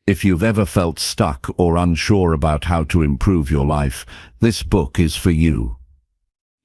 If you've ever felt stuck or unsure about how to improve your life, this book is for you.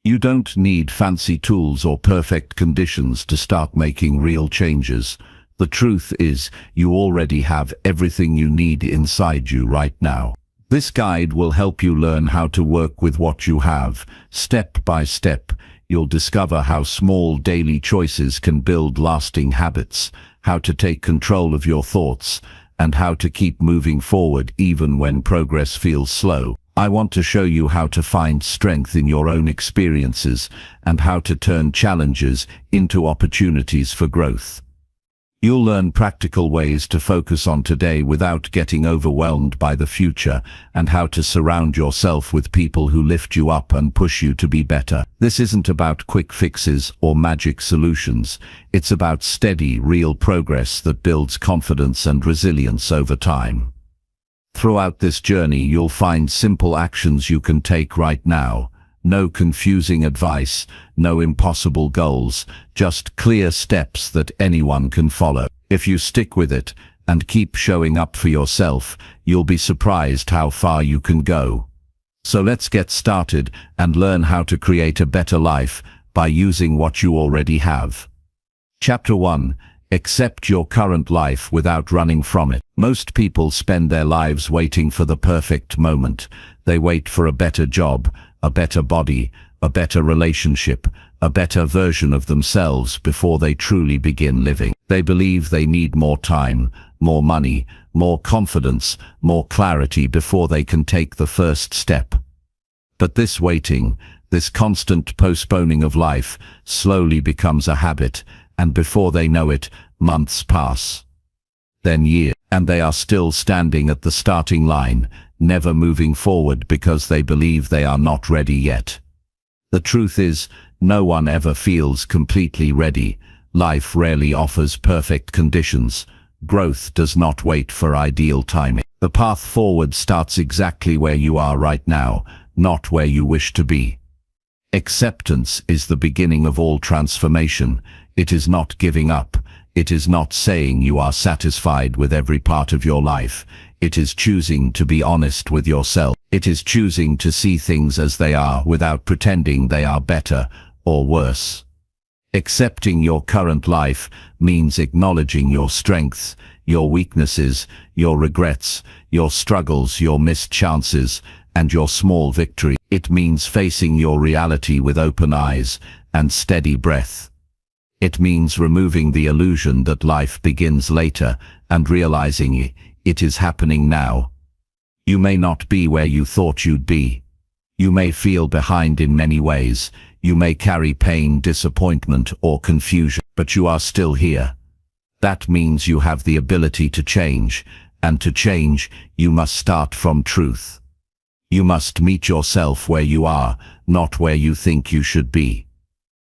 You don't need fancy tools or perfect conditions to start making real changes. The truth is, you already have everything you need inside you right now. This guide will help you learn how to work with what you have. Step by step, you'll discover how small daily choices can build lasting habits, how to take control of your thoughts, and how to keep moving forward even when progress feels slow. I want to show you how to find strength in your own experiences and how to turn challenges into opportunities for growth. You'll learn practical ways to focus on today without getting overwhelmed by the future, and how to surround yourself with people who lift you up and push you to be better. This isn't about quick fixes or magic solutions. It's about steady, real progress that builds confidence and resilience over time. Throughout this journey, you'll find simple actions you can take right now. No confusing advice, no impossible goals, just clear steps that anyone can follow. If you stick with it and keep showing up for yourself, you'll be surprised how far you can go. So let's get started and learn how to create a better life by using what you already have. Chapter 1. Accept your current life without running from it. Most people spend their lives waiting for the perfect moment. They wait for a better job, a better body, a better relationship, a better version of themselves before they truly begin living. They believe they need more time, more money, more confidence, more clarity before they can take the first step. But this waiting, this constant postponing of life, slowly becomes a habit, and before they know it, months pass. Then years, and they are still standing at the starting line, never moving forward because they believe they are not ready yet. The truth is, no one ever feels completely ready. Life rarely offers perfect conditions. Growth does not wait for ideal timing. The path forward starts exactly where you are right now, not where you wish to be. Acceptance is the beginning of all transformation. It is not giving up. It is not saying you are satisfied with every part of your life. It is choosing to be honest with yourself. It is choosing to see things as they are without pretending they are better or worse. Accepting your current life means acknowledging your strengths, your weaknesses, your regrets, your struggles, your missed chances, and your small victory. It means facing your reality with open eyes and steady breath. It means removing the illusion that life begins later and realizing it is happening now. You may not be where you thought you'd be. You may feel behind in many ways. You may carry pain, disappointment, or confusion, but you are still here. That means you have the ability to change, and to change, you must start from truth. You must meet yourself where you are, not where you think you should be.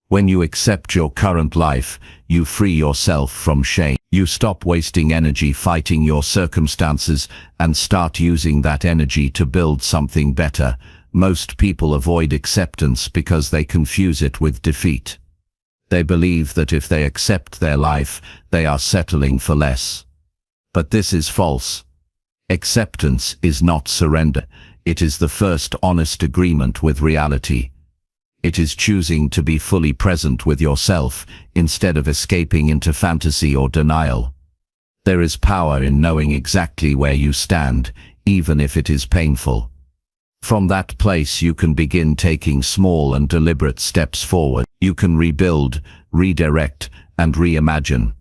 When you accept your current life, you free yourself from shame. You stop wasting energy fighting your circumstances and start using that energy to build something better. Most people avoid acceptance because they confuse it with defeat. They believe that if they accept their life, they are settling for less. But this is false. Acceptance is not surrender. It is the first honest agreement with reality. It is choosing to be fully present with yourself instead of escaping into fantasy or denial. There is power in knowing exactly where you stand, even if it is painful. From that place you can begin taking small and deliberate steps forward. You can rebuild, redirect, and reimagine.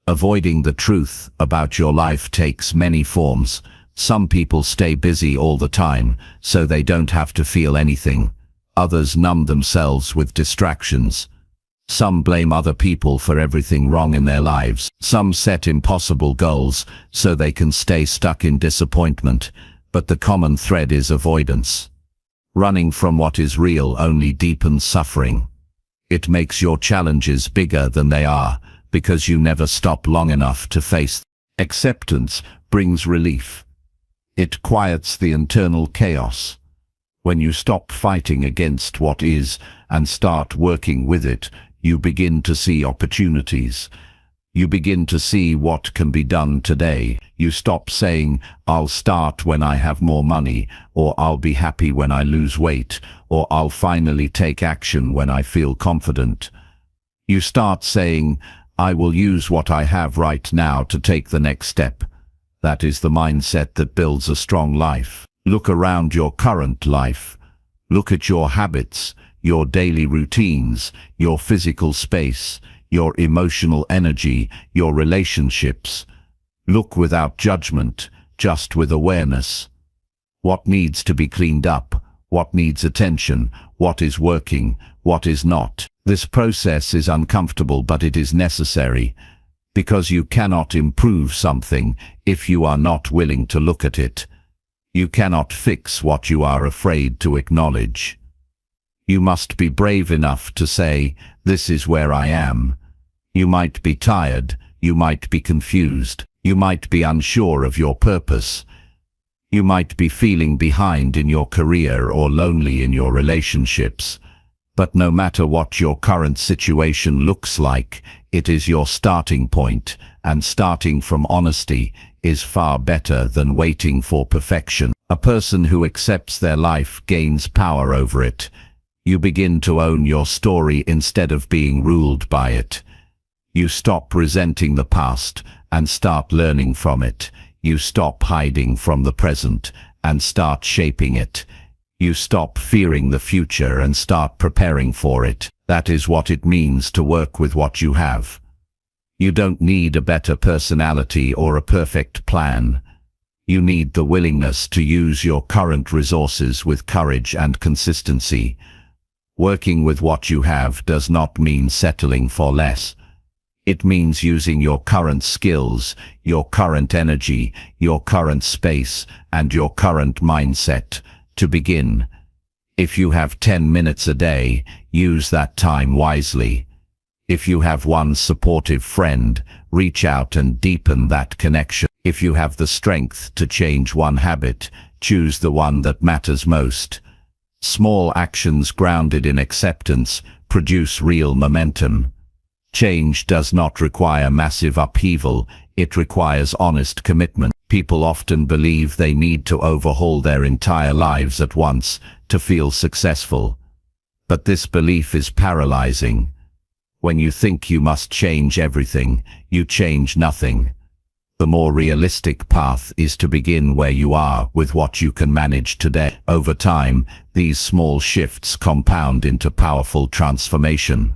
Avoiding the truth about your life takes many forms. Some people stay busy all the time, so they don't have to feel anything. Others numb themselves with distractions. Some blame other people for everything wrong in their lives. Some set impossible goals so they can stay stuck in disappointment, but the common thread is avoidance. Running from what is real only deepens suffering. It makes your challenges bigger than they are, because you never stop long enough to face them. Acceptance brings relief. It quiets the internal chaos. When you stop fighting against what is and start working with it, you begin to see opportunities. You begin to see what can be done today. You stop saying, "I'll start when I have more money," or "I'll be happy when I lose weight," or "I'll finally take action when I feel confident." You start saying, "I will use what I have right now to take the next step." That is the mindset that builds a strong life. Look around your current life. Look at your habits, your daily routines, your physical space, your emotional energy, your relationships. Look without judgment, just with awareness. What needs to be cleaned up? What needs attention? What is working? What is not? This process is uncomfortable, but it is necessary, because you cannot improve something if you are not willing to look at it. You cannot fix what you are afraid to acknowledge. You must be brave enough to say, "This is where I am." You might be tired, you might be confused, you might be unsure of your purpose. You might be feeling behind in your career or lonely in your relationships. But no matter what your current situation looks like, it is your starting point, and starting from honesty is far better than waiting for perfection. A person who accepts their life gains power over it. You begin to own your story instead of being ruled by it. You stop resenting the past and start learning from it. You stop hiding from the present and start shaping it. You stop fearing the future and start preparing for it. That is what it means to work with what you have. You don't need a better personality or a perfect plan. You need the willingness to use your current resources with courage and consistency. Working with what you have does not mean settling for less. It means using your current skills, your current energy, your current space, and your current mindset to begin. If you have 10 minutes a day, use that time wisely. If you have one supportive friend, reach out and deepen that connection. If you have the strength to change one habit, choose the one that matters most. Small actions grounded in acceptance produce real momentum. Change does not require massive upheaval, it requires honest commitment. People often believe they need to overhaul their entire lives at once to feel successful. But this belief is paralyzing. When you think you must change everything, you change nothing. The more realistic path is to begin where you are with what you can manage today. Over time, these small shifts compound into powerful transformation.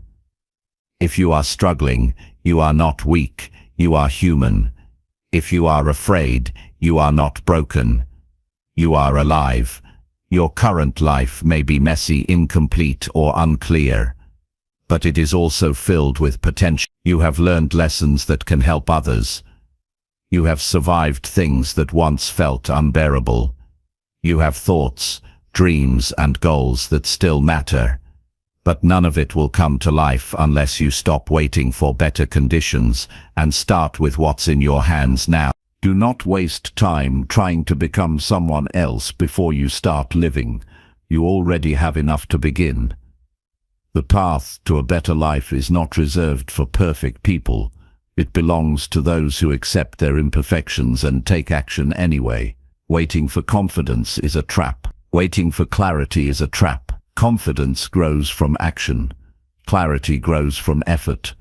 If you are struggling, you are not weak, you are human. If you are afraid, you are not broken. You are alive. Your current life may be messy, incomplete, or unclear, but it is also filled with potential. You have learned lessons that can help others. You have survived things that once felt unbearable. You have thoughts, dreams, and goals that still matter. But none of it will come to life unless you stop waiting for better conditions and start with what's in your hands now. Do not waste time trying to become someone else before you start living. You already have enough to begin. The path to a better life is not reserved for perfect people. It belongs to those who accept their imperfections and take action anyway. Waiting for confidence is a trap. Waiting for clarity is a trap. Confidence grows from action. Clarity grows from effort.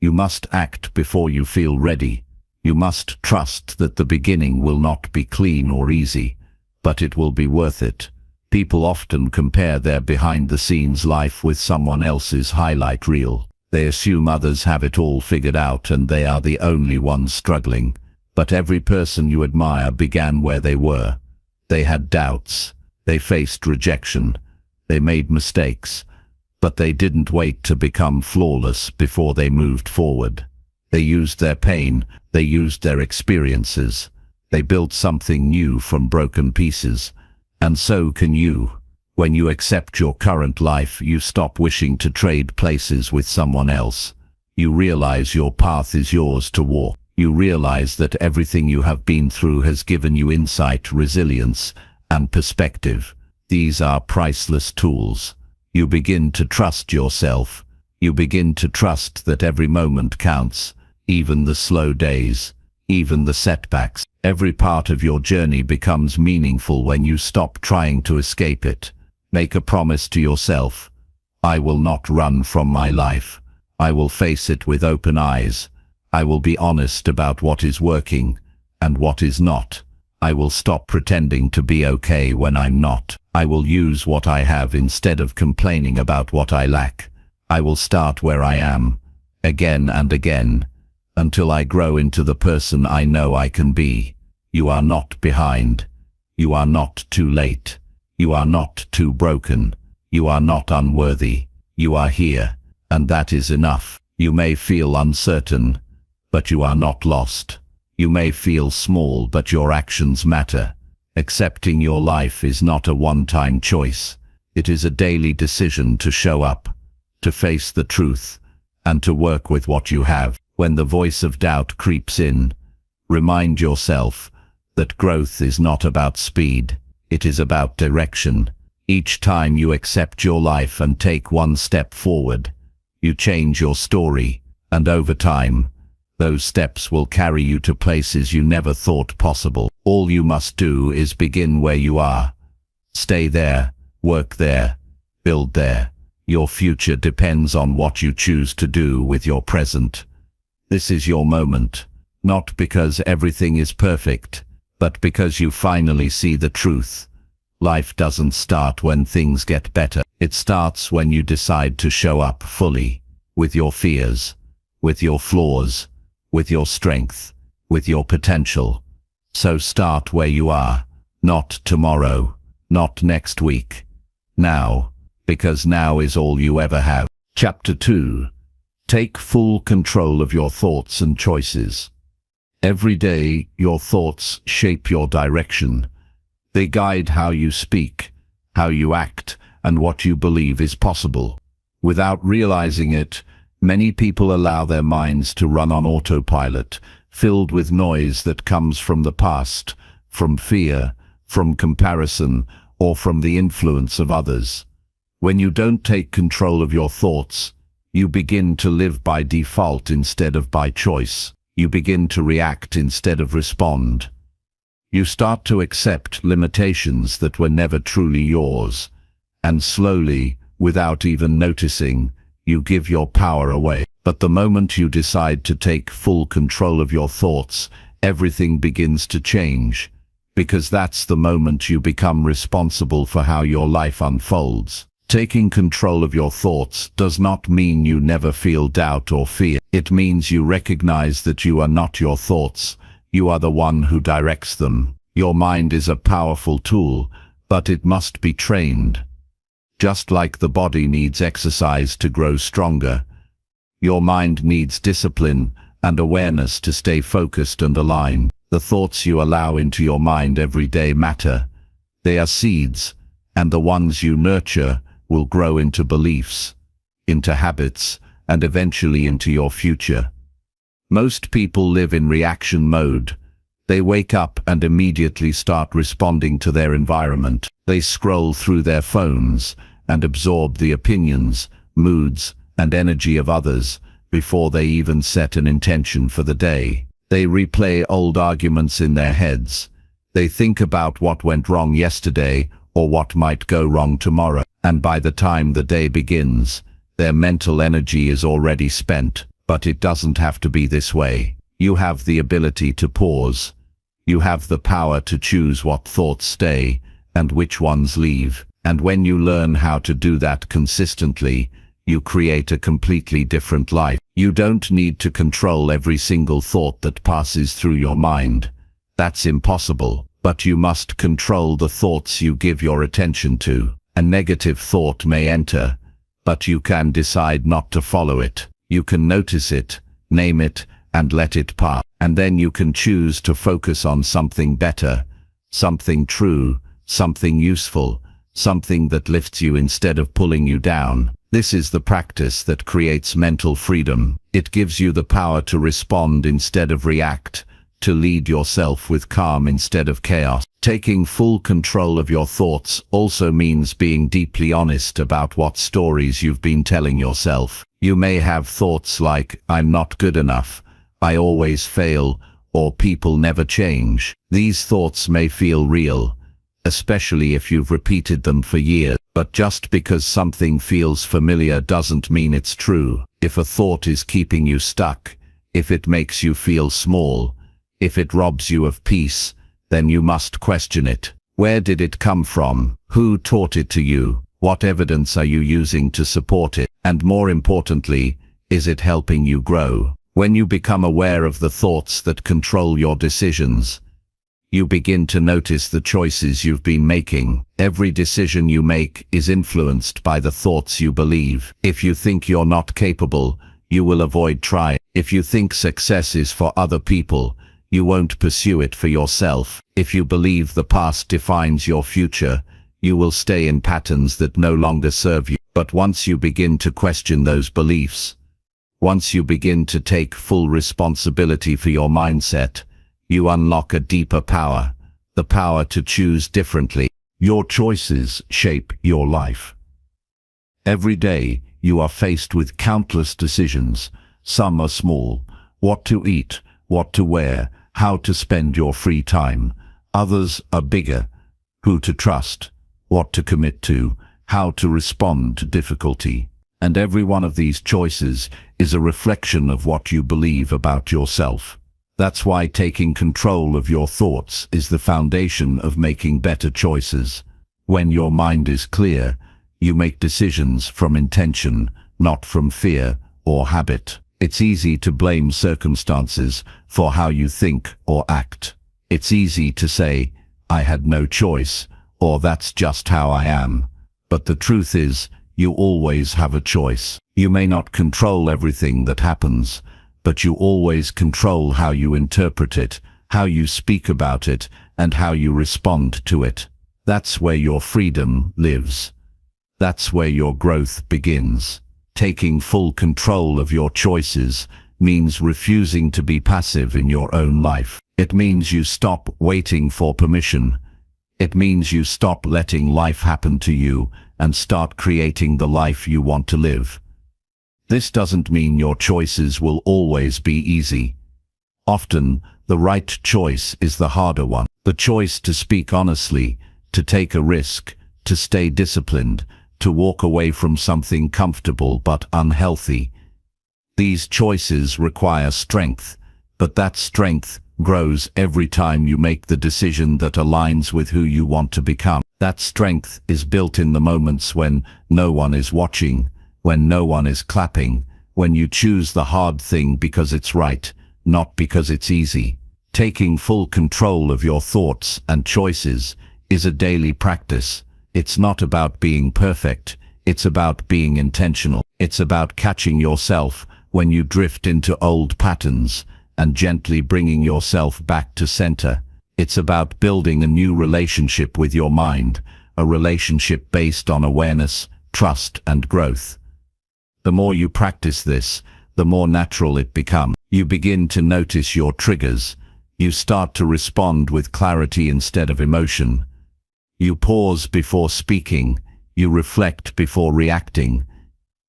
You must act before you feel ready. You must trust that the beginning will not be clean or easy, but it will be worth it. People often compare their behind-the-scenes life with someone else's highlight reel. They assume others have it all figured out and they are the only ones struggling. But every person you admire began where they were. They had doubts. They faced rejection. They made mistakes, but they didn't wait to become flawless before they moved forward. They used their pain, they used their experiences. They built something new from broken pieces. And so can you. When you accept your current life, you stop wishing to trade places with someone else. You realize your path is yours to walk. You realize that everything you have been through has given you insight, resilience, and perspective. These are priceless tools. You begin to trust yourself. You begin to trust that every moment counts. even the slow days, even the setbacks. Every part of your journey becomes meaningful when you stop trying to escape it. Make a promise to yourself. I will not run from my life. I will face it with open eyes. I will be honest about what is working and what is not. I will stop pretending to be okay when I'm not. I will use what I have instead of complaining about what I lack. I will start where I am, again and again, until I grow into the person I know I can be. You are not behind. You are not too late. You are not too broken. You are not unworthy. You are here, and that is enough. You may feel uncertain, but you are not lost. You may feel small, but your actions matter. Accepting your life is not a one-time choice. It is a daily decision to show up, to face the truth, and to work with what you have. When the voice of doubt creeps in, remind yourself that growth is not about speed. It is about direction. Each time you accept your life and take one step forward, you change your story, and over time, those steps will carry you to places you never thought possible. All you must do is begin where you are. Stay there, work there, build there. Your future depends on what you choose to do with your present. This is your moment, not because everything is perfect, but because you finally see the truth. Life doesn't start when things get better. It starts when you decide to show up fully, with your fears, with your flaws, with your strength, with your potential. So start where you are, not tomorrow, not next week. Now, because now is all you ever have. Chapter 2. Take full control of your thoughts and choices. Every day, your thoughts shape your direction. They guide how you speak, how you act, and what you believe is possible. Without realizing it, many people allow their minds to run on autopilot, filled with noise that comes from the past, from fear, from comparison, or from the influence of others. When you don't take control of your thoughts, you begin to live by default instead of by choice. You begin to react instead of respond. You start to accept limitations that were never truly yours, and slowly, without even noticing, you give your power away. But the moment you decide to take full control of your thoughts, everything begins to change, because that's the moment you become responsible for how your life unfolds. Taking control of your thoughts does not mean you never feel doubt or fear. It means you recognize that you are not your thoughts. You are the one who directs them. Your mind is a powerful tool, but it must be trained. Just like the body needs exercise to grow stronger, your mind needs discipline and awareness to stay focused and aligned. The thoughts you allow into your mind every day matter. They are seeds, and the ones you nurture will grow into beliefs, into habits, and eventually into your future. Most people live in reaction mode. They wake up and immediately start responding to their environment. They scroll through their phones and absorb the opinions, moods, and energy of others before they even set an intention for the day. They replay old arguments in their heads. They think about what went wrong yesterday or what might go wrong tomorrow. And by the time the day begins, their mental energy is already spent. But it doesn't have to be this way. You have the ability to pause. You have the power to choose what thoughts stay and which ones leave. And when you learn how to do that consistently, you create a completely different life. You don't need to control every single thought that passes through your mind. That's impossible. But you must control the thoughts you give your attention to. A negative thought may enter, but you can decide not to follow it. You can notice it, name it, and let it pass. And then you can choose to focus on something better, something true, something useful, something that lifts you instead of pulling you down. This is the practice that creates mental freedom. It gives you the power to respond instead of react, to lead yourself with calm instead of chaos. Taking full control of your thoughts also means being deeply honest about what stories you've been telling yourself. You may have thoughts like, I'm not good enough, I always fail, or people never change. These thoughts may feel real, especially if you've repeated them for years. But just because something feels familiar doesn't mean it's true. If a thought is keeping you stuck, if it makes you feel small, if it robs you of peace, then you must question it. Where did it come from? Who taught it to you? What evidence are you using to support it? And more importantly, is it helping you grow? When you become aware of the thoughts that control your decisions, you begin to notice the choices you've been making. Every decision you make is influenced by the thoughts you believe. If you think you're not capable, you will avoid trying. If you think success is for other people, you won't pursue it for yourself. If you believe the past defines your future, you will stay in patterns that no longer serve you. But once you begin to question those beliefs, once you begin to take full responsibility for your mindset, you unlock a deeper power, the power to choose differently. Your choices shape your life. Every day, you are faced with countless decisions. Some are small: what to eat, what to wear, how to spend your free time. Others are bigger: who to trust, what to commit to, how to respond to difficulty. And every one of these choices is a reflection of what you believe about yourself. That's why taking control of your thoughts is the foundation of making better choices. When your mind is clear, you make decisions from intention, not from fear or habit. It's easy to blame circumstances for how you think or act. It's easy to say, "I had no choice," or "that's just how I am." But the truth is, you always have a choice. You may not control everything that happens, but you always control how you interpret it, how you speak about it, and how you respond to it. That's where your freedom lives. That's where your growth begins. Taking full control of your choices means refusing to be passive in your own life. It means you stop waiting for permission. It means you stop letting life happen to you and start creating the life you want to live. This doesn't mean your choices will always be easy. Often, the right choice is the harder one. The choice to speak honestly, to take a risk, to stay disciplined, to walk away from something comfortable but unhealthy. These choices require strength, but that strength grows every time you make the decision that aligns with who you want to become. That strength is built in the moments when no one is watching, when no one is clapping, when you choose the hard thing because it's right, not because it's easy. Taking full control of your thoughts and choices is a daily practice. It's not about being perfect, it's about being intentional. It's about catching yourself when you drift into old patterns and gently bringing yourself back to center. It's about building a new relationship with your mind, a relationship based on awareness, trust, and growth. The more you practice this, the more natural it becomes. You begin to notice your triggers. You start to respond with clarity instead of emotion. You pause before speaking. You reflect before reacting.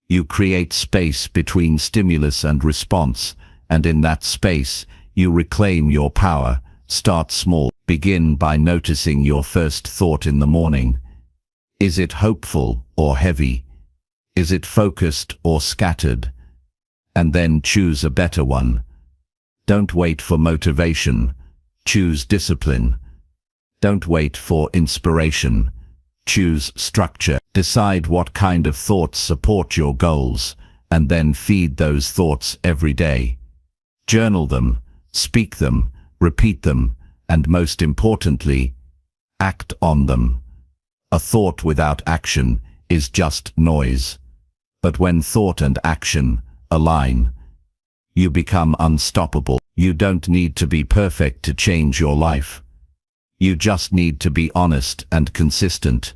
You create space between stimulus and response, and in that space, you reclaim your power. Start small. Begin by noticing your first thought in the morning. Is it hopeful or heavy? Is it focused or scattered? And then choose a better one. Don't wait for motivation. Choose discipline. Don't wait for inspiration. Choose structure. Decide what kind of thoughts support your goals, and then feed those thoughts every day. Journal them, speak them, repeat them, and most importantly, act on them. A thought without action is just noise. But when thought and action align, you become unstoppable. You don't need to be perfect to change your life. You just need to be honest and consistent.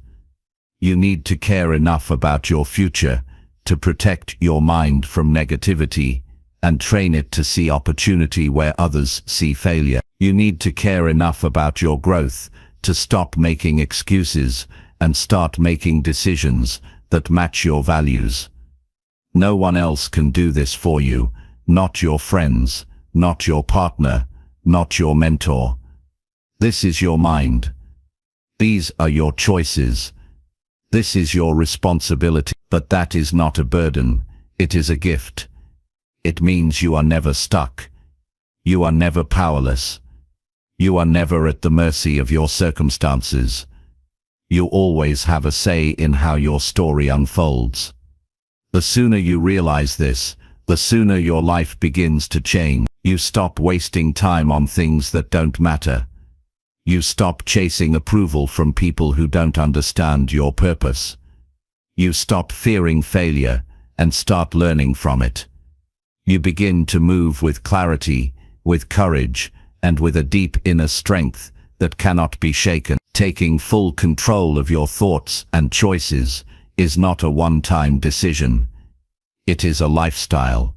You need to care enough about your future to protect your mind from negativity and train it to see opportunity where others see failure. You need to care enough about your growth to stop making excuses and start making decisions that match your values. No one else can do this for you, not your friends, not your partner, not your mentor. This is your mind. These are your choices. This is your responsibility. But that is not a burden, it is a gift. It means you are never stuck. You are never powerless. You are never at the mercy of your circumstances. You always have a say in how your story unfolds. The sooner you realize this, the sooner your life begins to change. You stop wasting time on things that don't matter. You stop chasing approval from people who don't understand your purpose. You stop fearing failure and start learning from it. You begin to move with clarity, with courage, and with a deep inner strength that cannot be shaken. Taking full control of your thoughts and choices is not a one-time decision. It is a lifestyle.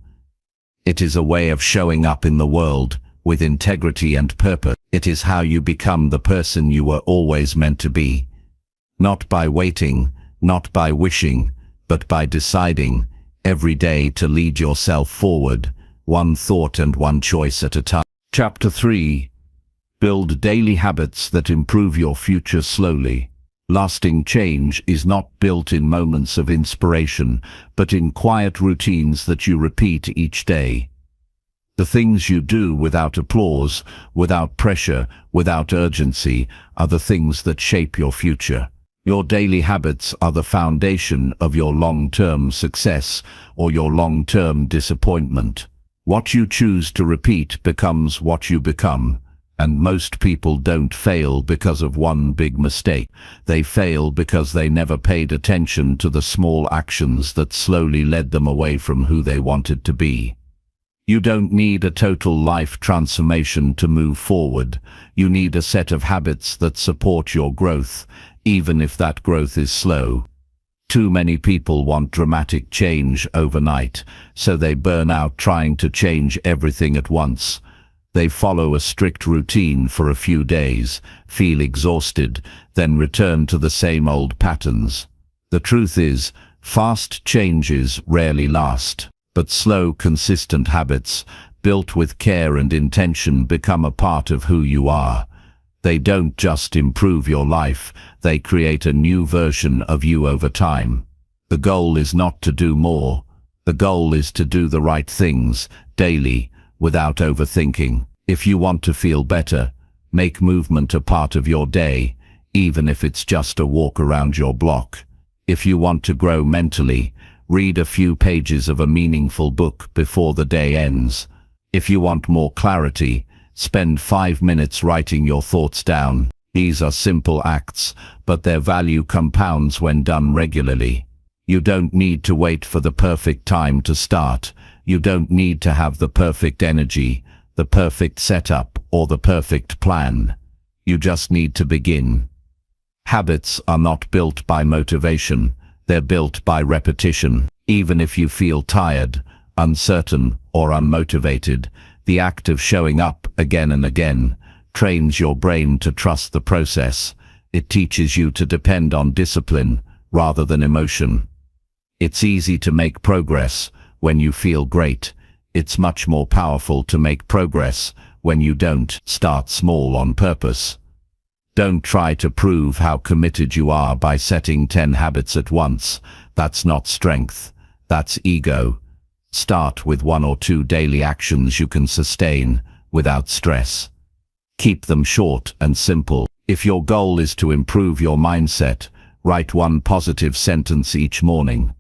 It is a way of showing up in the world with integrity and purpose. It is how you become the person you were always meant to be. Not by waiting, not by wishing, but by deciding every day to lead yourself forward, one thought and one choice at a time. Chapter 3. Build daily habits that improve your future slowly. Lasting change is not built in moments of inspiration, but in quiet routines that you repeat each day. The things you do without applause, without pressure, without urgency, are the things that shape your future. Your daily habits are the foundation of your long-term success or your long-term disappointment. What you choose to repeat becomes what you become, and most people don't fail because of one big mistake. They fail because they never paid attention to the small actions that slowly led them away from who they wanted to be. You don't need a total life transformation to move forward. You need a set of habits that support your growth, even if that growth is slow. Too many people want dramatic change overnight, so they burn out trying to change everything at once. They follow a strict routine for a few days, feel exhausted, then return to the same old patterns. The truth is, fast changes rarely last. But slow, consistent habits, built with care and intention, become a part of who you are. They don't just improve your life, they create a new version of you over time. The goal is not to do more. The goal is to do the right things, daily, without overthinking. If you want to feel better, make movement a part of your day, even if it's just a walk around your block. If you want to grow mentally, read a few pages of a meaningful book before the day ends. If you want more clarity, spend 5 minutes writing your thoughts down. These are simple acts, but their value compounds when done regularly. You don't need to wait for the perfect time to start. You don't need to have the perfect energy, the perfect setup, or the perfect plan. You just need to begin. Habits are not built by motivation. They're built by repetition. Even if you feel tired, uncertain, or unmotivated, the act of showing up again and again trains your brain to trust the process. It teaches you to depend on discipline rather than emotion. It's easy to make progress when you feel great. It's much more powerful to make progress when you don't. Start small on purpose. Don't try to prove how committed you are by setting 10 habits at once. That's not strength. That's ego. Start with 1 or 2 daily actions you can sustain without stress. Keep them short and simple. If your goal is to improve your mindset, write 1 positive sentence each morning.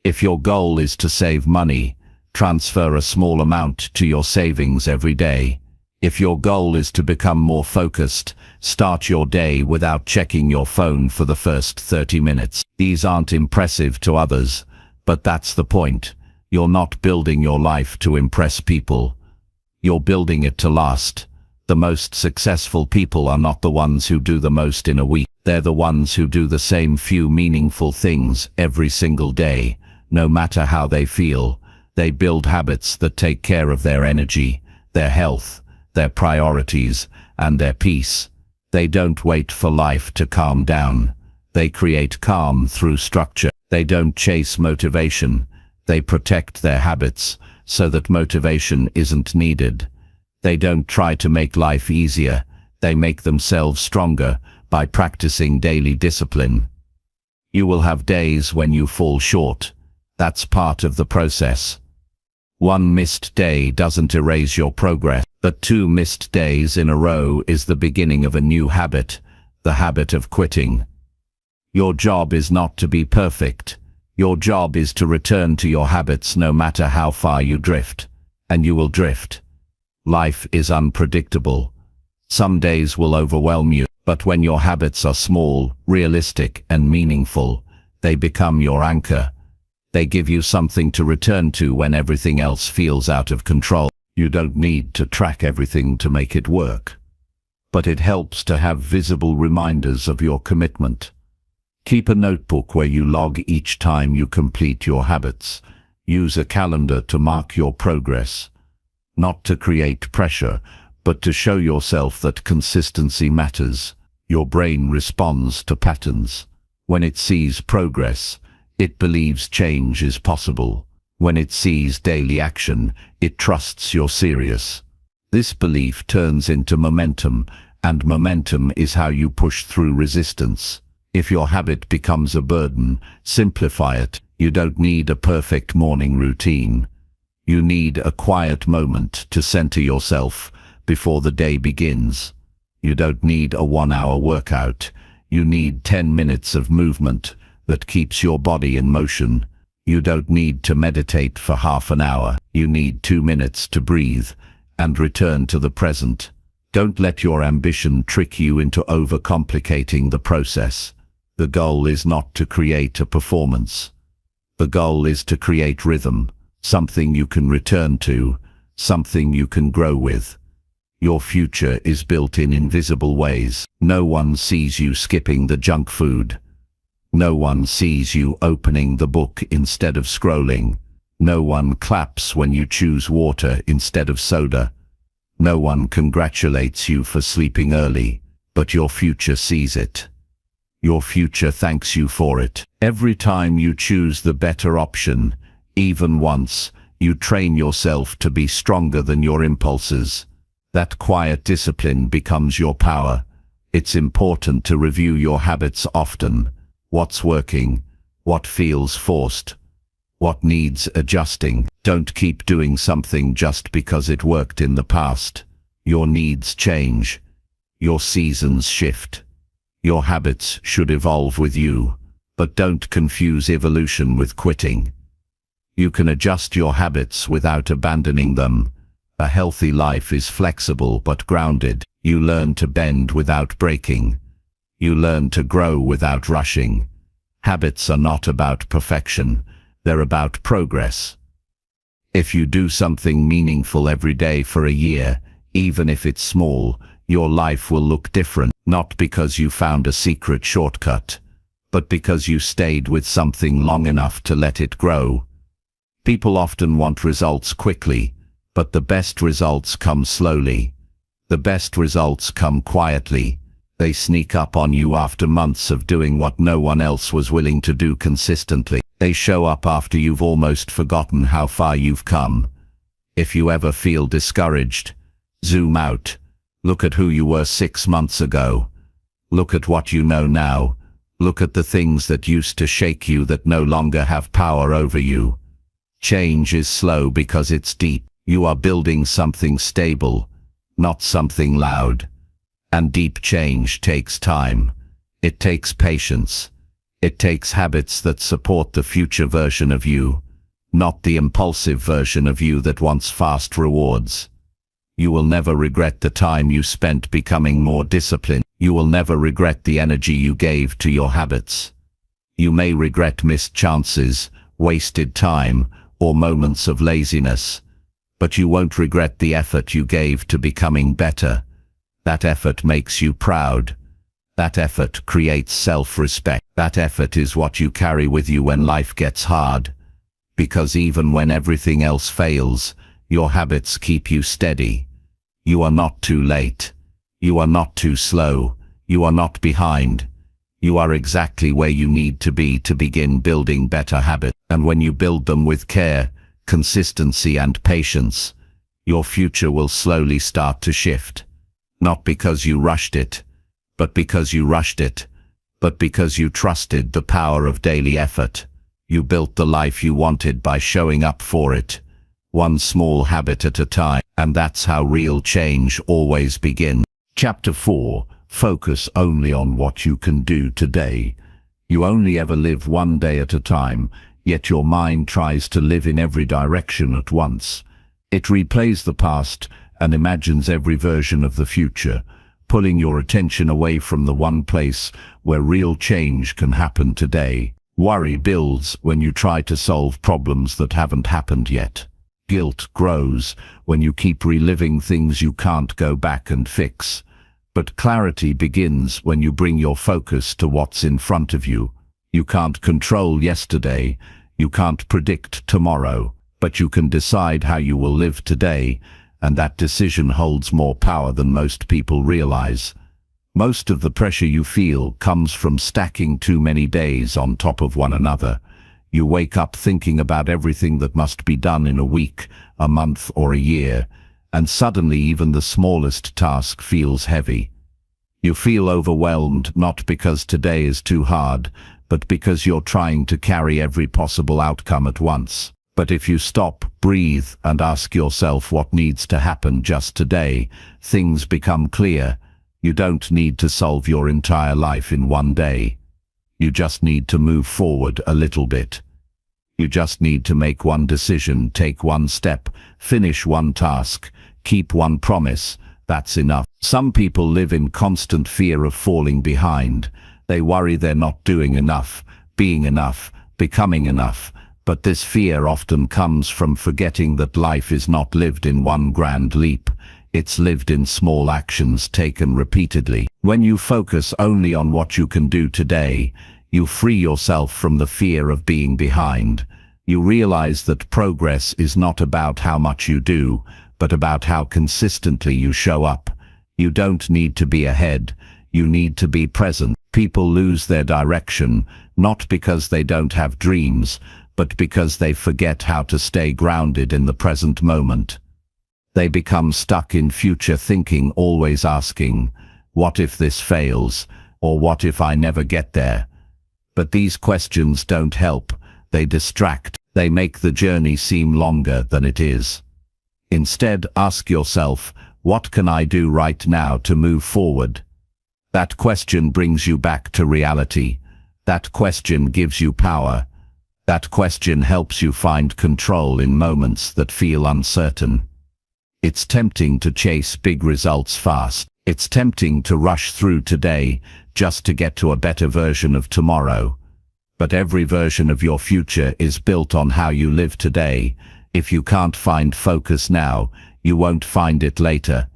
If your goal is to save money, transfer a small amount to your savings every day. If your goal is to become more focused, start your day without checking your phone for the first 30 minutes. These aren't impressive to others, but that's the point. You're not building your life to impress people. You're building it to last. The most successful people are not the ones who do the most in a week. They're the ones who do the same few meaningful things every single day, no matter how they feel. They build habits that take care of their energy, their health, their priorities, and their peace. They don't wait for life to calm down. They create calm through structure. They don't chase motivation. They protect their habits, so that motivation isn't needed. They don't try to make life easier, they make themselves stronger by practicing daily discipline. You will have days when you fall short. That's part of the process. One missed day doesn't erase your progress, but 2 missed days in a row is the beginning of a new habit, the habit of quitting. Your job is not to be perfect. Your job is to return to your habits no matter how far you drift, and you will drift. Life is unpredictable. Some days will overwhelm you, but when your habits are small, realistic, and meaningful, they become your anchor. They give you something to return to when everything else feels out of control. You don't need to track everything to make it work, but it helps to have visible reminders of your commitment. Keep a notebook where you log each time you complete your habits. Use a calendar to mark your progress, not to create pressure, but to show yourself that consistency matters. Your brain responds to patterns. When it sees progress, it believes change is possible. When it sees daily action, it trusts you're serious. This belief turns into momentum, and momentum is how you push through resistance. If your habit becomes a burden, simplify it. You don't need a perfect morning routine. You need a quiet moment to center yourself before the day begins. You don't need a 1-hour workout. You need 10 minutes of movement that keeps your body in motion. You don't need to meditate for half an hour. You need 2 minutes to breathe and return to the present. Don't let your ambition trick you into overcomplicating the process. The goal is not to create a performance. The goal is to create rhythm, something you can return to, something you can grow with. Your future is built in invisible ways. No one sees you skipping the junk food. No one sees you opening the book instead of scrolling. No one claps when you choose water instead of soda. No one congratulates you for sleeping early, but your future sees it. Your future thanks you for it. Every time you choose the better option, even once, you train yourself to be stronger than your impulses. That quiet discipline becomes your power. It's important to review your habits often. What's working? What feels forced? What needs adjusting? Don't keep doing something just because it worked in the past. Your needs change. Your seasons shift. Your habits should evolve with you, but don't confuse evolution with quitting. You can adjust your habits without abandoning them. A healthy life is flexible but grounded. You learn to bend without breaking. You learn to grow without rushing. Habits are not about perfection, they're about progress. If you do something meaningful every day for a year, even if it's small, your life will look different, not because you found a secret shortcut, but because you stayed with something long enough to let it grow. People often want results quickly, but the best results come slowly. The best results come quietly. They sneak up on you after months of doing what no one else was willing to do consistently. They show up after you've almost forgotten how far you've come. If you ever feel discouraged, zoom out. Look at who you were 6 months ago. Look at what you know now. Look at the things that used to shake you that no longer have power over you. Change is slow because it's deep. You are building something stable, not something loud. And deep change takes time. It takes patience. It takes habits that support the future version of you, not the impulsive version of you that wants fast rewards. You will never regret the time you spent becoming more disciplined. You will never regret the energy you gave to your habits. You may regret missed chances, wasted time, or moments of laziness, but you won't regret the effort you gave to becoming better. That effort makes you proud. That effort creates self-respect. That effort is what you carry with you when life gets hard. Because even when everything else fails, your habits keep you steady. You are not too late. You are not too slow. You are not behind. You are exactly where you need to be to begin building better habits. And when you build them with care, consistency and patience, your future will slowly start to shift. Not because you rushed it, but because you rushed it, but because you trusted the power of daily effort. You built the life you wanted by showing up for it, one small habit at a time, and that's how real change always begins. Chapter 4. Focus only on what you can do today. You only ever live one day at a time, yet your mind tries to live in every direction at once. It replays the past and imagines every version of the future, pulling your attention away from the one place where real change can happen today. Worry builds when you try to solve problems that haven't happened yet. Guilt grows when you keep reliving things you can't go back and fix. But clarity begins when you bring your focus to what's in front of you. You can't control yesterday, you can't predict tomorrow, but you can decide how you will live today, and that decision holds more power than most people realize. Most of the pressure you feel comes from stacking too many days on top of one another. You wake up thinking about everything that must be done in a week, a month, or a year, and suddenly even the smallest task feels heavy. You feel overwhelmed not because today is too hard, but because you're trying to carry every possible outcome at once. But if you stop, breathe, and ask yourself what needs to happen just today, things become clear. You don't need to solve your entire life in one day. You just need to move forward a little bit. You just need to make one decision, take one step, finish one task, keep one promise. That's enough. Some people live in constant fear of falling behind. They worry they're not doing enough, being enough, becoming enough. But this fear often comes from forgetting that life is not lived in one grand leap. It's lived in small actions taken repeatedly. When you focus only on what you can do today, you free yourself from the fear of being behind. You realize that progress is not about how much you do, but about how consistently you show up. You don't need to be ahead, you need to be present. People lose their direction, not because they don't have dreams, but because they forget how to stay grounded in the present moment. They become stuck in future thinking, always asking, what if this fails? Or what if I never get there? But these questions don't help, they distract, they make the journey seem longer than it is. Instead, ask yourself, what can I do right now to move forward? That question brings you back to reality. That question gives you power. That question helps you find control in moments that feel uncertain. It's tempting to chase big results fast. It's tempting to rush through today just to get to a better version of tomorrow. But every version of your future is built on how you live today. If you can't find focus now, you won't find it later.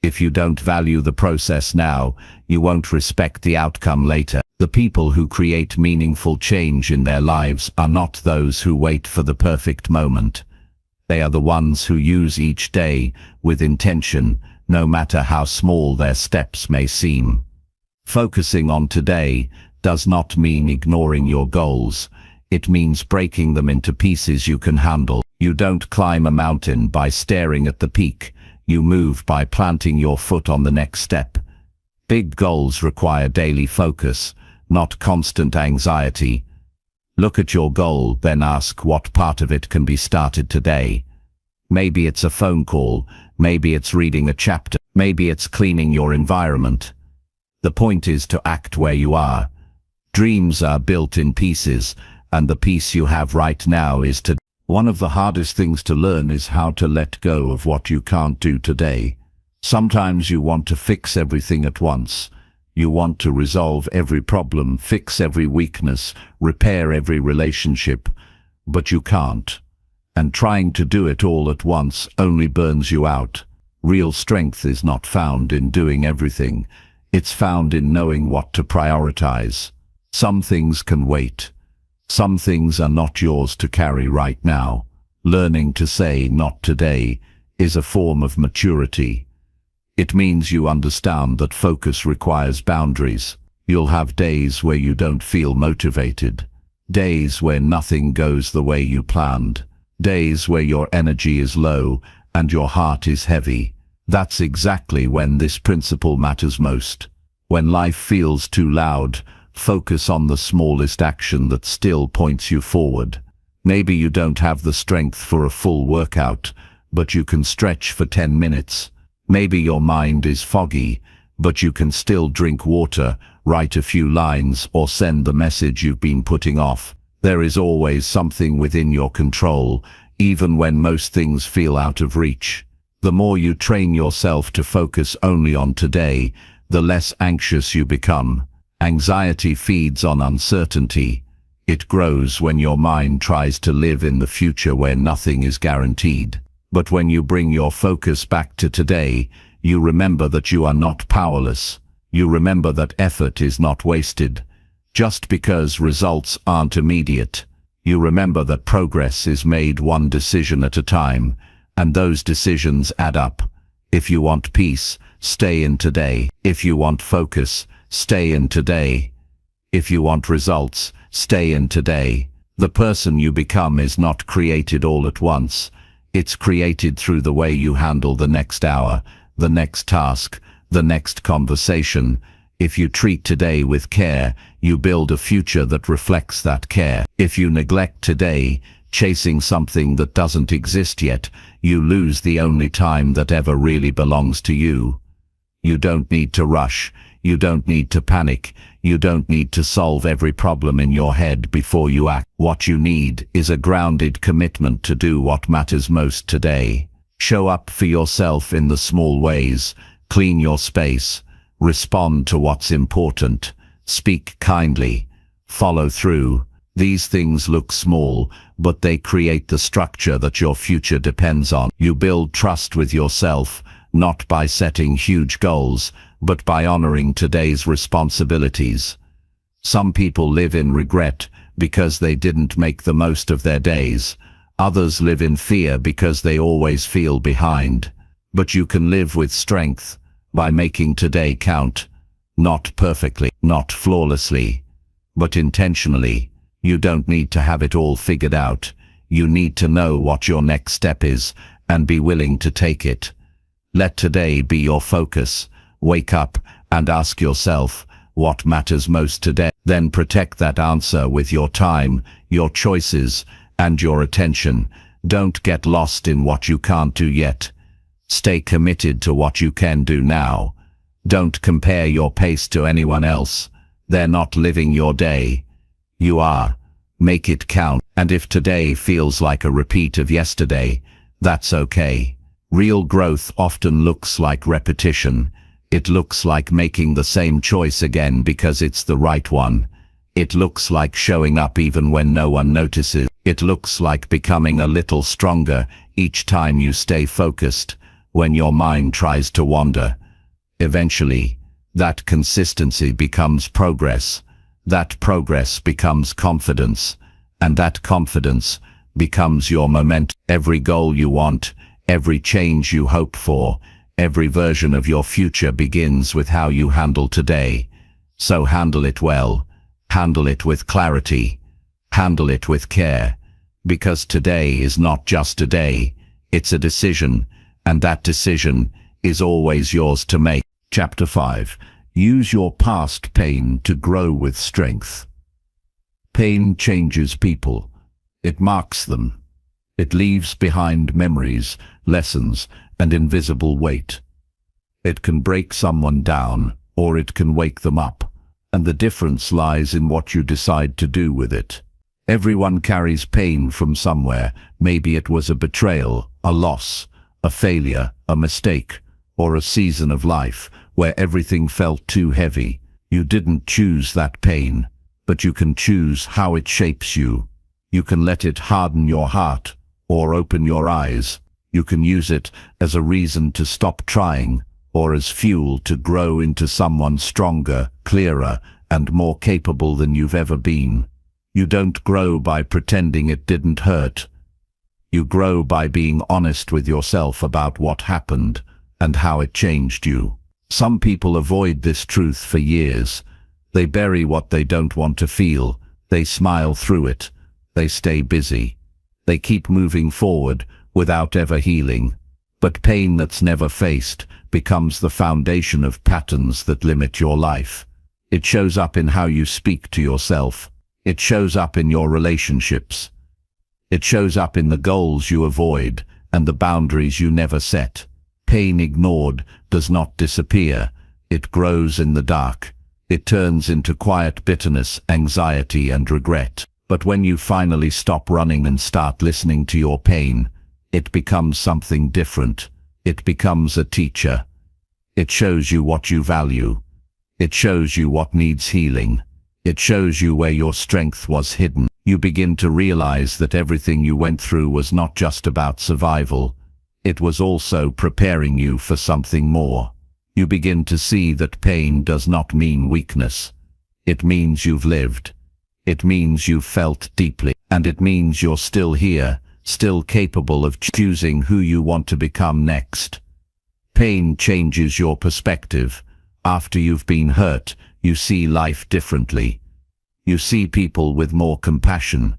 If you don't value the process now, you won't respect the outcome later. The people who create meaningful change in their lives are not those who wait for the perfect moment. They are the ones who use each day with intention, no matter how small their steps may seem. Focusing on today does not mean ignoring your goals. It means breaking them into pieces you can handle. You don't climb a mountain by staring at the peak. You move by planting your foot on the next step. Big goals require daily focus, not constant anxiety. Look at your goal, then ask what part of it can be started today. Maybe it's a phone call, maybe it's reading a chapter, maybe it's cleaning your environment. The point is to act where you are. Dreams are built in pieces, and the piece you have right now is to. One of the hardest things to learn is how to let go of what you can't do today. Sometimes you want to fix everything at once. You want to resolve every problem, fix every weakness, repair every relationship, but you can't. And trying to do it all at once only burns you out. Real strength is not found in doing everything. It's found in knowing what to prioritize. Some things can wait. Some things are not yours to carry right now. Learning to say not today is a form of maturity. It means you understand that focus requires boundaries. You'll have days where you don't feel motivated, days where nothing goes the way you planned. days where your energy is low and your heart is heavy. That's exactly when this principle matters most. When life feels too loud, focus on the smallest action that still points you forward. Maybe you don't have the strength for a full workout, but you can stretch for 10 minutes. Maybe your mind is foggy, but you can still drink water, write a few lines, or send the message you've been putting off. There is always something within your control, even when most things feel out of reach. The more you train yourself to focus only on today, the less anxious you become. Anxiety feeds on uncertainty. It grows when your mind tries to live in the future where nothing is guaranteed. But when you bring your focus back to today, you remember that you are not powerless. You remember that effort is not wasted. Just because results aren't immediate, you remember that progress is made one decision at a time, and those decisions add up. If you want peace, stay in today. If you want focus, stay in today. If you want results, stay in today. The person you become is not created all at once. It's created through the way you handle the next hour, the next task, the next conversation. If you treat today with care, you build a future that reflects that care. If you neglect today, chasing something that doesn't exist yet, you lose the only time that ever really belongs to you. You don't need to rush. You don't need to panic. You don't need to solve every problem in your head before you act. What you need is a grounded commitment to do what matters most today. Show up for yourself in the small ways. Clean your space. Respond to what's important. Speak kindly. Follow through. These things look small, but they create the structure that your future depends on. You build trust with yourself, not by setting huge goals, but by honoring today's responsibilities. Some people live in regret because they didn't make the most of their days. Others live in fear because they always feel behind. But you can live with strength by making today count. Not perfectly, not flawlessly, but intentionally. You don't need to have it all figured out. You need to know what your next step is and be willing to take it. Let today be your focus. Wake up and ask yourself what matters most today. Then protect that answer with your time, your choices, and your attention. Don't get lost in what you can't do yet. Stay committed to what you can do now. Don't compare your pace to anyone else. They're not living your day. You are. Make it count. And if today feels like a repeat of yesterday, that's okay. Real growth often looks like repetition. It looks like making the same choice again because it's the right one. It looks like showing up even when no one notices. It looks like becoming a little stronger each time you stay focused, when your mind tries to wander. Eventually, that consistency becomes progress. That progress becomes confidence. And that confidence becomes your momentum. Every goal you want, every change you hope for, every version of your future begins with how you handle today. So handle it well. Handle it with clarity. Handle it with care. Because today is not just a day, it's a decision, and that decision is always yours to make. Chapter 5. Use your past pain to grow with strength. Pain changes people. It marks them. It leaves behind memories, lessons, and invisible weight. It can break someone down, or it can wake them up, and the difference lies in what you decide to do with it. Everyone carries pain from somewhere. Maybe it was a betrayal, a loss, a failure, a mistake, or a season of life where everything felt too heavy. You didn't choose that pain, but you can choose how it shapes you. You can let it harden your heart or open your eyes. You can use it as a reason to stop trying or as fuel to grow into someone stronger, clearer, and more capable than you've ever been. You don't grow by pretending it didn't hurt. You grow by being honest with yourself about what happened and how it changed you. Some people avoid this truth for years. They bury what they don't want to feel. They smile through it. They stay busy. They keep moving forward without ever healing. But pain that's never faced becomes the foundation of patterns that limit your life. It shows up in how you speak to yourself. It shows up in your relationships. It shows up in the goals you avoid and the boundaries you never set. Pain ignored does not disappear. It grows in the dark. It turns into quiet bitterness, anxiety, and regret. But when you finally stop running and start listening to your pain, it becomes something different. It becomes a teacher. It shows you what you value. It shows you what needs healing. It shows you where your strength was hidden. You begin to realize that everything you went through was not just about survival. It was also preparing you for something more. You begin to see that pain does not mean weakness. It means you've lived. It means you've felt deeply. And it means you're still here, still capable of choosing who you want to become next. Pain changes your perspective. After you've been hurt, you see life differently. You see people with more compassion.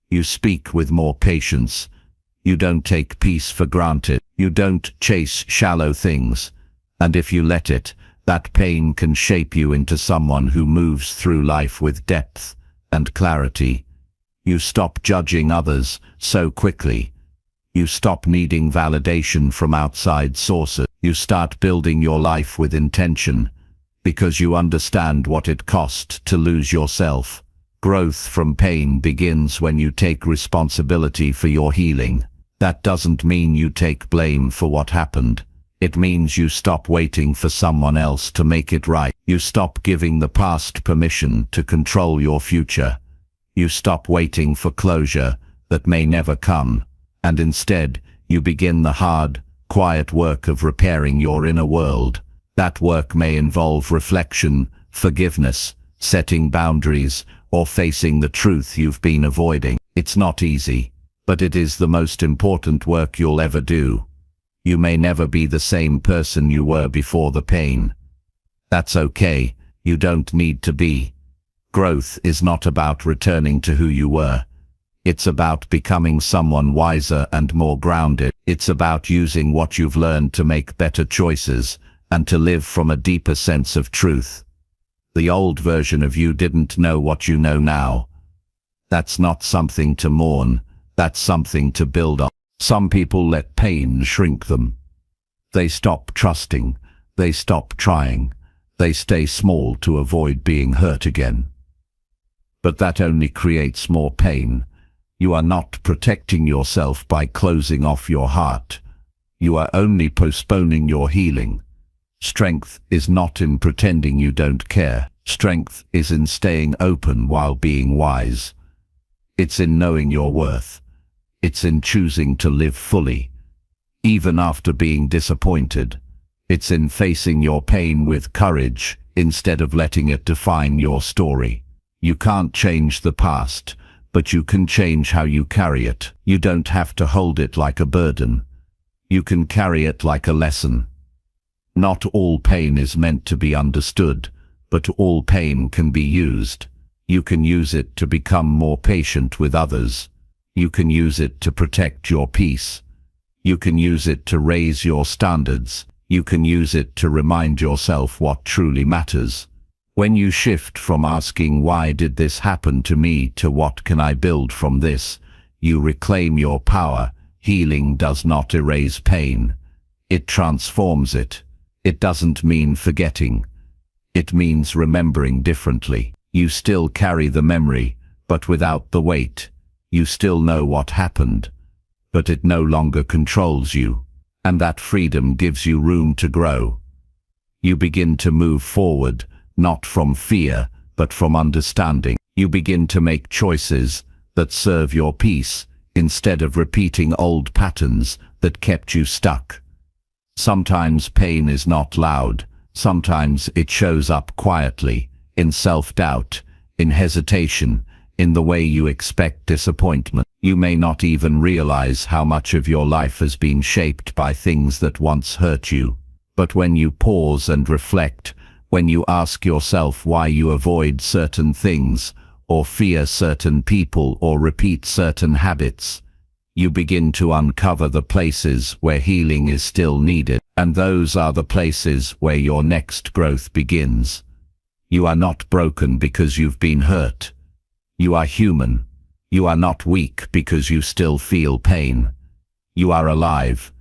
You speak with more patience. You don't take peace for granted. You don't chase shallow things. And if you let it, that pain can shape you into someone who moves through life with depth and clarity. You stop judging others so quickly. You stop needing validation from outside sources. You start building your life with intention, because you understand what it cost to lose yourself. Growth from pain begins when you take responsibility for your healing. That doesn't mean you take blame for what happened. It means you stop waiting for someone else to make it right. You stop giving the past permission to control your future. You stop waiting for closure that may never come, and instead, you begin the hard, quiet work of repairing your inner world. That work may involve reflection, forgiveness, setting boundaries, or facing the truth you've been avoiding. It's not easy, but it is the most important work you'll ever do. You may never be the same person you were before the pain. That's okay, you don't need to be. Growth is not about returning to who you were. It's about becoming someone wiser and more grounded. It's about using what you've learned to make better choices and to live from a deeper sense of truth. The old version of you didn't know what you know now. That's not something to mourn, that's something to build on. Some people let pain shrink them. They stop trusting, they stop trying, they stay small to avoid being hurt again. But that only creates more pain. You are not protecting yourself by closing off your heart. You are only postponing your healing. Strength is not in pretending you don't care. Strength is in staying open while being wise. It's in knowing your worth. It's in choosing to live fully, even after being disappointed. It's in facing your pain with courage instead of letting it define your story. You can't change the past, but you can change how you carry it. You don't have to hold it like a burden. You can carry it like a lesson. Not all pain is meant to be understood, but all pain can be used. You can use it to become more patient with others. You can use it to protect your peace. You can use it to raise your standards. You can use it to remind yourself what truly matters. When you shift from asking why did this happen to me to what can I build from this, you reclaim your power. Healing does not erase pain. It transforms it. It doesn't mean forgetting. It means remembering differently. You still carry the memory, but without the weight. You still know what happened, but it no longer controls you, and that freedom gives you room to grow. You begin to move forward, not from fear, but from understanding. You begin to make choices that serve your peace, instead of repeating old patterns that kept you stuck. Sometimes pain is not loud. Sometimes it shows up quietly, in self-doubt, in hesitation, in the way you expect disappointment. You may not even realize how much of your life has been shaped by things that once hurt you. But when you pause and reflect, when you ask yourself why you avoid certain things, or fear certain people, or repeat certain habits, You begin to uncover the places where healing is still needed, and those are the places where your next growth begins. You are not broken because you've been hurt. You are human. You are not weak because you still feel pain. You are alive.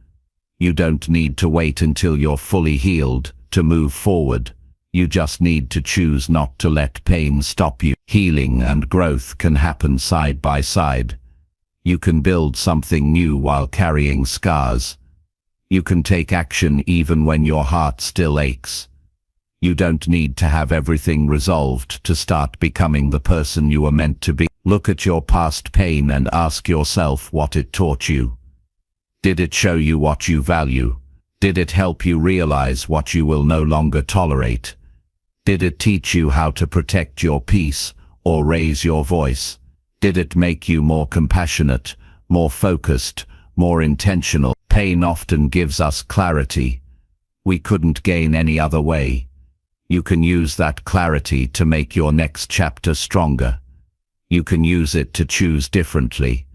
You don't need to wait until you're fully healed to move forward. You just need to choose not to let pain stop you. Healing and growth can happen side by side. You can build something new while carrying scars. You can take action even when your heart still aches. You don't need to have everything resolved to start becoming the person you were meant to be. Look at your past pain and ask yourself what it taught you. Did it show you what you value? Did it help you realize what you will no longer tolerate? Did it teach you how to protect your peace or raise your voice? Did it make you more compassionate, more focused, more intentional? Pain often gives us clarity. We couldn't gain any other way. You can use that clarity to make your next chapter stronger. You can use it to choose differently,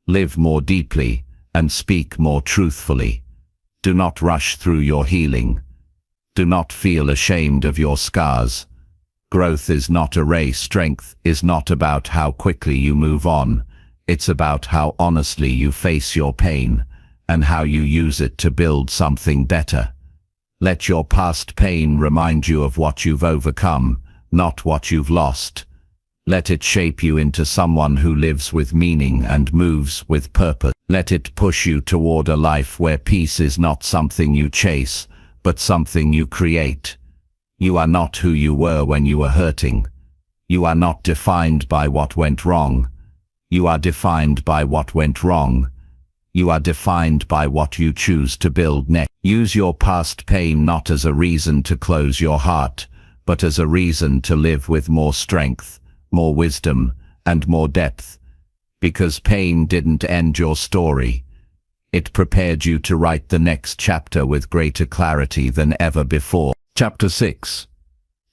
live more deeply, and speak more truthfully. Do not rush through your healing. Do not feel ashamed of your scars. Growth is not a race. Strength is not about how quickly you move on. It's about how honestly you face your pain and how you use it to build something better. Let your past pain remind you of what you've overcome, not what you've lost. Let it shape you into someone who lives with meaning and moves with purpose. Let it push you toward a life where peace is not something you chase, but something you create. You are not who you were when you were hurting. You are not defined by what went wrong. You are defined by what went wrong. You are defined by what you choose to build next. Use your past pain not as a reason to close your heart, but as a reason to live with more strength, more wisdom, and more depth. Because pain didn't end your story. It prepared you to write the next chapter with greater clarity than ever before. Chapter 6.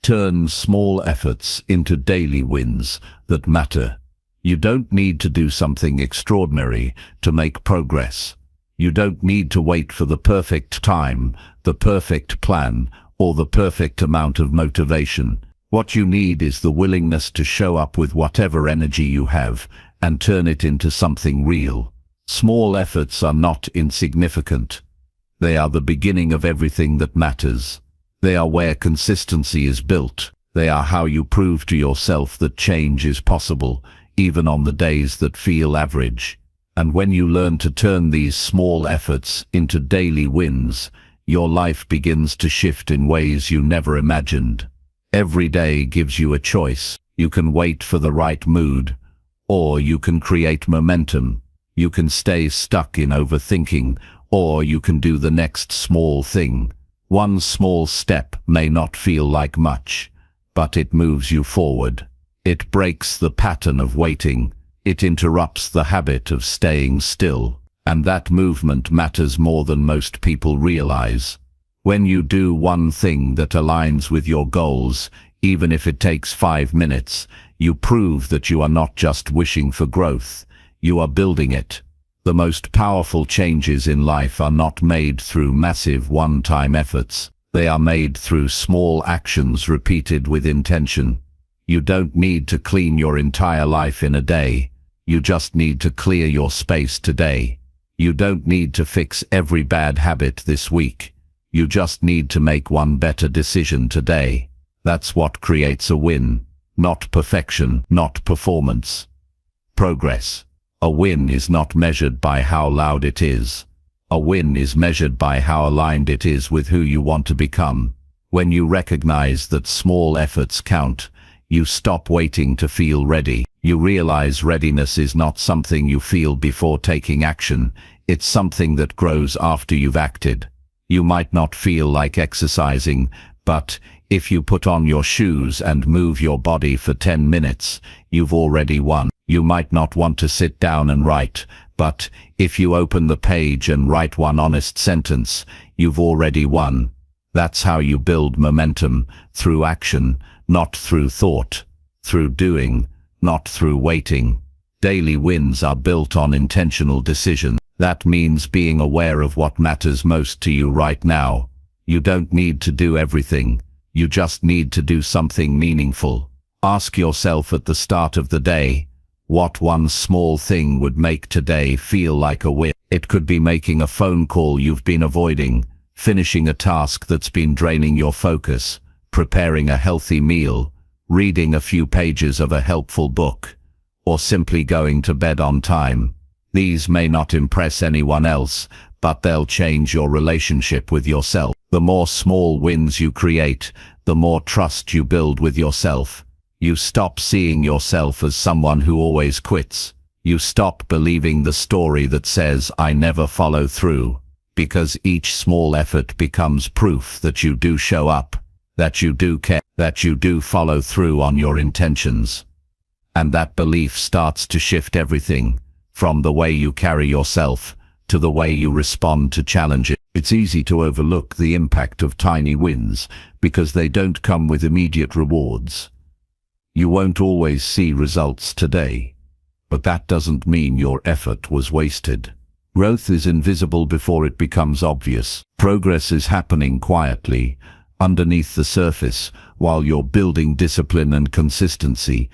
Turn small efforts into daily wins that matter. You don't need to do something extraordinary to make progress. You don't need to wait for the perfect time, the perfect plan, or the perfect amount of motivation. What you need is the willingness to show up with whatever energy you have and turn it into something real. Small efforts are not insignificant. They are the beginning of everything that matters. They are where consistency is built. They are how you prove to yourself that change is possible, even on the days that feel average. And when you learn to turn these small efforts into daily wins, your life begins to shift in ways you never imagined. Every day gives you a choice. You can wait for the right mood, or you can create momentum. You can stay stuck in overthinking, or you can do the next small thing. One small step may not feel like much, but it moves you forward. It breaks the pattern of waiting. It interrupts the habit of staying still. And that movement matters more than most people realize. When you do one thing that aligns with your goals, even if it takes 5 minutes, you prove that you are not just wishing for growth. You are building it. The most powerful changes in life are not made through massive one-time efforts. They are made through small actions repeated with intention. You don't need to clean your entire life in a day. You just need to clear your space today. You don't need to fix every bad habit this week. You just need to make one better decision today. That's what creates a win. Not perfection, not performance. Progress. A win is not measured by how loud it is. A win is measured by how aligned it is with who you want to become. When you recognize that small efforts count, you stop waiting to feel ready. You realize readiness is not something you feel before taking action. It's something that grows after you've acted. You might not feel like exercising, but if you put on your shoes and move your body for 10 minutes, you've already won. You might not want to sit down and write, but if you open the page and write one honest sentence, you've already won. That's how you build momentum, through action, not through thought, through doing, not through waiting. Daily wins are built on intentional decision. That means being aware of what matters most to you right now. You don't need to do everything. You just need to do something meaningful. Ask yourself at the start of the day, what one small thing would make today feel like a win? It could be making a phone call you've been avoiding, finishing a task that's been draining your focus, preparing a healthy meal, reading a few pages of a helpful book, or simply going to bed on time. These may not impress anyone else, but they'll change your relationship with yourself. The more small wins you create, the more trust you build with yourself. You stop seeing yourself as someone who always quits. You stop believing the story that says, "I never follow through," because each small effort becomes proof that you do show up, that you do care, that you do follow through on your intentions. And that belief starts to shift everything, from the way you carry yourself to the way you respond to challenges. It's easy to overlook the impact of tiny wins because they don't come with immediate rewards. You won't always see results today, but that doesn't mean your effort was wasted. Growth is invisible before it becomes obvious. Progress is happening quietly, underneath the surface, while you're building discipline and consistency.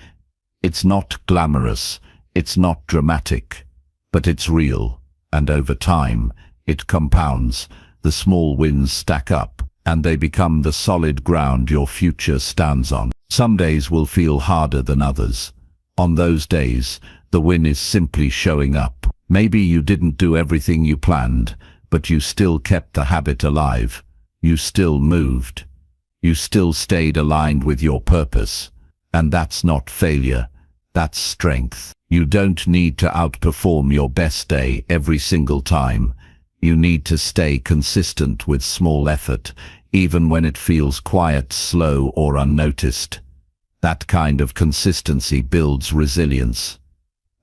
It's not glamorous, it's not dramatic, but it's real, and over time, it compounds. The small wins stack up, and they become the solid ground your future stands on. Some days will feel harder than others. On those days, the win is simply showing up. Maybe you didn't do everything you planned, but you still kept the habit alive. You still moved. You still stayed aligned with your purpose. And that's not failure, that's strength. You don't need to outperform your best day every single time. You need to stay consistent with small effort, even when it feels quiet, slow, or unnoticed. That kind of consistency builds resilience.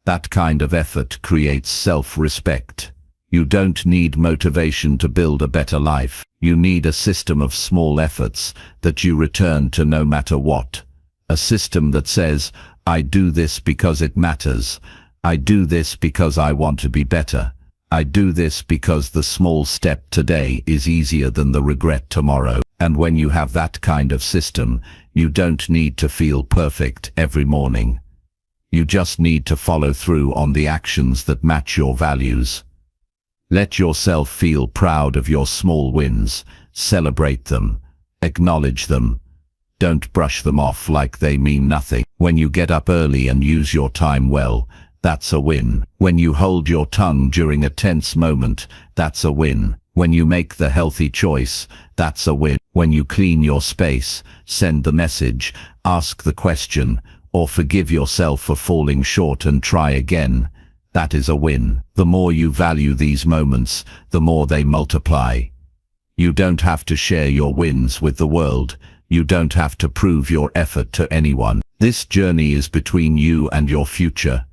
That kind of effort creates self-respect. You don't need motivation to build a better life. You need a system of small efforts that you return to no matter what. A system that says, "I do this because it matters. I do this because I want to be better. I do this because the small step today is easier than the regret tomorrow." And when you have that kind of system, you don't need to feel perfect every morning. You just need to follow through on the actions that match your values. Let yourself feel proud of your small wins. Celebrate them. Acknowledge them. Don't brush them off like they mean nothing. When you get up early and use your time well, that's a win. When you hold your tongue during a tense moment, that's a win. When you make the healthy choice, that's a win. When you clean your space, send the message, ask the question, or forgive yourself for falling short and try again, that is a win. The more you value these moments, the more they multiply. You don't have to share your wins with the world. You don't have to prove your effort to anyone. This journey is between you and your future.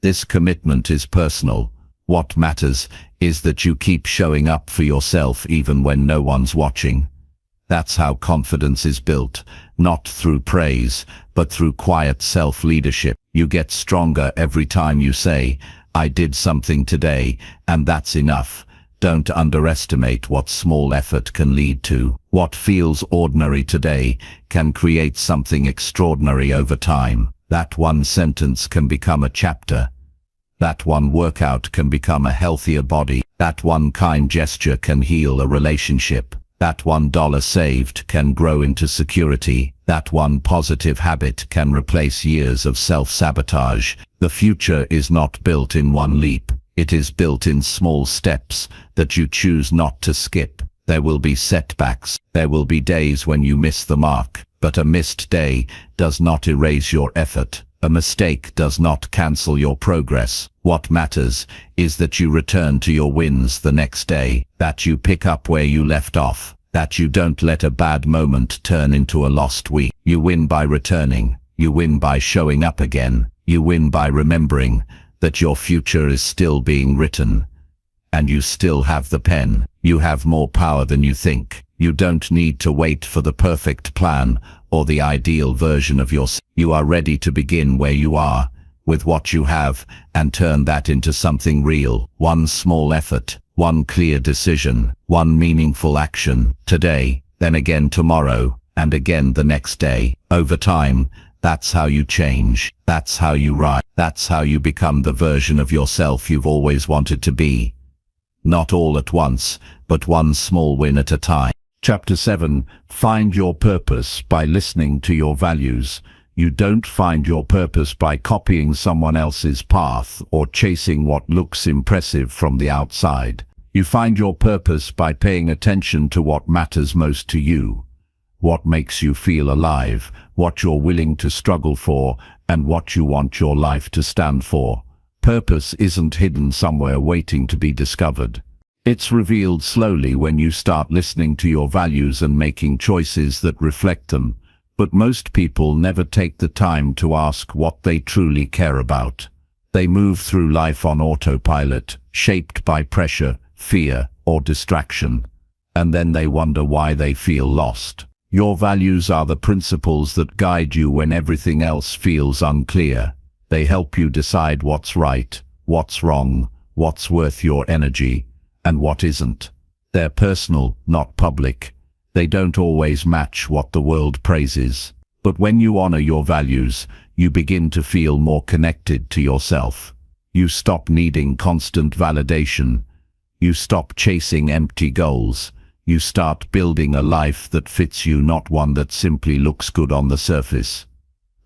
This commitment is personal. What matters is that you keep showing up for yourself even when no one's watching. That's how confidence is built, not through praise, but through quiet self-leadership. You get stronger every time you say, "I did something today, and that's enough." Don't underestimate what small effort can lead to. What feels ordinary today can create something extraordinary over time. That one sentence can become a chapter. That one workout can become a healthier body. That one kind gesture can heal a relationship. That $1 saved can grow into security. That one positive habit can replace years of self-sabotage. The future is not built in one leap. It is built in small steps that you choose not to skip. There will be setbacks. There will be days when you miss the mark. But a missed day does not erase your effort. A mistake does not cancel your progress. What matters is that you return to your wins the next day, that you pick up where you left off, that you don't let a bad moment turn into a lost week. You win by returning. You win by showing up again. You win by remembering that your future is still being written. And you still have the pen. You have more power than you think. You don't need to wait for the perfect plan or the ideal version of yourself. You are ready to begin where you are, with what you have and turn that into something real. One small effort, one clear decision, one meaningful action, today, then again tomorrow, and again the next day. Over time, that's how you change. That's how you rise. That's how you become the version of yourself you've always wanted to be. Not all at once, but one small win at a time. Chapter 7. Find your purpose by listening to your values. You don't find your purpose by copying someone else's path or chasing what looks impressive from the outside. You find your purpose by paying attention to what matters most to you, what makes you feel alive, what you're willing to struggle for, and what you want your life to stand for. Purpose isn't hidden somewhere waiting to be discovered. It's revealed slowly when you start listening to your values and making choices that reflect them. But most people never take the time to ask what they truly care about. They move through life on autopilot, shaped by pressure, fear, or distraction. And then they wonder why they feel lost. Your values are the principles that guide you when everything else feels unclear. They help you decide what's right, what's wrong, what's worth your energy, and what isn't. They're personal, not public. They don't always match what the world praises. But when you honor your values, you begin to feel more connected to yourself. You stop needing constant validation. You stop chasing empty goals. You start building a life that fits you, not one that simply looks good on the surface.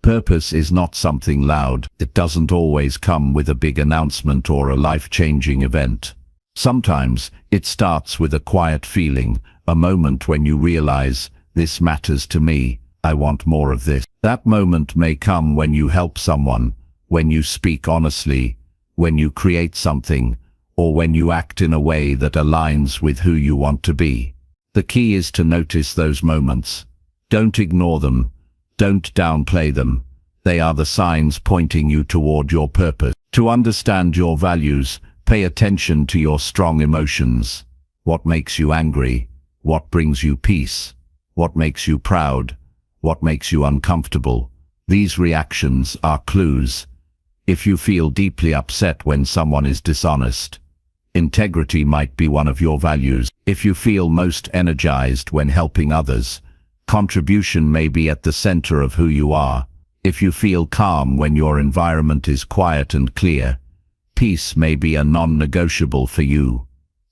Purpose is not something loud. It doesn't always come with a big announcement or a life-changing event. Sometimes it starts with a quiet feeling, a moment when you realize, this matters to me, I want more of this. That moment may come when you help someone, when you speak honestly, when you create something, or when you act in a way that aligns with who you want to be. The key is to notice those moments. Don't ignore them. Don't downplay them. They are the signs pointing you toward your purpose. To understand your values, pay attention to your strong emotions. What makes you angry? What brings you peace? What makes you proud? What makes you uncomfortable? These reactions are clues. If you feel deeply upset when someone is dishonest, integrity might be one of your values. If you feel most energized when helping others, contribution may be at the center of who you are. If you feel calm when your environment is quiet and clear, peace may be a non-negotiable for you.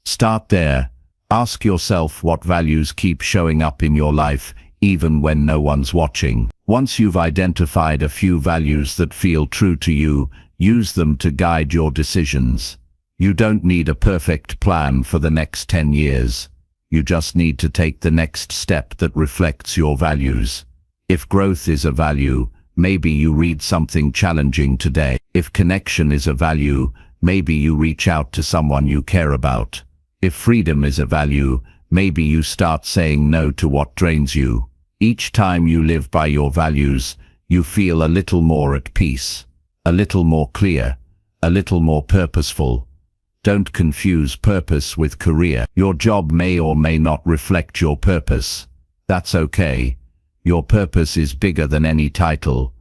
Start there. Ask yourself what values keep showing up in your life, even when no one's watching. Once you've identified a few values that feel true to you, use them to guide your decisions. You don't need a perfect plan for the next 10 years. You just need to take the next step that reflects your values. If growth is a value, maybe you read something challenging today. If connection is a value, maybe you reach out to someone you care about. If freedom is a value, maybe you start saying no to what drains you. Each time you live by your values, you feel a little more at peace, a little more clear, a little more purposeful. Don't confuse purpose with career. Your job may or may not reflect your purpose. That's okay. Your purpose is bigger than any title.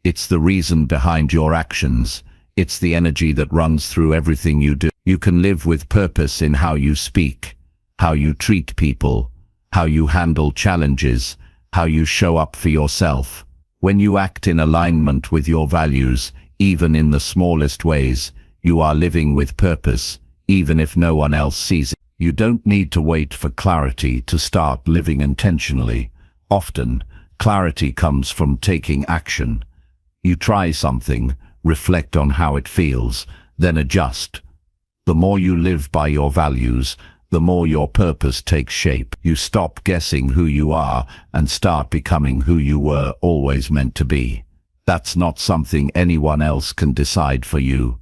It's the reason behind your actions. It's the energy that runs through everything you do. You can live with purpose in how you speak, how you treat people, how you handle challenges, how you show up for yourself. When you act in alignment with your values, even in the smallest ways, you are living with purpose, even if no one else sees it. You don't need to wait for clarity to start living intentionally. Often, clarity comes from taking action. You try something, reflect on how it feels, then adjust. The more you live by your values, the more your purpose takes shape. You stop guessing who you are and start becoming who you were always meant to be. That's not something anyone else can decide for you.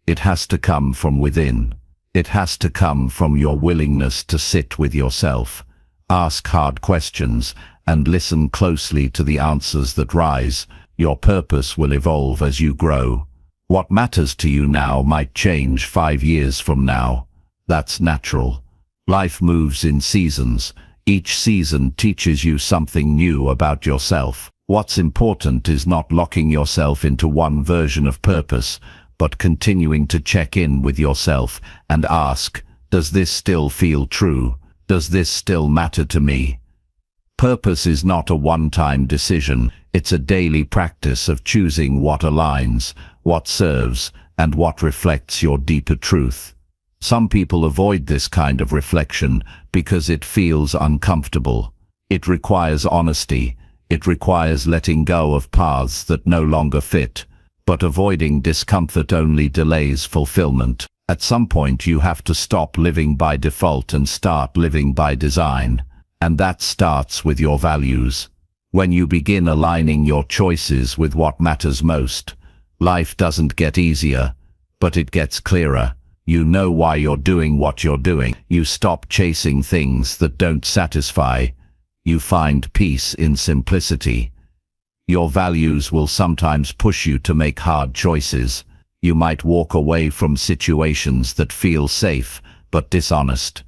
It has to come from within. It has to come from your willingness to sit with yourself, ask hard questions, and listen closely to the answers that rise. Your purpose will evolve as you grow. What matters to you now might change 5 years from now. That's natural. Life moves in seasons. Each season teaches you something new about yourself. What's important is not locking yourself into one version of purpose, but continuing to check in with yourself and ask, does this still feel true? Does this still matter to me? Purpose is not a one-time decision, it's a daily practice of choosing what aligns, what serves, and what reflects your deeper truth. Some people avoid this kind of reflection because it feels uncomfortable. It requires honesty. It requires letting go of paths that no longer fit. But avoiding discomfort only delays fulfillment. At some point you have to stop living by default and start living by design. And that starts with your values. When you begin aligning your choices with what matters most, life doesn't get easier, but it gets clearer. You know why you're doing what you're doing. You stop chasing things that don't satisfy. You find peace in simplicity. Your values will sometimes push you to make hard choices. You might walk away from situations that feel safe but dishonest.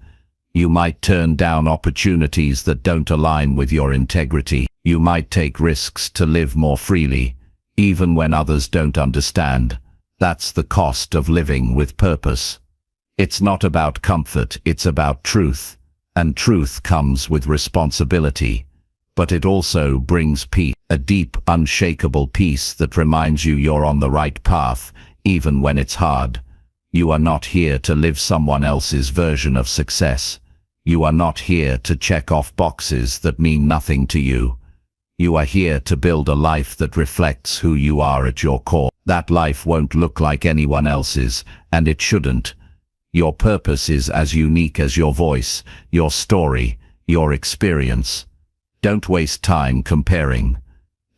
You might turn down opportunities that don't align with your integrity. You might take risks to live more freely, even when others don't understand. That's the cost of living with purpose. It's not about comfort, it's about truth. And truth comes with responsibility. But it also brings peace, a deep, unshakable peace that reminds you you're on the right path, even when it's hard. You are not here to live someone else's version of success. You are not here to check off boxes that mean nothing to you. You are here to build a life that reflects who you are at your core. That life won't look like anyone else's, and it shouldn't. Your purpose is as unique as your voice, your story, your experience. Don't waste time comparing.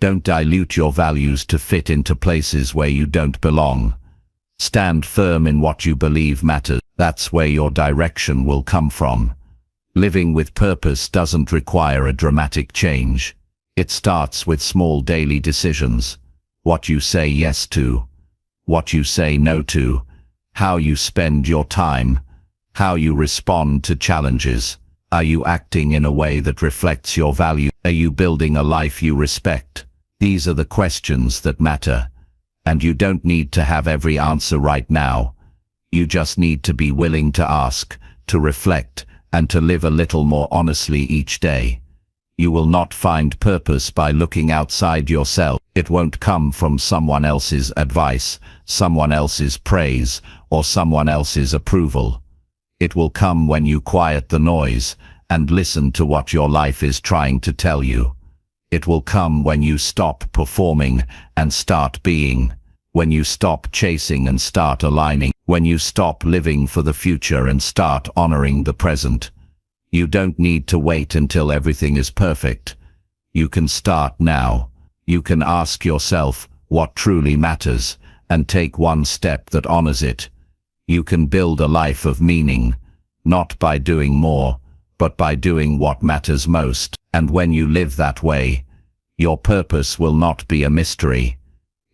Don't dilute your values to fit into places where you don't belong. Stand firm in what you believe matters. That's where your direction will come from. Living with purpose doesn't require a dramatic change. It starts with small daily decisions. What you say yes to, what you say no to, how you spend your time, how you respond to challenges. Are you acting in a way that reflects your value? Are you building a life you respect? These are the questions that matter. And you don't need to have every answer right now. You just need to be willing to ask, to reflect, and to live a little more honestly each day. You will not find purpose by looking outside yourself. It won't come from someone else's advice, someone else's praise, or someone else's approval. It will come when you quiet the noise and listen to what your life is trying to tell you. It will come when you stop performing and start being, when you stop chasing and start aligning, when you stop living for the future and start honoring the present. You don't need to wait until everything is perfect. You can start now. You can ask yourself what truly matters and take one step that honors it. You can build a life of meaning, not by doing more, but by doing what matters most. And when you live that way, your purpose will not be a mystery.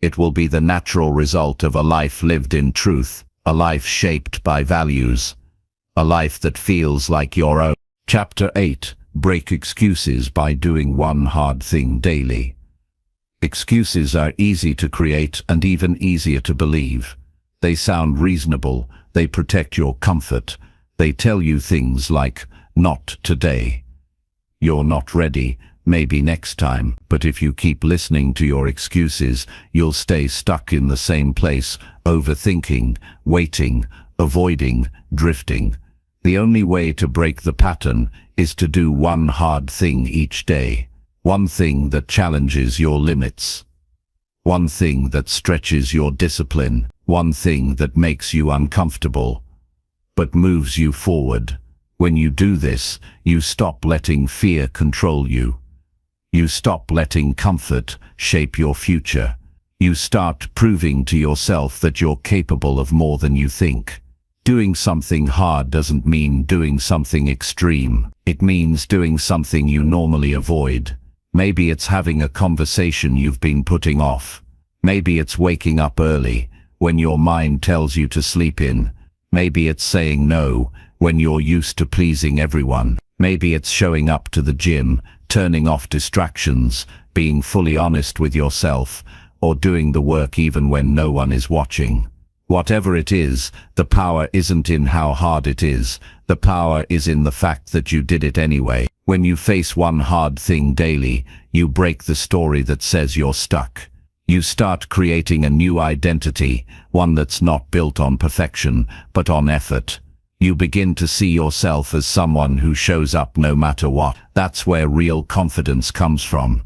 It will be the natural result of a life lived in truth, a life shaped by values, a life that feels like your own. Chapter 8. Break excuses by doing one hard thing daily. Excuses are easy to create and even easier to believe. They sound reasonable, they protect your comfort, they tell you things like, not today. You're not ready, maybe next time. But if you keep listening to your excuses, you'll stay stuck in the same place, overthinking, waiting, avoiding, drifting. The only way to break the pattern is to do one hard thing each day. One thing that challenges your limits. One thing that stretches your discipline. One thing that makes you uncomfortable, but moves you forward. When you do this, you stop letting fear control you. You stop letting comfort shape your future. You start proving to yourself that you're capable of more than you think. Doing something hard doesn't mean doing something extreme. It means doing something you normally avoid. Maybe it's having a conversation you've been putting off. Maybe it's waking up early when your mind tells you to sleep in. Maybe it's saying no when you're used to pleasing everyone. Maybe it's showing up to the gym turning off distractions, being fully honest with yourself, or doing the work even when no one is watching. Whatever it is, the power isn't in how hard it is. The power is in the fact that you did it anyway. When you face one hard thing daily, you break the story that says you're stuck. You start creating a new identity, one that's not built on perfection, but on effort. You begin to see yourself as someone who shows up no matter what. That's where real confidence comes from.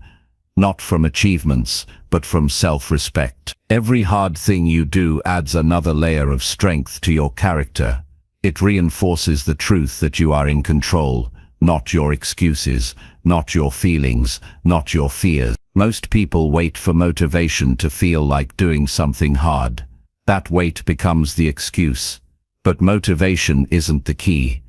Not from achievements, but from self-respect. Every hard thing you do adds another layer of strength to your character. It reinforces the truth that you are in control, not your excuses, not your feelings, not your fears. Most people wait for motivation to feel like doing something hard. That wait becomes the excuse. But motivation isn't the key.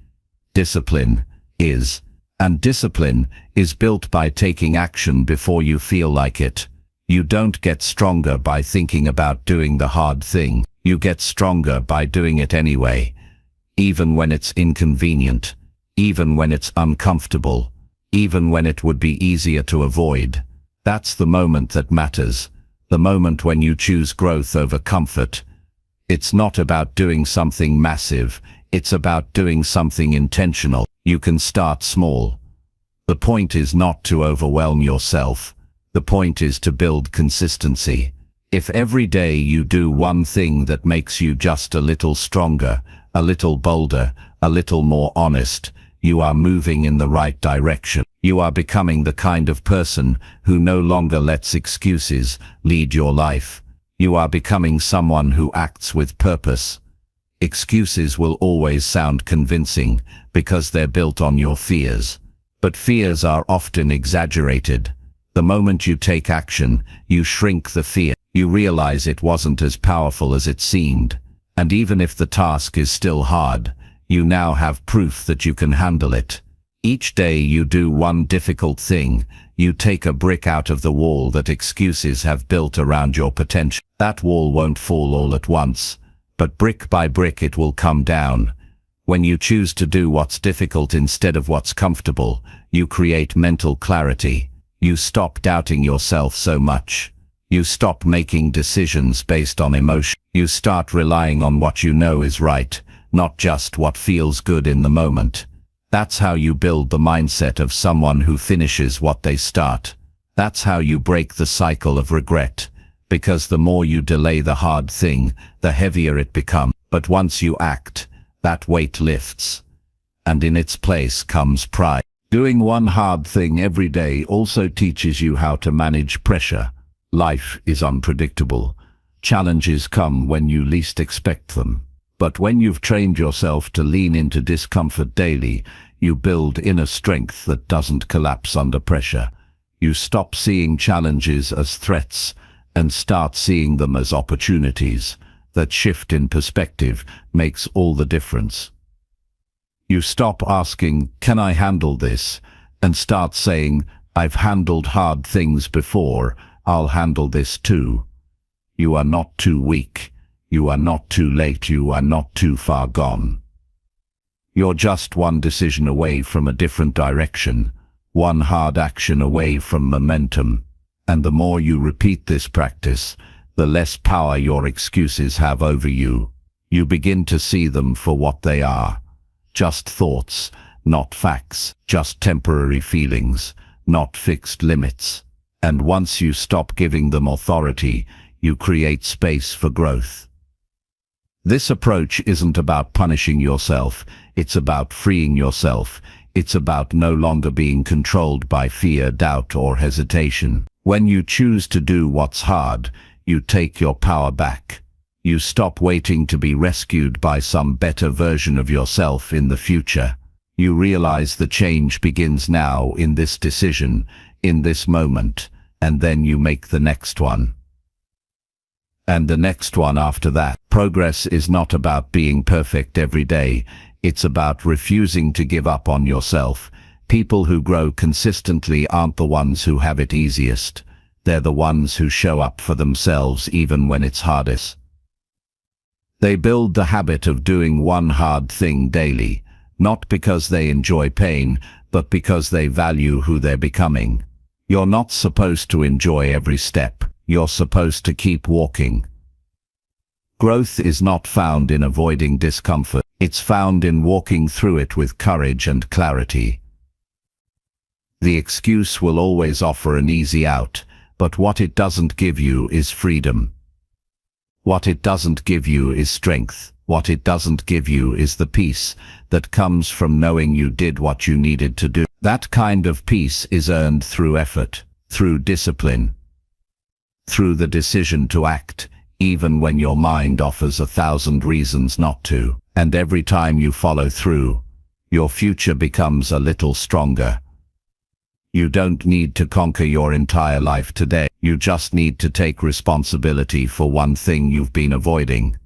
Discipline is. And discipline is built by taking action before you feel like it. You don't get stronger by thinking about doing the hard thing. You get stronger by doing it anyway. Even when it's inconvenient. Even when it's uncomfortable. Even when it would be easier to avoid. That's the moment that matters. The moment when you choose growth over comfort. It's not about doing something massive. It's about doing something intentional. You can start small. The point is not to overwhelm yourself. The point is to build consistency. If every day you do one thing that makes you just a little stronger, a little bolder, a little more honest, you are moving in the right direction. You are becoming the kind of person who no longer lets excuses lead your life. You are becoming someone who acts with purpose. Excuses will always sound convincing because they're built on your fears. But fears are often exaggerated. The moment you take action, you shrink the fear. You realize it wasn't as powerful as it seemed. And even if the task is still hard, you now have proof that you can handle it. Each day you do one difficult thing, you take a brick out of the wall that excuses have built around your potential. That wall won't fall all at once, but brick by brick it will come down. When you choose to do what's difficult instead of what's comfortable, you create mental clarity. You stop doubting yourself so much. You stop making decisions based on emotion. You start relying on what you know is right, not just what feels good in the moment. That's how you build the mindset of someone who finishes what they start. That's how you break the cycle of regret. Because the more you delay the hard thing, the heavier it becomes. But once you act, that weight lifts. And in its place comes pride. Doing one hard thing every day also teaches you how to manage pressure. Life is unpredictable. Challenges come when you least expect them. But when you've trained yourself to lean into discomfort daily, you build inner strength that doesn't collapse under pressure. You stop seeing challenges as threats and start seeing them as opportunities. That shift in perspective makes all the difference. You stop asking, "Can I handle this?" and start saying, "I've handled hard things before, I'll handle this too." You are not too weak. You are not too late. You are not too far gone. You're just one decision away from a different direction, one hard action away from momentum. And the more you repeat this practice, the less power your excuses have over you. You begin to see them for what they are. Just thoughts, not facts. Just temporary feelings, not fixed limits. And once you stop giving them authority, you create space for growth. This approach isn't about punishing yourself, it's about freeing yourself. It's about no longer being controlled by fear, doubt, or hesitation. When you choose to do what's hard, you take your power back. You stop waiting to be rescued by some better version of yourself in the future. You realize the change begins now, in this decision, in this moment, and then you make the next one. And the next one after that. Progress is not about being perfect every day. It's about refusing to give up on yourself. People who grow consistently aren't the ones who have it easiest. They're the ones who show up for themselves even when it's hardest. They build the habit of doing one hard thing daily, not because they enjoy pain, but because they value who they're becoming. You're not supposed to enjoy every step. You're supposed to keep walking. Growth is not found in avoiding discomfort. It's found in walking through it with courage and clarity. The excuse will always offer an easy out, but what it doesn't give you is freedom. What it doesn't give you is strength. What it doesn't give you is the peace that comes from knowing you did what you needed to do. That kind of peace is earned through effort, through discipline, through the decision to act, even when your mind offers 1,000 reasons not to. And every time you follow through, your future becomes a little stronger. You don't need to conquer your entire life today. You just need to take responsibility for one thing you've been avoiding.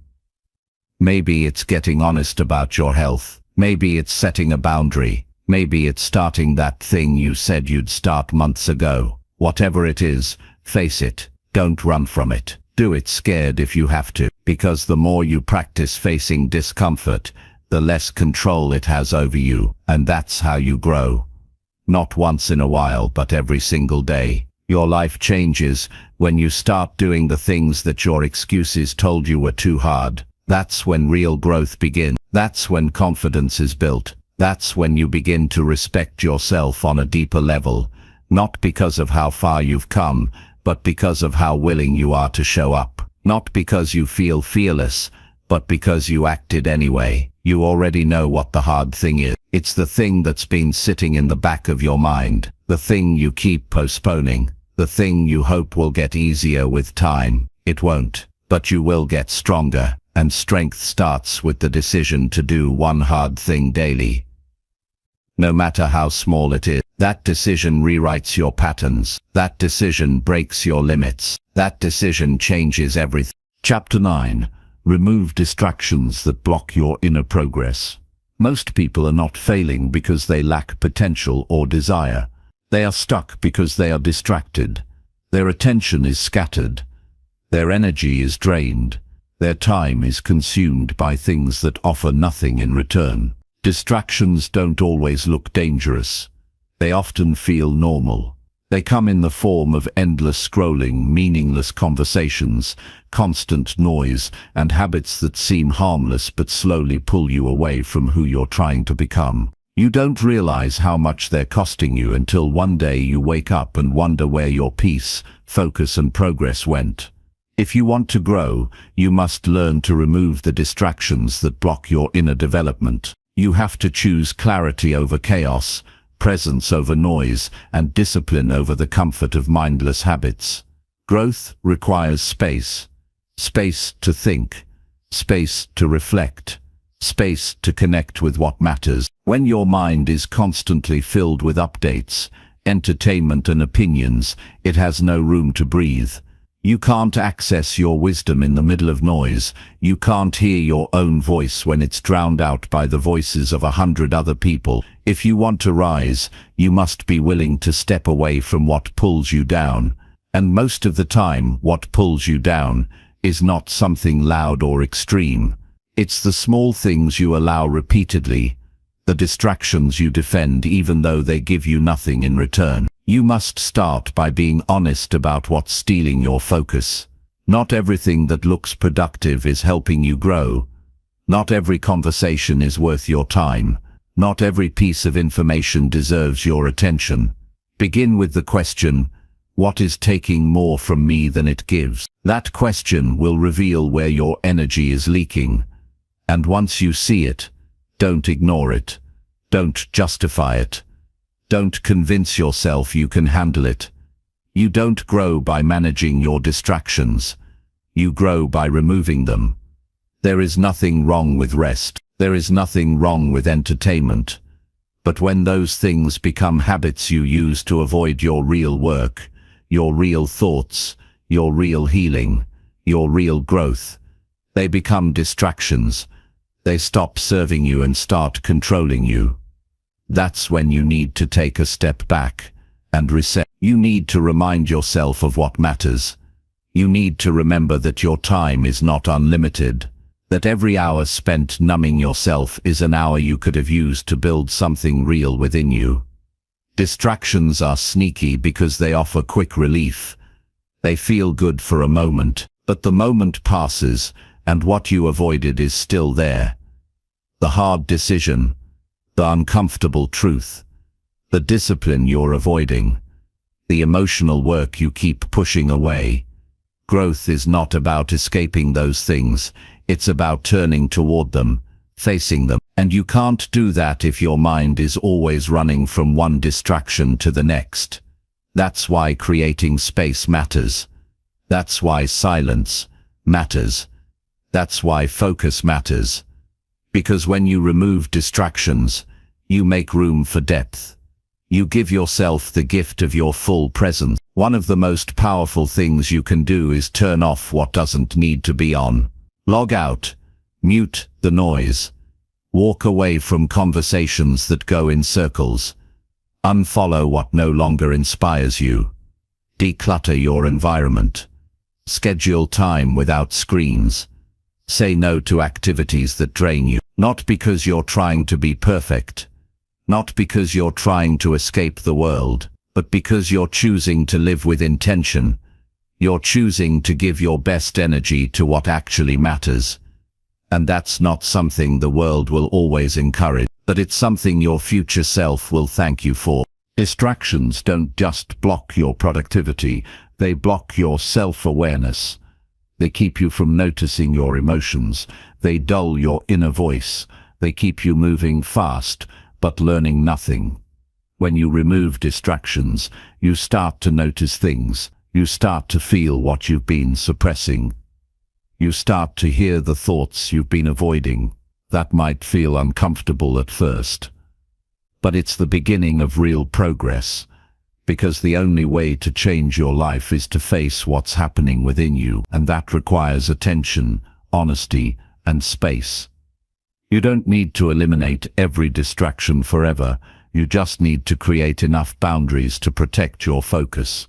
Maybe it's getting honest about your health. Maybe it's setting a boundary. Maybe it's starting that thing you said you'd start months ago. Whatever it is, face it. Don't run from it. Do it scared if you have to, because the more you practice facing discomfort, the less control it has over you, and that's how you grow. Not once in a while, but every single day. Your life changes when you start doing the things that your excuses told you were too hard. That's when real growth begins. That's when confidence is built. That's when you begin to respect yourself on a deeper level, not because of how far you've come, but because of how willing you are to show up. Not because you feel fearless, but because you acted anyway. You already know what the hard thing is. It's the thing that's been sitting in the back of your mind, the thing you keep postponing, the thing you hope will get easier with time. It won't, but you will get stronger, and strength starts with the decision to do one hard thing daily. No matter how small it is, that decision rewrites your patterns. That decision breaks your limits. That decision changes everything. Chapter 9. Remove distractions that block your inner progress. Most people are not failing because they lack potential or desire. They are stuck because they are distracted. Their attention is scattered. Their energy is drained. Their time is consumed by things that offer nothing in return. Distractions don't always look dangerous. They often feel normal. They come in the form of endless scrolling, meaningless conversations, constant noise, and habits that seem harmless but slowly pull you away from who you're trying to become. You don't realize how much they're costing you until one day you wake up and wonder where your peace, focus, and progress went. If you want to grow, you must learn to remove the distractions that block your inner development. You have to choose clarity over chaos, presence over noise, and discipline over the comfort of mindless habits. Growth requires space. Space to think. Space to reflect. Space to connect with what matters. When your mind is constantly filled with updates, entertainment, and opinions, it has no room to breathe. You can't access your wisdom in the middle of noise. You can't hear your own voice when it's drowned out by the voices of 100 other people. If you want to rise, you must be willing to step away from what pulls you down. And most of the time, what pulls you down is not something loud or extreme. It's the small things you allow repeatedly, the distractions you defend even though they give you nothing in return. You must start by being honest about what's stealing your focus. Not everything that looks productive is helping you grow. Not every conversation is worth your time. Not every piece of information deserves your attention. Begin with the question, what is taking more from me than it gives? That question will reveal where your energy is leaking. And once you see it, don't ignore it. Don't justify it. Don't convince yourself you can handle it. You don't grow by managing your distractions. You grow by removing them. There is nothing wrong with rest. There is nothing wrong with entertainment. But when those things become habits you use to avoid your real work, your real thoughts, your real healing, your real growth, they become distractions. They stop serving you and start controlling you. That's when you need to take a step back and reset. You need to remind yourself of what matters. You need to remember that your time is not unlimited, that every hour spent numbing yourself is an hour you could have used to build something real within you. Distractions are sneaky because they offer quick relief. They feel good for a moment, but the moment passes, and what you avoided is still there. The hard decision, the uncomfortable truth, the discipline you're avoiding, the emotional work you keep pushing away. Growth is not about escaping those things, it's about turning toward them, facing them. And you can't do that if your mind is always running from one distraction to the next. That's why creating space matters. That's why silence matters. That's why focus matters. Because when you remove distractions, you make room for depth. You give yourself the gift of your full presence. One of the most powerful things you can do is turn off what doesn't need to be on. Log out. Mute the noise. Walk away from conversations that go in circles. Unfollow what no longer inspires you. Declutter your environment. Schedule time without screens. Say no to activities that drain you. Not because you're trying to be perfect. Not because you're trying to escape the world, but because you're choosing to live with intention. You're choosing to give your best energy to what actually matters. And that's not something the world will always encourage, but it's something your future self will thank you for. Distractions don't just block your productivity, they block your self-awareness. They keep you from noticing your emotions, they dull your inner voice, they keep you moving fast, but learning nothing. When you remove distractions, you start to notice things, you start to feel what you've been suppressing. You start to hear the thoughts you've been avoiding. That might feel uncomfortable at first, but it's the beginning of real progress, because the only way to change your life is to face what's happening within you, and that requires attention, honesty, and space. You don't need to eliminate every distraction forever, you just need to create enough boundaries to protect your focus.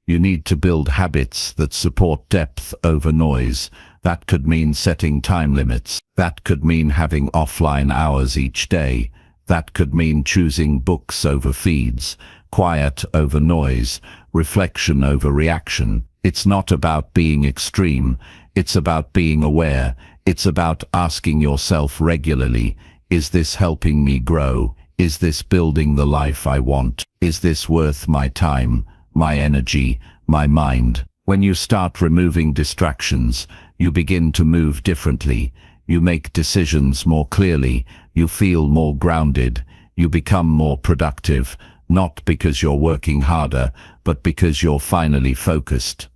You need to build habits that support depth over noise. That could mean setting time limits. That could mean having offline hours each day. That could mean choosing books over feeds, quiet over noise, reflection over reaction. It's not about being extreme. It's about being aware. It's about asking yourself regularly, is this helping me grow? Is this building the life I want? Is this worth my time, my energy, my mind? When you start removing distractions, you begin to move differently. You make decisions more clearly. You feel more grounded. You become more productive, not because you're working harder, but because you're finally focused.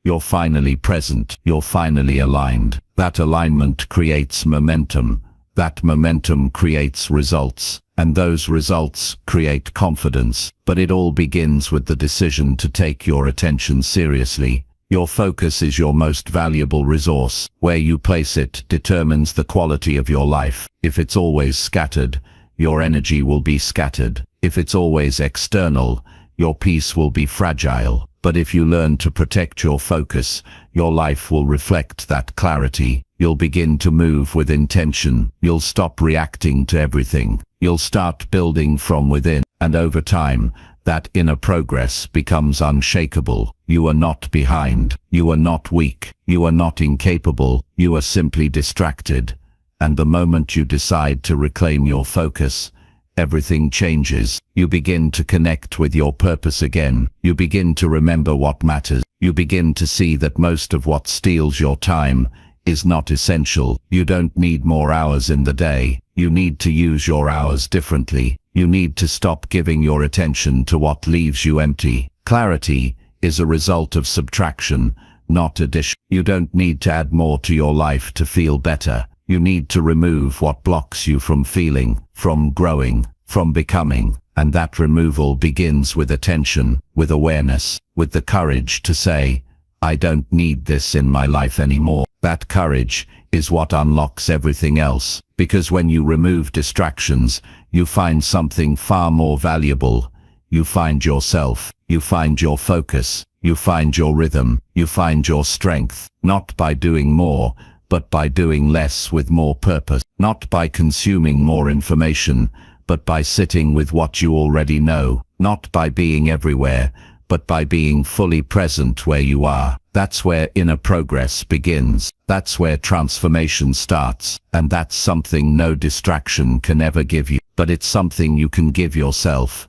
You're finally present. You're finally aligned. That alignment creates momentum. That momentum creates results. And those results create confidence. But it all begins with the decision to take your attention seriously. Your focus is your most valuable resource. Where you place it determines the quality of your life. If it's always scattered, your energy will be scattered. If it's always external, your peace will be fragile. But if you learn to protect your focus, your life will reflect that clarity. You'll begin to move with intention. You'll stop reacting to everything. You'll start building from within. And over time, that inner progress becomes unshakable. You are not behind. You are not weak. You are not incapable. You are simply distracted. And the moment you decide to reclaim your focus, everything changes. You begin to connect with your purpose again. You begin to remember what matters. You begin to see that most of what steals your time is not essential. You don't need more hours in the day. You need to use your hours differently. You need to stop giving your attention to what leaves you empty. Clarity is a result of subtraction, not addition. You don't need to add more to your life to feel better. You need to remove what blocks you from feeling, from growing, from becoming. And that removal begins with attention, with awareness, with the courage to say, I don't need this in my life anymore. That courage is what unlocks everything else. Because when you remove distractions, you find something far more valuable. You find yourself. You find your focus. You find your rhythm. You find your strength. Not by doing more, but by doing less with more purpose. Not by consuming more information, but by sitting with what you already know, not by being everywhere, but by being fully present where you are. That's where inner progress begins. That's where transformation starts. And that's something no distraction can ever give you. But it's something you can give yourself.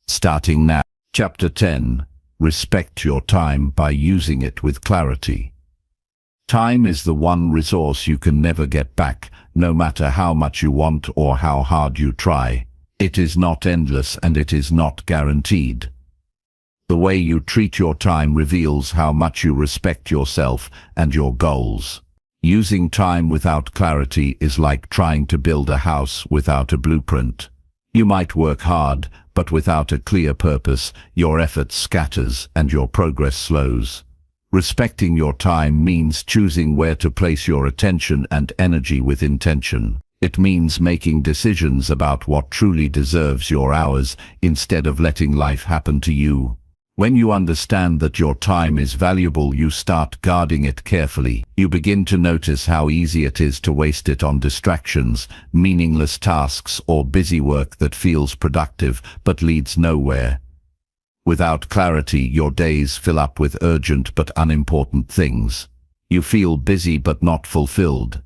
Starting now. Chapter 10. Respect your time by using it with clarity. Time is the one resource you can never get back, no matter how much you want or how hard you try. It is not endless and it is not guaranteed. The way you treat your time reveals how much you respect yourself and your goals. Using time without clarity is like trying to build a house without a blueprint. You might work hard, but without a clear purpose, your effort scatters and your progress slows. Respecting your time means choosing where to place your attention and energy with intention. It means making decisions about what truly deserves your hours instead of letting life happen to you. When you understand that your time is valuable, you start guarding it carefully. You begin to notice how easy it is to waste it on distractions, meaningless tasks, or busy work that feels productive but leads nowhere. Without clarity, your days fill up with urgent but unimportant things. You feel busy but not fulfilled.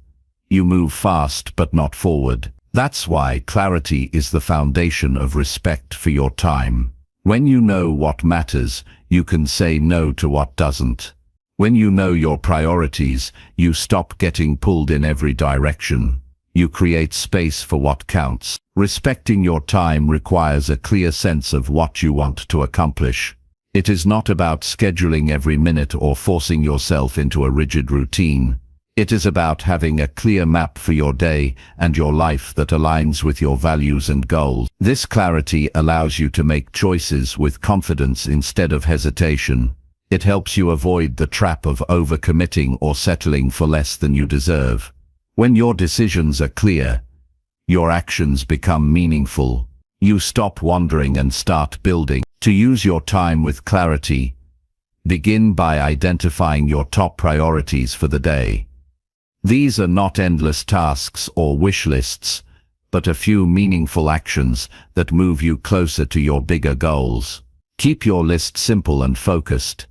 You move fast but not forward. That's why clarity is the foundation of respect for your time. When you know what matters, you can say no to what doesn't. When you know your priorities, you stop getting pulled in every direction. You create space for what counts. Respecting your time requires a clear sense of what you want to accomplish. It is not about scheduling every minute or forcing yourself into a rigid routine. It is about having a clear map for your day and your life that aligns with your values and goals. This clarity allows you to make choices with confidence instead of hesitation. It helps you avoid the trap of overcommitting or settling for less than you deserve. When your decisions are clear, your actions become meaningful. You stop wandering and start building. To use your time with clarity, begin by identifying your top priorities for the day. These are not endless tasks or wish lists, but a few meaningful actions that move you closer to your bigger goals. Keep your list simple and focused.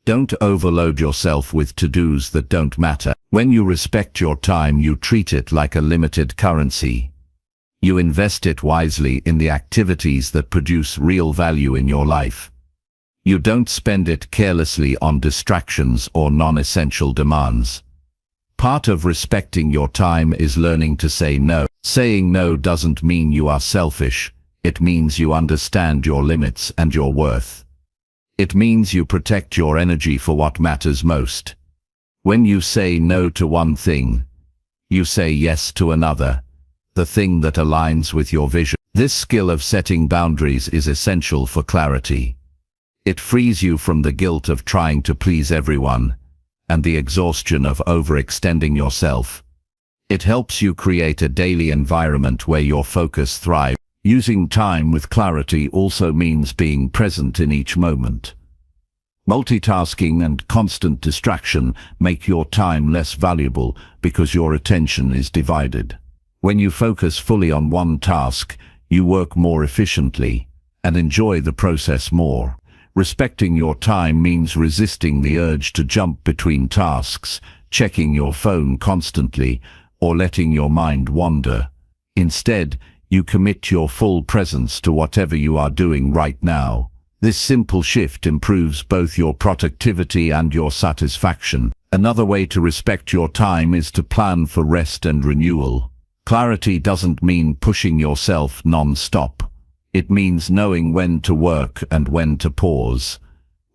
Don't overload yourself with to-dos that don't matter. When you respect your time, you treat it like a limited currency. You invest it wisely in the activities that produce real value in your life. You don't spend it carelessly on distractions or non-essential demands. Part of respecting your time is learning to say no. Saying no doesn't mean you are selfish. It means you understand your limits and your worth. It means you protect your energy for what matters most. When you say no to one thing, you say yes to another, the thing that aligns with your vision. This skill of setting boundaries is essential for clarity. It frees you from the guilt of trying to please everyone and the exhaustion of overextending yourself. It helps you create a daily environment where your focus thrives. Using time with clarity also means being present in each moment. Multitasking and constant distraction make your time less valuable because your attention is divided. When you focus fully on one task, you work more efficiently and enjoy the process more. Respecting your time means resisting the urge to jump between tasks, checking your phone constantly, or letting your mind wander. Instead, you commit your full presence to whatever you are doing right now. This simple shift improves both your productivity and your satisfaction. Another way to respect your time is to plan for rest and renewal. Clarity doesn't mean pushing yourself non-stop. It means knowing when to work and when to pause.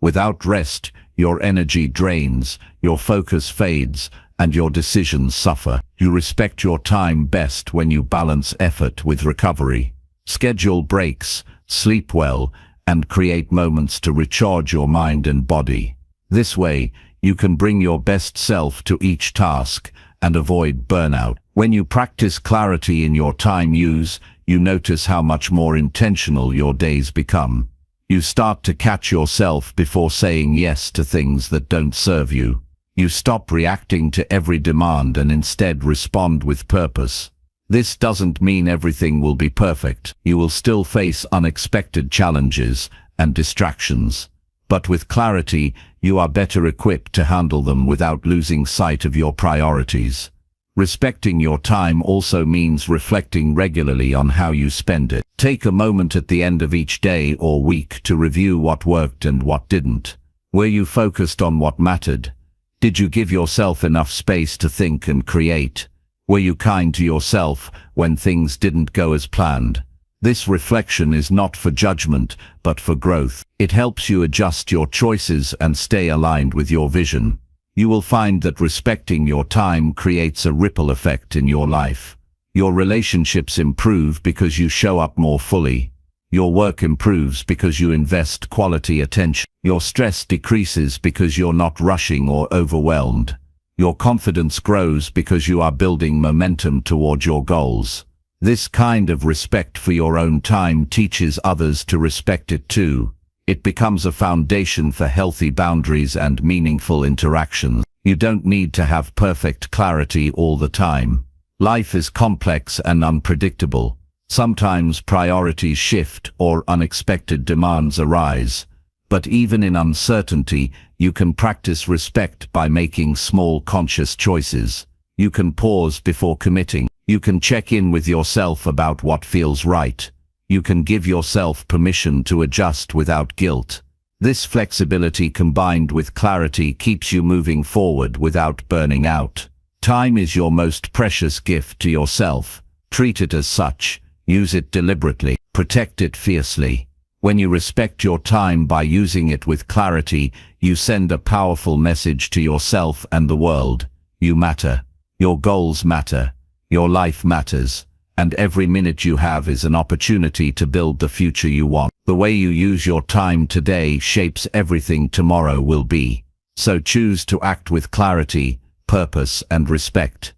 Without rest, your energy drains, your focus fades, and your decisions suffer. You respect your time best when you balance effort with recovery. Schedule breaks, sleep well, and create moments to recharge your mind and body. This way, you can bring your best self to each task and avoid burnout. When you practice clarity in your time use, you notice how much more intentional your days become. You start to catch yourself before saying yes to things that don't serve you. You stop reacting to every demand and instead respond with purpose. This doesn't mean everything will be perfect. You will still face unexpected challenges and distractions. But with clarity, you are better equipped to handle them without losing sight of your priorities. Respecting your time also means reflecting regularly on how you spend it. Take a moment at the end of each day or week to review what worked and what didn't. Were you focused on what mattered? Did you give yourself enough space to think and create? Were you kind to yourself when things didn't go as planned? This reflection is not for judgment, but for growth. It helps you adjust your choices and stay aligned with your vision. You will find that respecting your time creates a ripple effect in your life. Your relationships improve because you show up more fully. Your work improves because you invest quality attention. Your stress decreases because you're not rushing or overwhelmed. Your confidence grows because you are building momentum toward your goals. This kind of respect for your own time teaches others to respect it too. It becomes a foundation for healthy boundaries and meaningful interactions. You don't need to have perfect clarity all the time. Life is complex and unpredictable. Sometimes priorities shift or unexpected demands arise. But even in uncertainty, you can practice respect by making small conscious choices. You can pause before committing. You can check in with yourself about what feels right. You can give yourself permission to adjust without guilt. This flexibility combined with clarity keeps you moving forward without burning out. Time is your most precious gift to yourself. Treat it as such. Use it deliberately. Protect it fiercely. When you respect your time by using it with clarity, you send a powerful message to yourself and the world. You matter. Your goals matter. Your life matters. And every minute you have is an opportunity to build the future you want. The way you use your time today shapes everything tomorrow will be. So choose to act with clarity, purpose, and respect.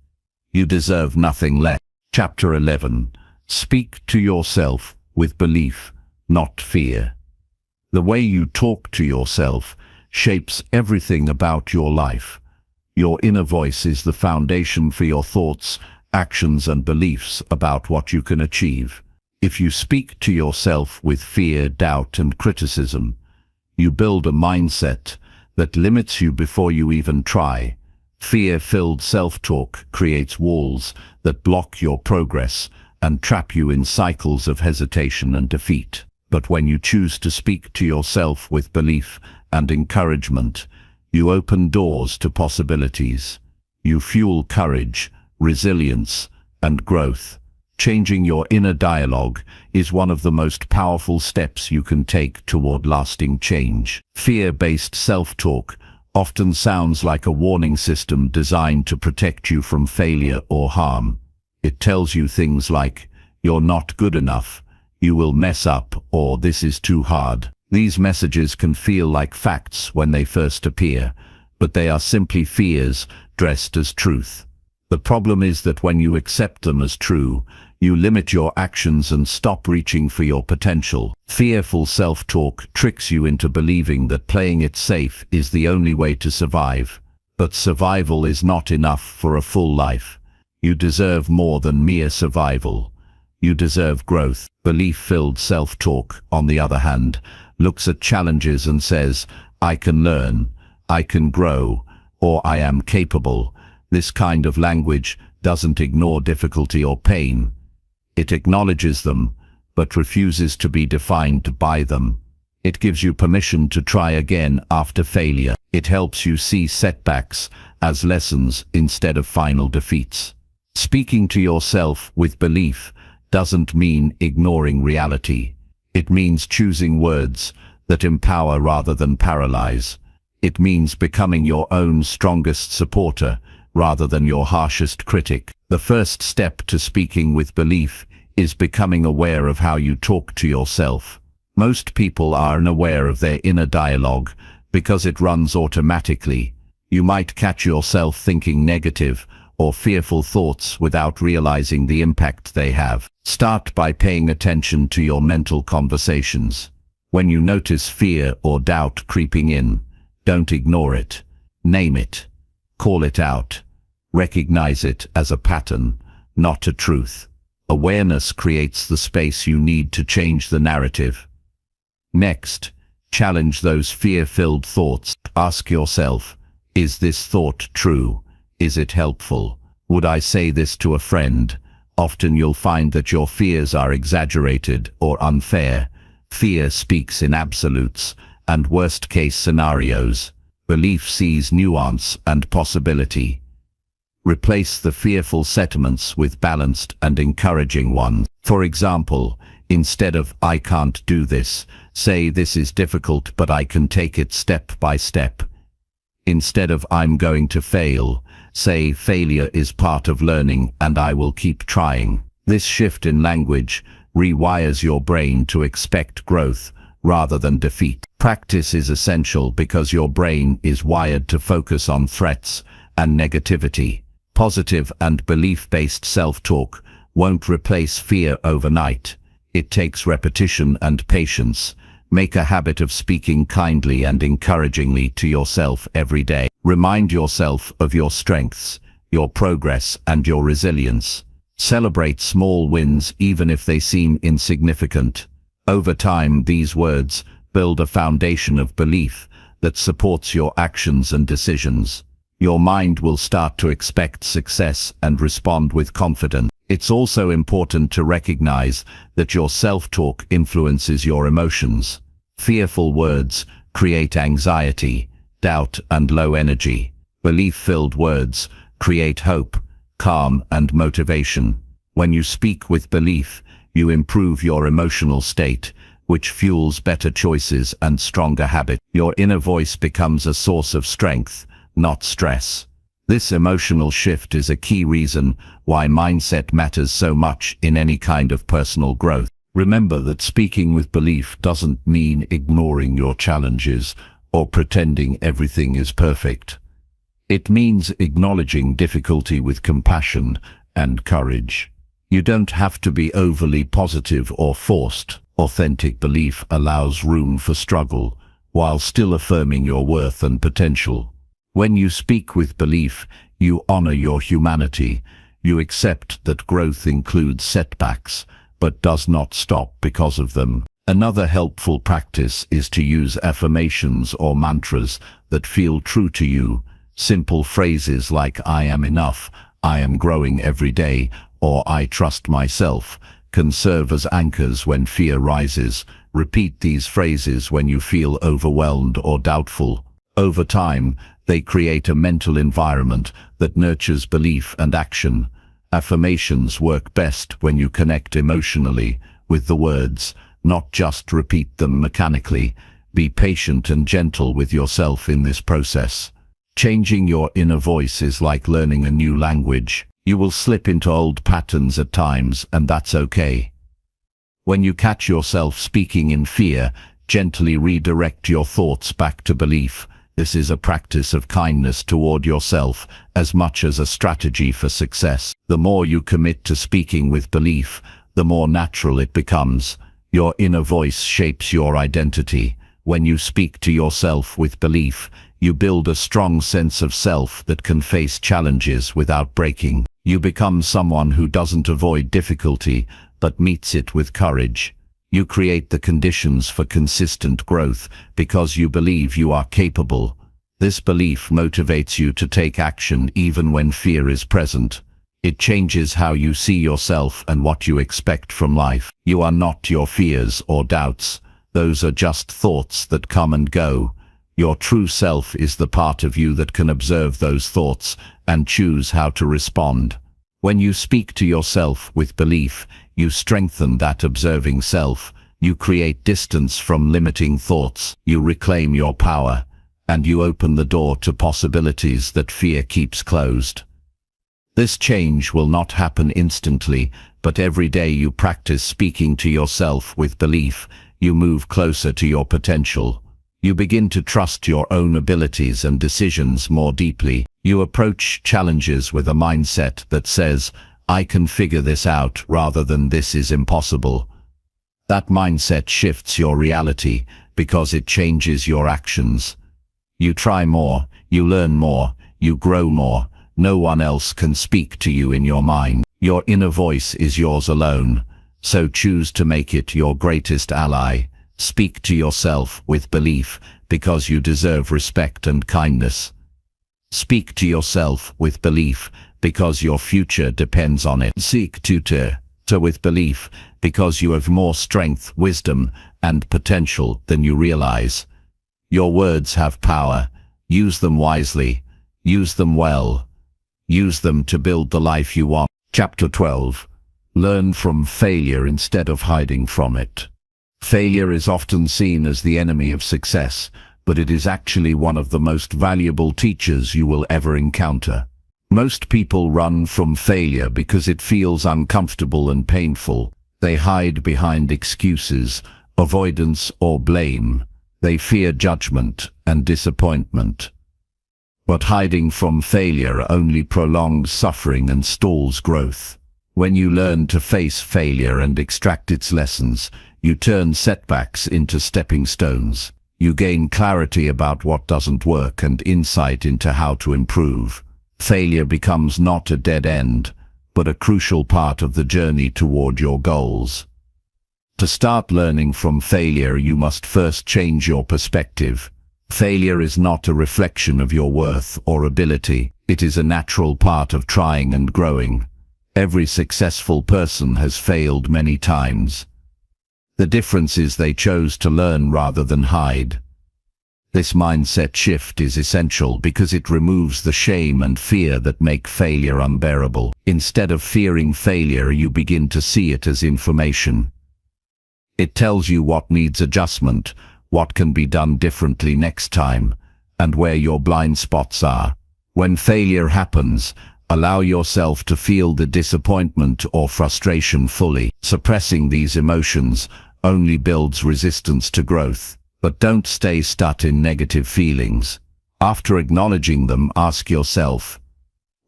You deserve nothing less. Chapter 11. Speak to yourself with belief, not fear. The way you talk to yourself shapes everything about your life. Your inner voice is the foundation for your thoughts, actions, and beliefs about what you can achieve. If you speak to yourself with fear, doubt, and criticism, you build a mindset that limits you before you even try. Fear-filled self-talk creates walls that block your progress and trap you in cycles of hesitation and defeat. But when you choose to speak to yourself with belief and encouragement, you open doors to possibilities. You fuel courage, resilience, and growth. Changing your inner dialogue is one of the most powerful steps you can take toward lasting change. Fear-based self-talk often sounds like a warning system designed to protect you from failure or harm. It tells you things like, "You're not good enough," "You will mess up," or "This is too hard." These messages can feel like facts when they first appear, but they are simply fears dressed as truth. The problem is that when you accept them as true, you limit your actions and stop reaching for your potential. Fearful self-talk tricks you into believing that playing it safe is the only way to survive. But survival is not enough for a full life. You deserve more than mere survival. You deserve growth. Belief-filled self-talk, on the other hand, looks at challenges and says, "I can learn, I can grow, or I am capable." This kind of language doesn't ignore difficulty or pain. It acknowledges them, but refuses to be defined by them. It gives you permission to try again after failure. It helps you see setbacks as lessons instead of final defeats. Speaking to yourself with belief doesn't mean ignoring reality. It means choosing words that empower rather than paralyze. It means becoming your own strongest supporter rather than your harshest critic. The first step to speaking with belief is becoming aware of how you talk to yourself. Most people are unaware of their inner dialogue because it runs automatically. You might catch yourself thinking negative or fearful thoughts without realizing the impact they have. Start by paying attention to your mental conversations. When you notice fear or doubt creeping in, don't ignore it. Name it. Call it out. Recognize it as a pattern, not a truth. Awareness creates the space you need to change the narrative. Next, challenge those fear-filled thoughts. Ask yourself, is this thought true? Is it helpful? Would I say this to a friend? Often you'll find that your fears are exaggerated or unfair. Fear speaks in absolutes and worst-case scenarios. Belief sees nuance and possibility. Replace the fearful sentiments with balanced and encouraging ones. For example, instead of "I can't do this," say "This is difficult, but I can take it step by step." Instead of "I'm going to fail," say "Failure is part of learning and I will keep trying." This shift in language rewires your brain to expect growth rather than defeat. Practice is essential because your brain is wired to focus on threats and negativity. Positive and belief-based self-talk won't replace fear overnight. It takes repetition and patience. Make a habit of speaking kindly and encouragingly to yourself every day. Remind yourself of your strengths, your progress, and your resilience. Celebrate small wins even if they seem insignificant. Over time, these words build a foundation of belief that supports your actions and decisions. Your mind will start to expect success and respond with confidence. It's also important to recognize that your self-talk influences your emotions. Fearful words create anxiety, doubt, and low energy. Belief-filled words create hope, calm, and motivation. When you speak with belief, you improve your emotional state, which fuels better choices and stronger habits. Your inner voice becomes a source of strength, not stress. This emotional shift is a key reason why mindset matters so much in any kind of personal growth. Remember that speaking with belief doesn't mean ignoring your challenges or pretending everything is perfect. It means acknowledging difficulty with compassion and courage. You don't have to be overly positive or forced. Authentic belief allows room for struggle while still affirming your worth and potential. When you speak with belief, you honor your humanity. You accept that growth includes setbacks, but does not stop because of them. Another helpful practice is to use affirmations or mantras that feel true to you. Simple phrases like "I am enough," "I am growing every day," or "I trust myself" can serve as anchors when fear rises. Repeat these phrases when you feel overwhelmed or doubtful. Over time, they create a mental environment that nurtures belief and action. Affirmations work best when you connect emotionally with the words, not just repeat them mechanically. Be patient and gentle with yourself in this process. Changing your inner voice is like learning a new language. You will slip into old patterns at times, and that's okay. When you catch yourself speaking in fear, gently redirect your thoughts back to belief. This is a practice of kindness toward yourself as much as a strategy for success. The more you commit to speaking with belief, the more natural it becomes. Your inner voice shapes your identity. When you speak to yourself with belief, you build a strong sense of self that can face challenges without breaking. You become someone who doesn't avoid difficulty, but meets it with courage. You create the conditions for consistent growth because you believe you are capable. This belief motivates you to take action even when fear is present. It changes how you see yourself and what you expect from life. You are not your fears or doubts. Those are just thoughts that come and go. Your true self is the part of you that can observe those thoughts and choose how to respond. When you speak to yourself with belief, you strengthen that observing self. You create distance from limiting thoughts. You reclaim your power, and you open the door to possibilities that fear keeps closed. This change will not happen instantly, but every day you practice speaking to yourself with belief, you move closer to your potential. You begin to trust your own abilities and decisions more deeply. You approach challenges with a mindset that says, "I can figure this out," rather than "this is impossible." That mindset shifts your reality because it changes your actions. You try more, you learn more, you grow more. No one else can speak to you in your mind. Your inner voice is yours alone, so choose to make it your greatest ally. Speak to yourself with belief, because you deserve respect and kindness. Speak to yourself with belief, because your future depends on it. Seek tutor with belief, because you have more strength, wisdom, and potential than you realize. Your words have power. Use them wisely. Use them well. Use them to build the life you want. Chapter 12. Learn from failure instead of hiding from it. Failure is often seen as the enemy of success, but it is actually one of the most valuable teachers you will ever encounter. Most people run from failure because it feels uncomfortable and painful. They hide behind excuses, avoidance, or blame. They fear judgment and disappointment. But hiding from failure only prolongs suffering and stalls growth. When you learn to face failure and extract its lessons, you turn setbacks into stepping stones. You gain clarity about what doesn't work and insight into how to improve. Failure becomes not a dead end, but a crucial part of the journey toward your goals. To start learning from failure, you must first change your perspective. Failure is not a reflection of your worth or ability. It is a natural part of trying and growing. Every successful person has failed many times. The difference is they chose to learn rather than hide. This mindset shift is essential because it removes the shame and fear that make failure unbearable. Instead of fearing failure, you begin to see it as information. It tells you what needs adjustment, what can be done differently next time, and where your blind spots are. When failure happens, allow yourself to feel the disappointment or frustration fully. Suppressing these emotions only builds resistance to growth. But don't stay stuck in negative feelings. After acknowledging them, ask yourself,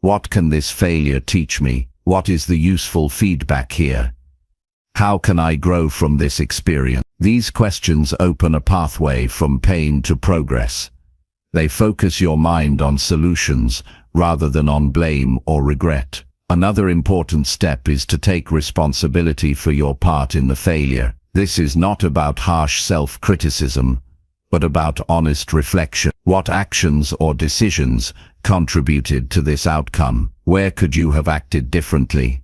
what can this failure teach me? What is the useful feedback here? How can I grow from this experience? These questions open a pathway from pain to progress. They focus your mind on solutions rather than on blame or regret. Another important step is to take responsibility for your part in the failure. This is not about harsh self-criticism, but about honest reflection. What actions or decisions contributed to this outcome? Where could you have acted differently?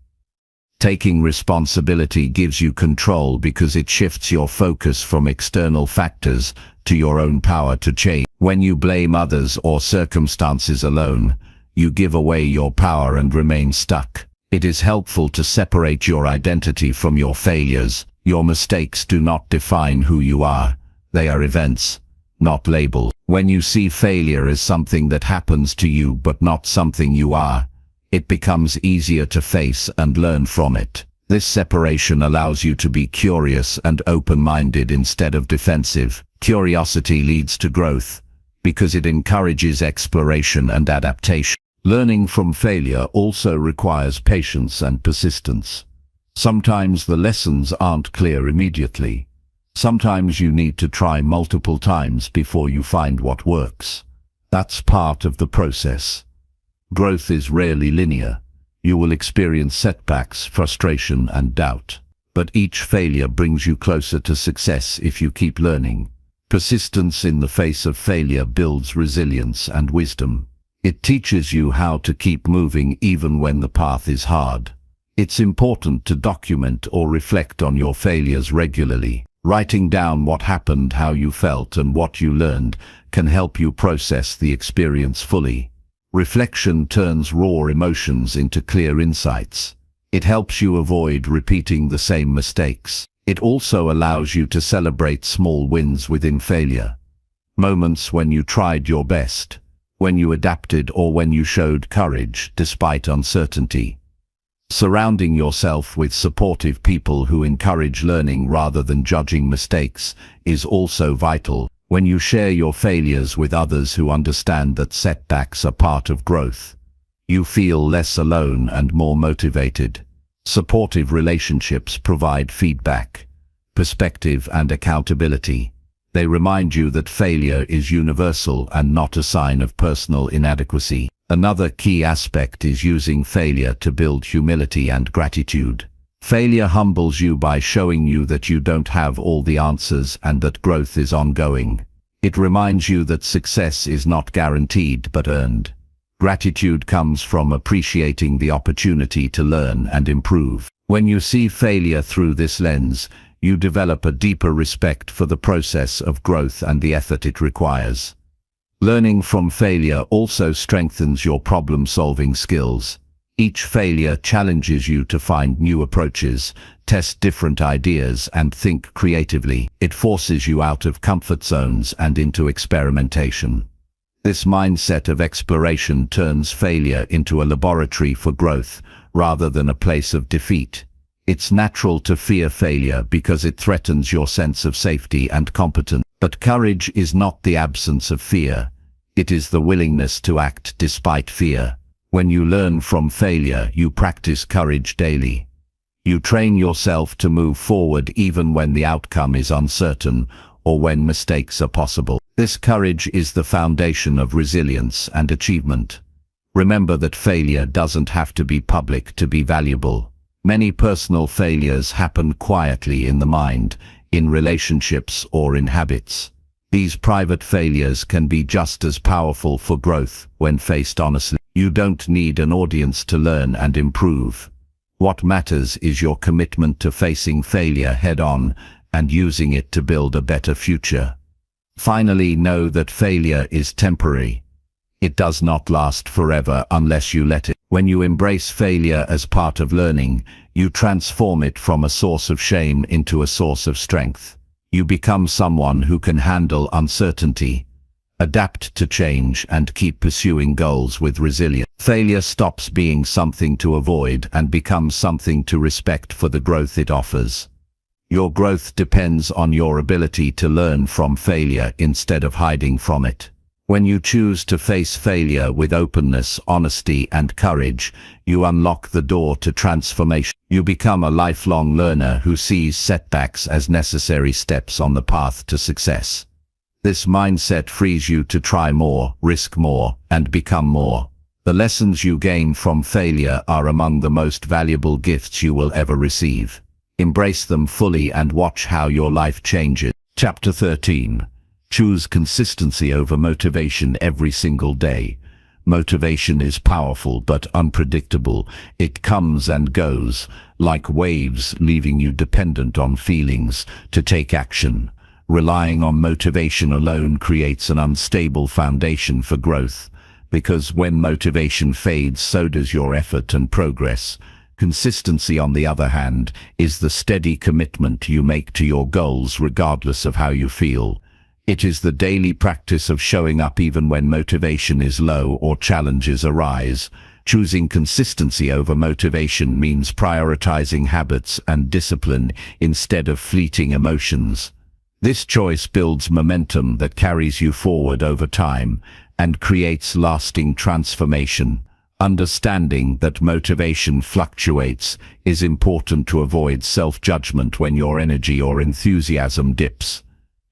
Taking responsibility gives you control because it shifts your focus from external factors to your own power to change. When you blame others or circumstances alone, you give away your power and remain stuck. It is helpful to separate your identity from your failures. Your mistakes do not define who you are. They are events, not labels. When you see failure as something that happens to you but not something you are, it becomes easier to face and learn from it. This separation allows you to be curious and open-minded instead of defensive. Curiosity leads to growth because it encourages exploration and adaptation. Learning from failure also requires patience and persistence. Sometimes the lessons aren't clear immediately. Sometimes you need to try multiple times before you find what works. That's part of the process. Growth is rarely linear. You will experience setbacks, frustration, and doubt. But each failure brings you closer to success if you keep learning. Persistence in the face of failure builds resilience and wisdom. It teaches you how to keep moving even when the path is hard. It's important to document or reflect on your failures regularly. Writing down what happened, how you felt, and what you learned can help you process the experience fully. Reflection turns raw emotions into clear insights. It helps you avoid repeating the same mistakes. It also allows you to celebrate small wins within failure. Moments when you tried your best, when you adapted, or when you showed courage despite uncertainty. Surrounding yourself with supportive people who encourage learning rather than judging mistakes is also vital. When you share your failures with others who understand that setbacks are part of growth, you feel less alone and more motivated. Supportive relationships provide feedback, perspective, and accountability. They remind you that failure is universal and not a sign of personal inadequacy. Another key aspect is using failure to build humility and gratitude. Failure humbles you by showing you that you don't have all the answers and that growth is ongoing. It reminds you that success is not guaranteed but earned. Gratitude comes from appreciating the opportunity to learn and improve. When you see failure through this lens, you develop a deeper respect for the process of growth and the effort it requires. Learning from failure also strengthens your problem-solving skills. Each failure challenges you to find new approaches, test different ideas, and think creatively. It forces you out of comfort zones and into experimentation. This mindset of exploration turns failure into a laboratory for growth, rather than a place of defeat. It's natural to fear failure because it threatens your sense of safety and competence. But courage is not the absence of fear. It is the willingness to act despite fear. When you learn from failure, you practice courage daily. You train yourself to move forward even when the outcome is uncertain or when mistakes are possible. This courage is the foundation of resilience and achievement. Remember that failure doesn't have to be public to be valuable. Many personal failures happen quietly in the mind, in relationships or in habits. These private failures can be just as powerful for growth when faced honestly. You don't need an audience to learn and improve. What matters is your commitment to facing failure head-on and using it to build a better future. Finally, know that failure is temporary. It does not last forever unless you let it. When you embrace failure as part of learning, you transform it from a source of shame into a source of strength. You become someone who can handle uncertainty, adapt to change, and keep pursuing goals with resilience. Failure stops being something to avoid and becomes something to respect for the growth it offers. Your growth depends on your ability to learn from failure instead of hiding from it. When you choose to face failure with openness, honesty, and courage, you unlock the door to transformation. You become a lifelong learner who sees setbacks as necessary steps on the path to success. This mindset frees you to try more, risk more, and become more. The lessons you gain from failure are among the most valuable gifts you will ever receive. Embrace them fully and watch how your life changes. Chapter 13. Choose consistency over motivation every single day. Motivation is powerful but unpredictable. It comes and goes, like waves, leaving you dependent on feelings to take action. Relying on motivation alone creates an unstable foundation for growth, because when motivation fades, so does your effort and progress. Consistency, on the other hand, is the steady commitment you make to your goals regardless of how you feel. It is the daily practice of showing up even when motivation is low or challenges arise. Choosing consistency over motivation means prioritizing habits and discipline instead of fleeting emotions. This choice builds momentum that carries you forward over time and creates lasting transformation. Understanding that motivation fluctuates is important to avoid self-judgment when your energy or enthusiasm dips.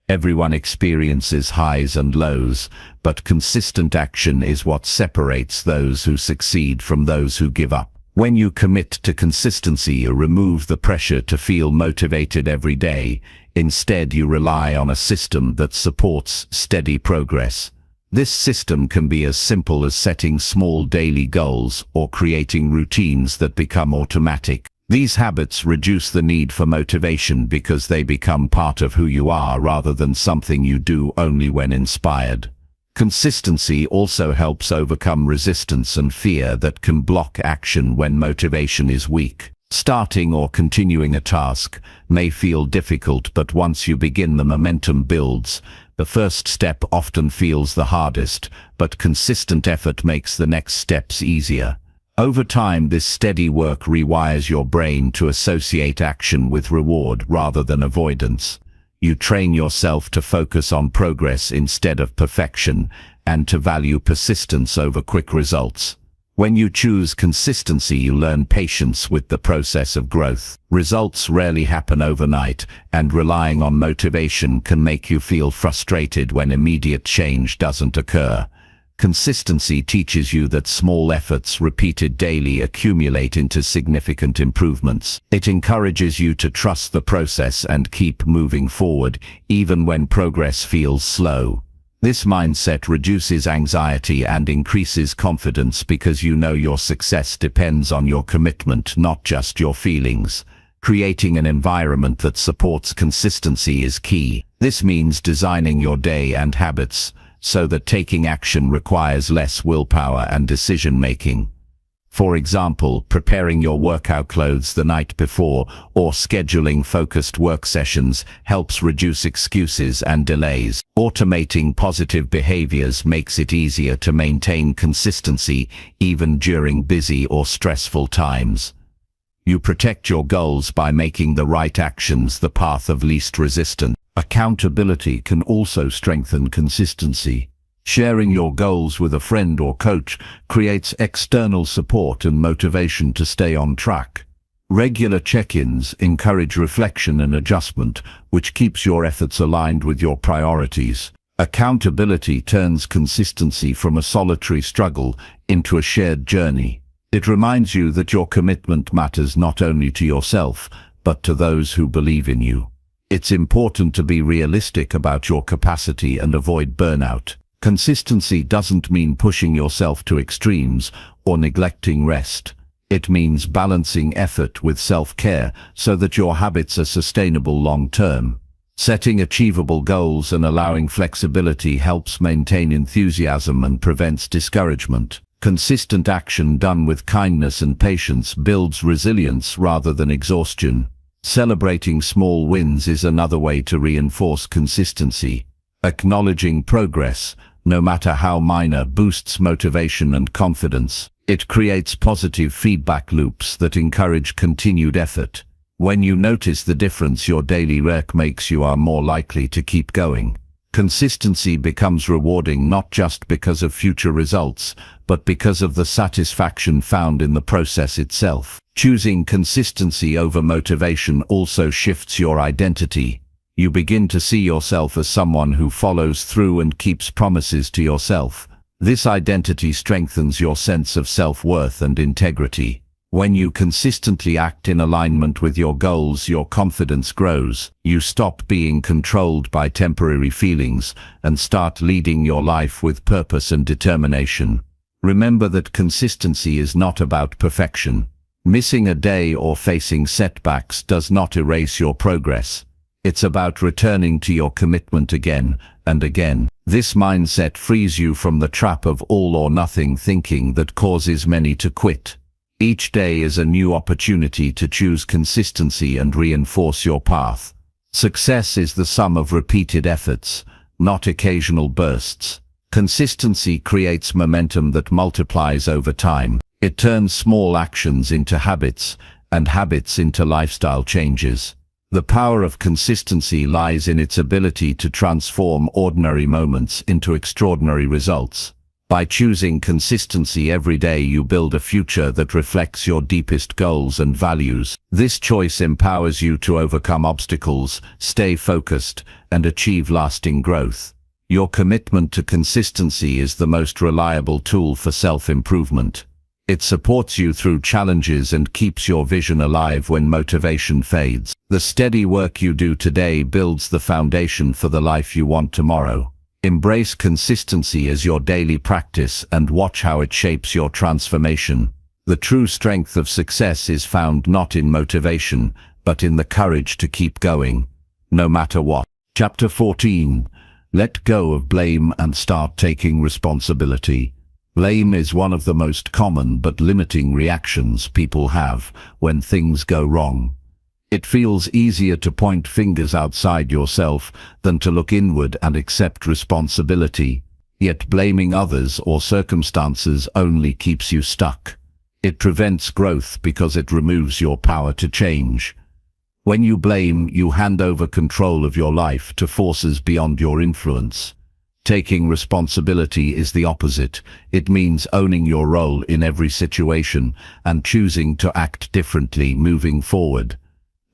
Everyone experiences highs and lows, but consistent action is what separates those who succeed from those who give up. When you commit to consistency, you remove the pressure to feel motivated every day. Instead, you rely on a system that supports steady progress. This system can be as simple as setting small daily goals or creating routines that become automatic. These habits reduce the need for motivation because they become part of who you are rather than something you do only when inspired. Consistency also helps overcome resistance and fear that can block action when motivation is weak. Starting or continuing a task may feel difficult, but once you begin, the momentum builds. The first step often feels the hardest, but consistent effort makes the next steps easier. Over time, this steady work rewires your brain to associate action with reward rather than avoidance. You train yourself to focus on progress instead of perfection, and to value persistence over quick results. When you choose consistency, you learn patience with the process of growth. Results rarely happen overnight, and relying on motivation can make you feel frustrated when immediate change doesn't occur. Consistency teaches you that small efforts repeated daily accumulate into significant improvements. It encourages you to trust the process and keep moving forward, even when progress feels slow. This mindset reduces anxiety and increases confidence because you know your success depends on your commitment, not just your feelings. Creating an environment that supports consistency is key. This means designing your day and habits so that taking action requires less willpower and decision-making. For example, preparing your workout clothes the night before or scheduling focused work sessions helps reduce excuses and delays. Automating positive behaviors makes it easier to maintain consistency even during busy or stressful times. You protect your goals by making the right actions the path of least resistance. Accountability can also strengthen consistency. Sharing your goals with a friend or coach creates external support and motivation to stay on track. Regular check-ins encourage reflection and adjustment, which keeps your efforts aligned with your priorities. Accountability turns consistency from a solitary struggle into a shared journey. It reminds you that your commitment matters not only to yourself, but to those who believe in you. It's important to be realistic about your capacity and avoid burnout. Consistency doesn't mean pushing yourself to extremes or neglecting rest. It means balancing effort with self-care so that your habits are sustainable long-term. Setting achievable goals and allowing flexibility helps maintain enthusiasm and prevents discouragement. Consistent action done with kindness and patience builds resilience rather than exhaustion. Celebrating small wins is another way to reinforce consistency. Acknowledging progress, no matter how minor, boosts motivation and confidence. It creates positive feedback loops that encourage continued effort. When you notice the difference your daily work makes, you are more likely to keep going. Consistency becomes rewarding not just because of future results, but because of the satisfaction found in the process itself. Choosing consistency over motivation also shifts your identity. You begin to see yourself as someone who follows through and keeps promises to yourself. This identity strengthens your sense of self-worth and integrity. When you consistently act in alignment with your goals, your confidence grows. You stop being controlled by temporary feelings and start leading your life with purpose and determination. Remember that consistency is not about perfection. Missing a day or facing setbacks does not erase your progress. It's about returning to your commitment again and again. This mindset frees you from the trap of all or nothing thinking that causes many to quit. Each day is a new opportunity to choose consistency and reinforce your path. Success is the sum of repeated efforts, not occasional bursts. Consistency creates momentum that multiplies over time. It turns small actions into habits, and habits into lifestyle changes. The power of consistency lies in its ability to transform ordinary moments into extraordinary results. By choosing consistency every day, you build a future that reflects your deepest goals and values. This choice empowers you to overcome obstacles, stay focused, and achieve lasting growth. Your commitment to consistency is the most reliable tool for self-improvement. It supports you through challenges and keeps your vision alive when motivation fades. The steady work you do today builds the foundation for the life you want tomorrow. Embrace consistency as your daily practice and watch how it shapes your transformation. The true strength of success is found not in motivation, but in the courage to keep going, no matter what. Chapter 14. Let go of blame and start taking responsibility. Blame is one of the most common but limiting reactions people have when things go wrong. It feels easier to point fingers outside yourself than to look inward and accept responsibility. Yet blaming others or circumstances only keeps you stuck. It prevents growth because it removes your power to change. When you blame, you hand over control of your life to forces beyond your influence. Taking responsibility is the opposite. It means owning your role in every situation and choosing to act differently moving forward.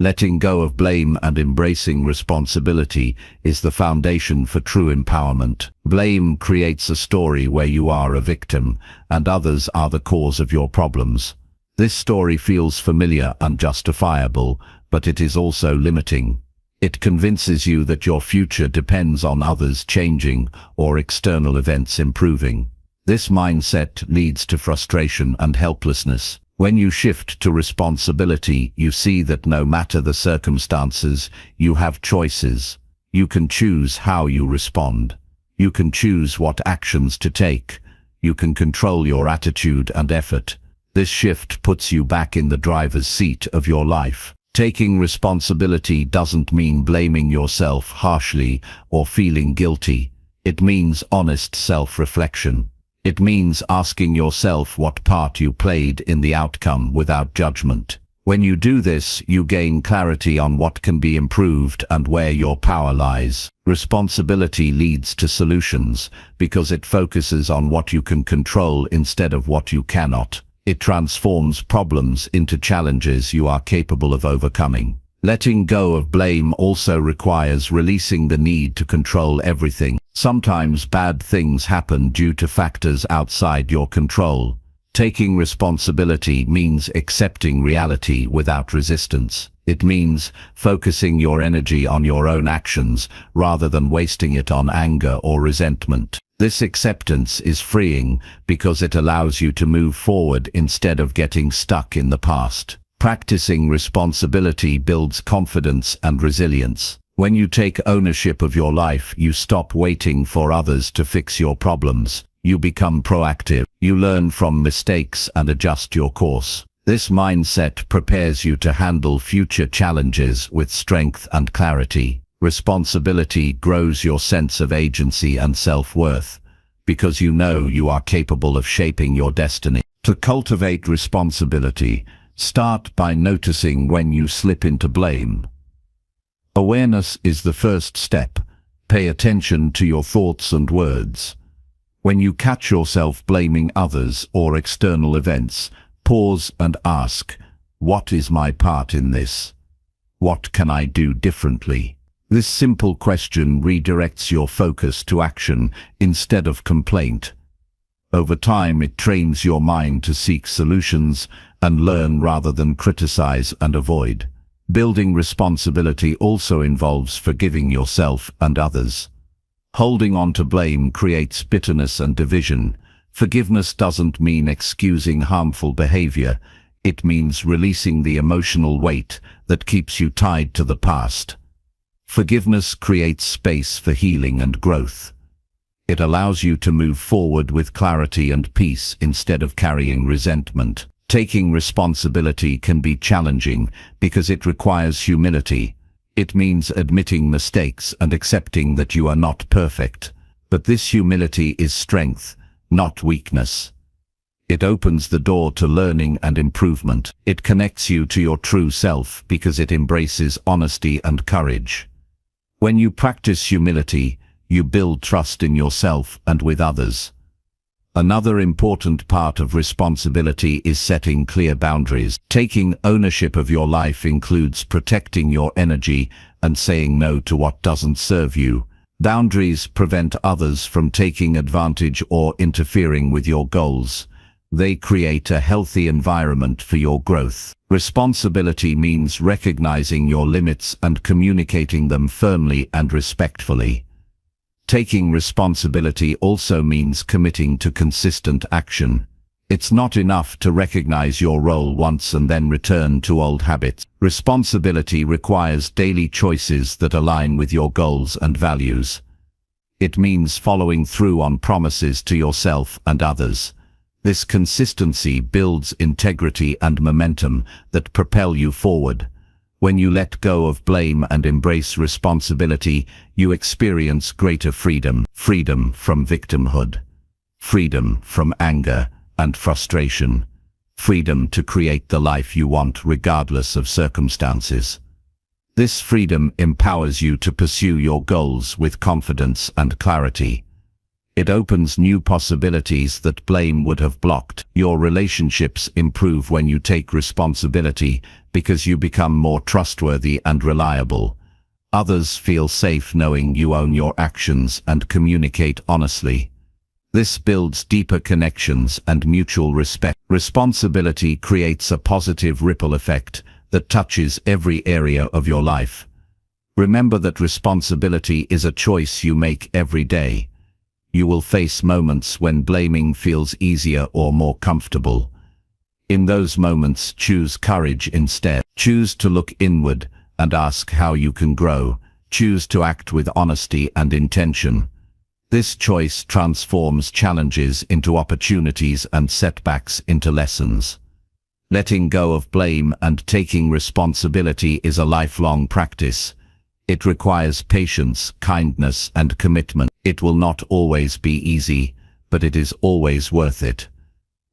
Letting go of blame and embracing responsibility is the foundation for true empowerment. Blame creates a story where you are a victim and others are the cause of your problems. This story feels familiar and justifiable, but it is also limiting. It convinces you that your future depends on others changing or external events improving. This mindset leads to frustration and helplessness. When you shift to responsibility, you see that no matter the circumstances, you have choices. You can choose how you respond. You can choose what actions to take. You can control your attitude and effort. This shift puts you back in the driver's seat of your life. Taking responsibility doesn't mean blaming yourself harshly or feeling guilty. It means honest self-reflection. It means asking yourself what part you played in the outcome without judgment. When you do this, you gain clarity on what can be improved and where your power lies. Responsibility leads to solutions because it focuses on what you can control instead of what you cannot. It transforms problems into challenges you are capable of overcoming. Letting go of blame also requires releasing the need to control everything. Sometimes bad things happen due to factors outside your control. Taking responsibility means accepting reality without resistance. It means focusing your energy on your own actions rather than wasting it on anger or resentment. This acceptance is freeing because it allows you to move forward instead of getting stuck in the past. Practicing responsibility builds confidence and resilience. When you take ownership of your life, you stop waiting for others to fix your problems. You become proactive. You learn from mistakes and adjust your course. This mindset prepares you to handle future challenges with strength and clarity. Responsibility grows your sense of agency and self-worth because you know you are capable of shaping your destiny. To cultivate responsibility, start by noticing when you slip into blame. Awareness is the first step. Pay attention to your thoughts and words. When you catch yourself blaming others or external events, pause and ask, what is my part in this? What can I do differently? This simple question redirects your focus to action instead of complaint. Over time, it trains your mind to seek solutions and learn rather than criticize and avoid. Building responsibility also involves forgiving yourself and others. Holding on to blame creates bitterness and division. Forgiveness doesn't mean excusing harmful behavior. It means releasing the emotional weight that keeps you tied to the past. Forgiveness creates space for healing and growth. It allows you to move forward with clarity and peace instead of carrying resentment. Taking responsibility can be challenging because it requires humility. It means admitting mistakes and accepting that you are not perfect. But this humility is strength, not weakness. It opens the door to learning and improvement. It connects you to your true self because it embraces honesty and courage. When you practice humility, you build trust in yourself and with others. Another important part of responsibility is setting clear boundaries. Taking ownership of your life includes protecting your energy and saying no to what doesn't serve you. Boundaries prevent others from taking advantage or interfering with your goals. They create a healthy environment for your growth. Responsibility means recognizing your limits and communicating them firmly and respectfully. Taking responsibility also means committing to consistent action. It's not enough to recognize your role once and then return to old habits. Responsibility requires daily choices that align with your goals and values. It means following through on promises to yourself and others. This consistency builds integrity and momentum that propel you forward. When you let go of blame and embrace responsibility, you experience greater freedom. Freedom from victimhood. Freedom from anger and frustration. Freedom to create the life you want regardless of circumstances. This freedom empowers you to pursue your goals with confidence and clarity. It opens new possibilities that blame would have blocked. Your relationships improve when you take responsibility because you become more trustworthy and reliable. Others feel safe knowing you own your actions and communicate honestly. This builds deeper connections and mutual respect. Responsibility creates a positive ripple effect that touches every area of your life. Remember that responsibility is a choice you make every day. You will face moments when blaming feels easier or more comfortable. In those moments, choose courage instead. Choose to look inward and ask how you can grow. Choose to act with honesty and intention. This choice transforms challenges into opportunities and setbacks into lessons. Letting go of blame and taking responsibility is a lifelong practice. It requires patience, kindness, and commitment. It will not always be easy, but it is always worth it.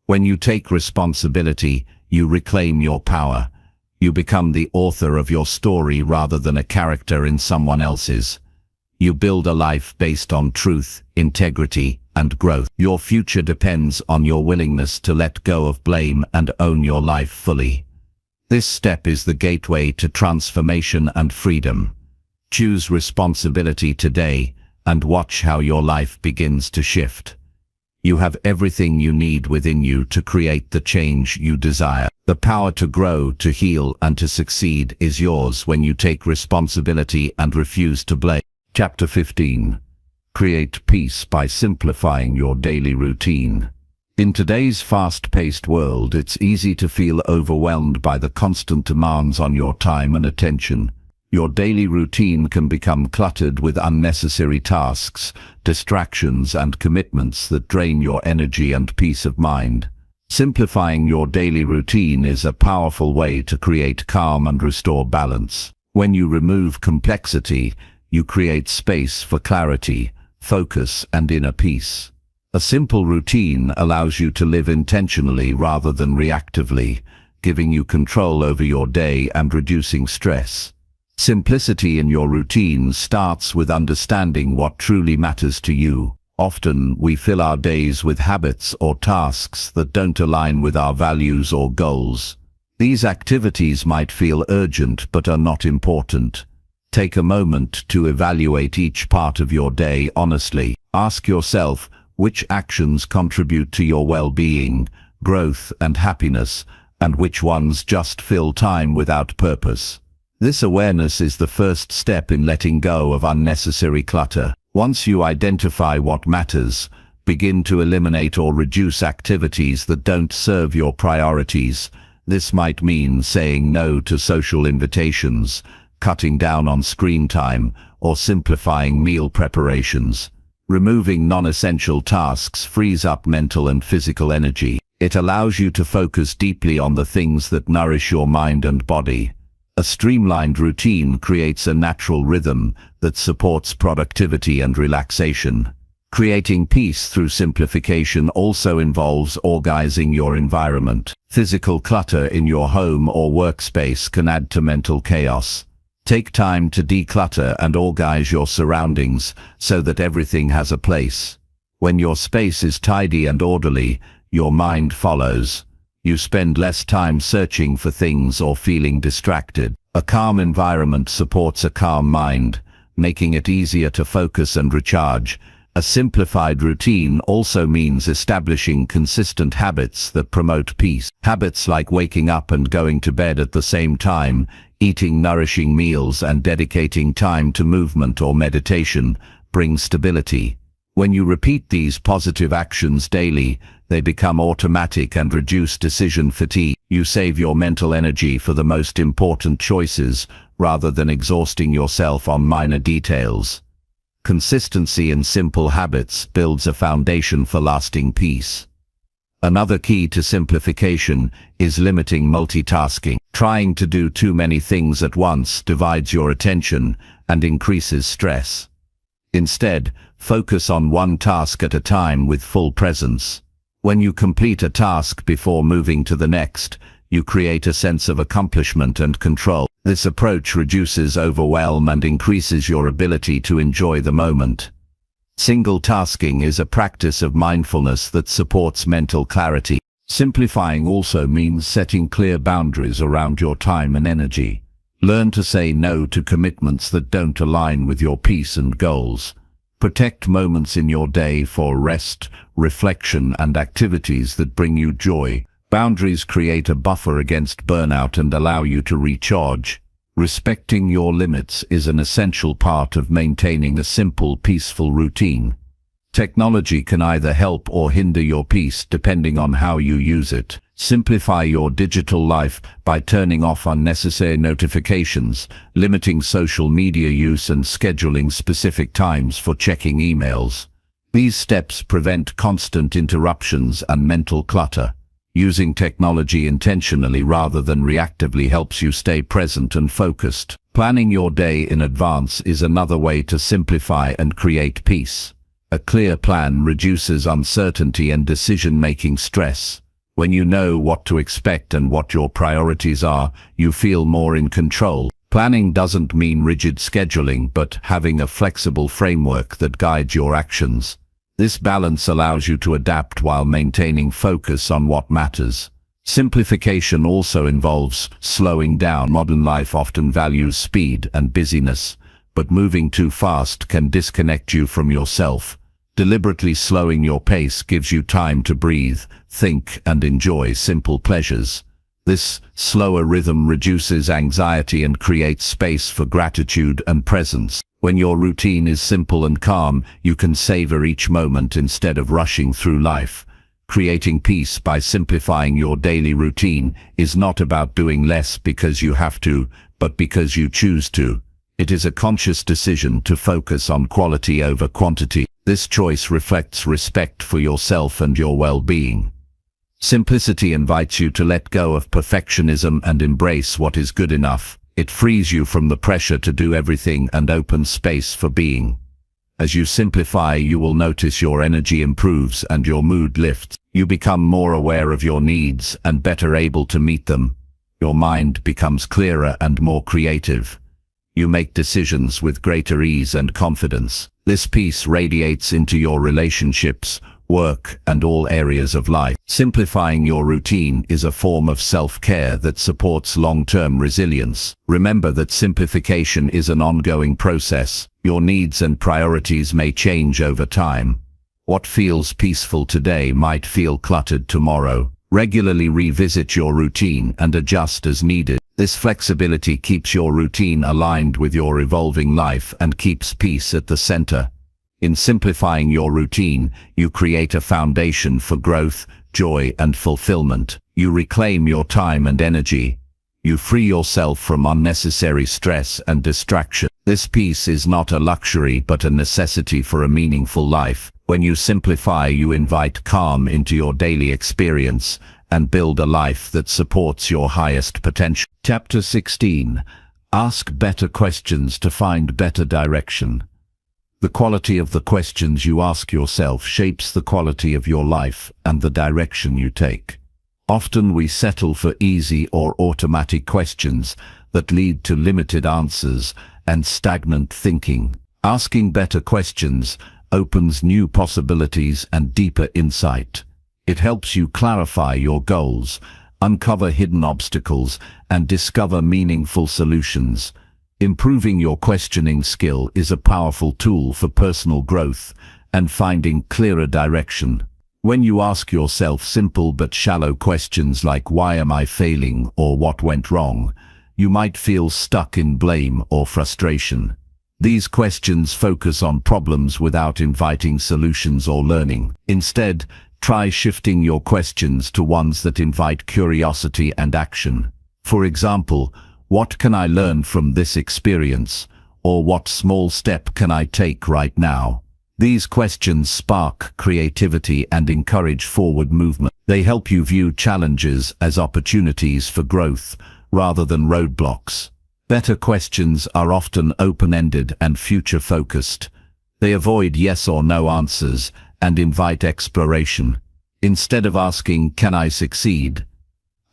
When you take responsibility, you reclaim your power. You become the author of your story rather than a character in someone else's. You build a life based on truth, integrity, and growth. Your future depends on your willingness to let go of blame and own your life fully. This step is the gateway to transformation and freedom. Choose responsibility today and watch how your life begins to shift. You have everything you need within you to create the change you desire. The power to grow, to heal, and to succeed is yours when you take responsibility and refuse to blame. Chapter 15. Create peace by simplifying your daily routine. In today's fast-paced world, it's easy to feel overwhelmed by the constant demands on your time and attention. Your daily routine can become cluttered with unnecessary tasks, distractions, and commitments that drain your energy and peace of mind. Simplifying your daily routine is a powerful way to create calm and restore balance. When you remove complexity, you create space for clarity, focus, and inner peace. A simple routine allows you to live intentionally rather than reactively, giving you control over your day and reducing stress. Simplicity in your routine starts with understanding what truly matters to you. Often, we fill our days with habits or tasks that don't align with our values or goals. These activities might feel urgent but are not important. Take a moment to evaluate each part of your day honestly. Ask yourself which actions contribute to your well-being, growth, and happiness, and which ones just fill time without purpose. This awareness is the first step in letting go of unnecessary clutter. Once you identify what matters, begin to eliminate or reduce activities that don't serve your priorities. This might mean saying no to social invitations, cutting down on screen time, or simplifying meal preparations. Removing non-essential tasks frees up mental and physical energy. It allows you to focus deeply on the things that nourish your mind and body. A streamlined routine creates a natural rhythm that supports productivity and relaxation. Creating peace through simplification also involves organizing your environment. Physical clutter in your home or workspace can add to mental chaos. Take time to declutter and organize your surroundings so that everything has a place. When your space is tidy and orderly, your mind follows. You spend less time searching for things or feeling distracted. A calm environment supports a calm mind, making it easier to focus and recharge. A simplified routine also means establishing consistent habits that promote peace. Habits like waking up and going to bed at the same time, eating nourishing meals, and dedicating time to movement or meditation bring stability. When you repeat these positive actions daily, they become automatic and reduce decision fatigue. You save your mental energy for the most important choices rather than exhausting yourself on minor details. Consistency in simple habits builds a foundation for lasting peace. Another key to simplification is limiting multitasking. Trying to do too many things at once divides your attention and increases stress. Instead, focus on one task at a time with full presence. When you complete a task before moving to the next, you create a sense of accomplishment and control. This approach reduces overwhelm and increases your ability to enjoy the moment. Single tasking is a practice of mindfulness that supports mental clarity. Simplifying also means setting clear boundaries around your time and energy. Learn to say no to commitments that don't align with your peace and goals. Protect moments in your day for rest, reflection, and activities that bring you joy. Boundaries create a buffer against burnout and allow you to recharge. Respecting your limits is an essential part of maintaining a simple, peaceful routine. Technology can either help or hinder your peace depending on how you use it. Simplify your digital life by turning off unnecessary notifications, limiting social media use, and scheduling specific times for checking emails. These steps prevent constant interruptions and mental clutter. Using technology intentionally rather than reactively helps you stay present and focused. Planning your day in advance is another way to simplify and create peace. A clear plan reduces uncertainty and decision-making stress. When you know what to expect and what your priorities are, you feel more in control. Planning doesn't mean rigid scheduling, but having a flexible framework that guides your actions. This balance allows you to adapt while maintaining focus on what matters. Simplification also involves slowing down. Modern life often values speed and busyness, but moving too fast can disconnect you from yourself. Deliberately slowing your pace gives you time to breathe, think, and enjoy simple pleasures. This slower rhythm reduces anxiety and creates space for gratitude and presence. When your routine is simple and calm, you can savor each moment instead of rushing through life. Creating peace by simplifying your daily routine is not about doing less because you have to, but because you choose to. It is a conscious decision to focus on quality over quantity. This choice reflects respect for yourself and your well-being. Simplicity invites you to let go of perfectionism and embrace what is good enough. It frees you from the pressure to do everything and opens space for being. As you simplify, you will notice your energy improves and your mood lifts. You become more aware of your needs and better able to meet them. Your mind becomes clearer and more creative. You make decisions with greater ease and confidence. This peace radiates into your relationships, work, and all areas of life. Simplifying your routine is a form of self-care that supports long-term resilience. Remember that simplification is an ongoing process. Your needs and priorities may change over time. What feels peaceful today might feel cluttered tomorrow. Regularly revisit your routine and adjust as needed. This flexibility keeps your routine aligned with your evolving life and keeps peace at the center. In simplifying your routine, you create a foundation for growth, joy, and fulfillment. You reclaim your time and energy. You free yourself from unnecessary stress and distraction. This peace is not a luxury but a necessity for a meaningful life. When you simplify, you invite calm into your daily experience and build a life that supports your highest potential. Chapter 16. Ask better questions to find better direction. The quality of the questions you ask yourself shapes the quality of your life and the direction you take. Often we settle for easy or automatic questions that lead to limited answers and stagnant thinking. Asking better questions opens new possibilities and deeper insight. It helps you clarify your goals, uncover hidden obstacles, and discover meaningful solutions. Improving your questioning skill is a powerful tool for personal growth and finding clearer direction. When you ask yourself simple but shallow questions like "Why am I failing?" or "What went wrong?", you might feel stuck in blame or frustration. These questions focus on problems without inviting solutions or learning. Instead, try shifting your questions to ones that invite curiosity and action. For example, "What can I learn from this experience?" or "What small step can I take right now?" These questions spark creativity and encourage forward movement. They help you view challenges as opportunities for growth rather than roadblocks. Better questions are often open-ended and future-focused. They avoid yes or no answers and invite exploration. Instead of asking, "Can I succeed?"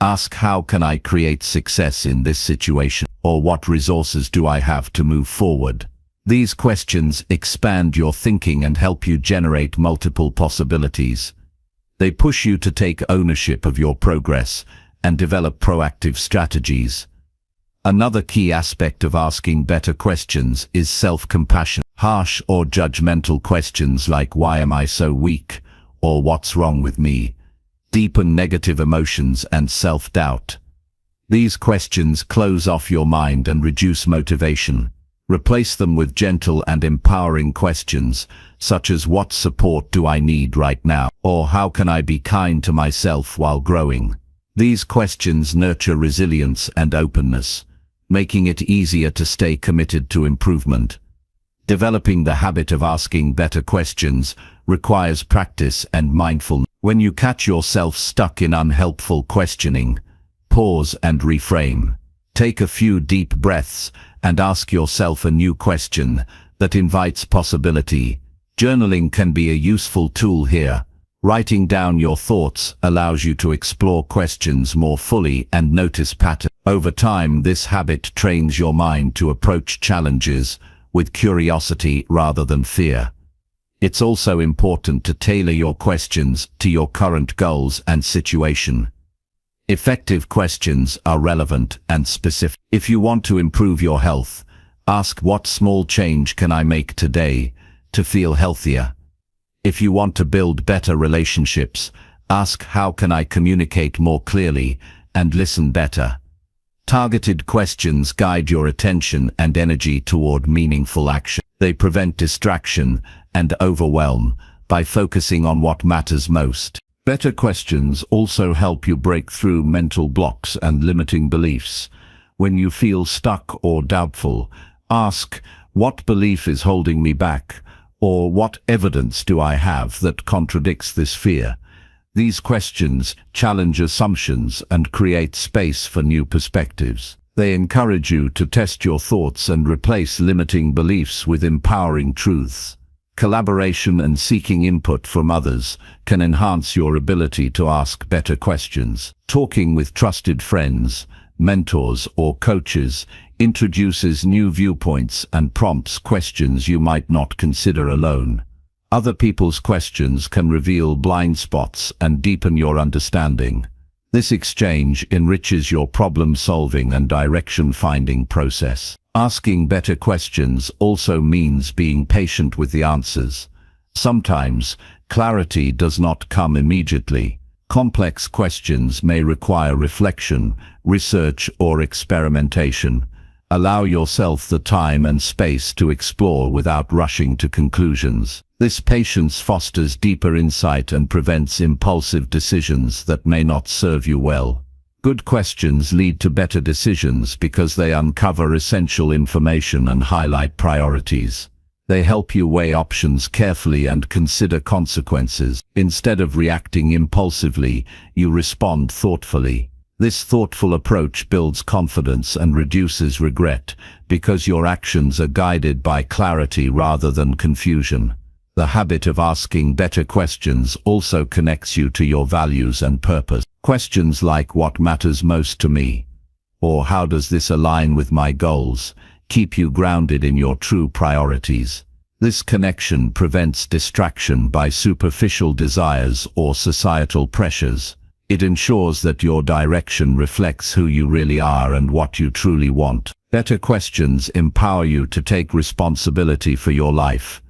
ask, "How can I create success in this situation?" or "What resources do I have to move forward?" These questions expand your thinking and help you generate multiple possibilities. They push you to take ownership of your progress and develop proactive strategies. Another key aspect of asking better questions is self-compassion. Harsh or judgmental questions like "Why am I so weak?" or "What's wrong with me?" deepen negative emotions and self-doubt. These questions close off your mind and reduce motivation. Replace them with gentle and empowering questions, such as "What support do I need right now?" or "How can I be kind to myself while growing?" These questions nurture resilience and openness, making it easier to stay committed to improvement. Developing the habit of asking better questions requires practice and mindfulness. When you catch yourself stuck in unhelpful questioning, pause and reframe. Take a few deep breaths and ask yourself a new question that invites possibility. Journaling can be a useful tool here. Writing down your thoughts allows you to explore questions more fully and notice patterns. Over time, this habit trains your mind to approach challenges with curiosity rather than fear. It's also important to tailor your questions to your current goals and situation. Effective questions are relevant and specific. If you want to improve your health, ask "What small change can I make today to feel healthier?" If you want to build better relationships, ask "How can I communicate more clearly and listen better?" Targeted questions guide your attention and energy toward meaningful action. They prevent distraction and overwhelm by focusing on what matters most. Better questions also help you break through mental blocks and limiting beliefs. When you feel stuck or doubtful, ask "What belief is holding me back?" or "What evidence do I have that contradicts this fear?" These questions challenge assumptions and create space for new perspectives. They encourage you to test your thoughts and replace limiting beliefs with empowering truths. Collaboration and seeking input from others can enhance your ability to ask better questions. Talking with trusted friends, mentors, or coaches introduces new viewpoints and prompts questions you might not consider alone. Other people's questions can reveal blind spots and deepen your understanding. This exchange enriches your problem-solving and direction-finding process. Asking better questions also means being patient with the answers. Sometimes, clarity does not come immediately. Complex questions may require reflection, research, or experimentation. Allow yourself the time and space to explore without rushing to conclusions. This patience fosters deeper insight and prevents impulsive decisions that may not serve you well. Good questions lead to better decisions because they uncover essential information and highlight priorities. They help you weigh options carefully and consider consequences. Instead of reacting impulsively, you respond thoughtfully. This thoughtful approach builds confidence and reduces regret because your actions are guided by clarity rather than confusion. The habit of asking better questions also connects you to your values and purpose. Questions like "What matters most to me?" or "How does this align with my goals?" keep you grounded in your true priorities. This connection prevents distraction by superficial desires or societal pressures. It ensures that your direction reflects who you really are and what you truly want. Better questions empower you to take responsibility for your life.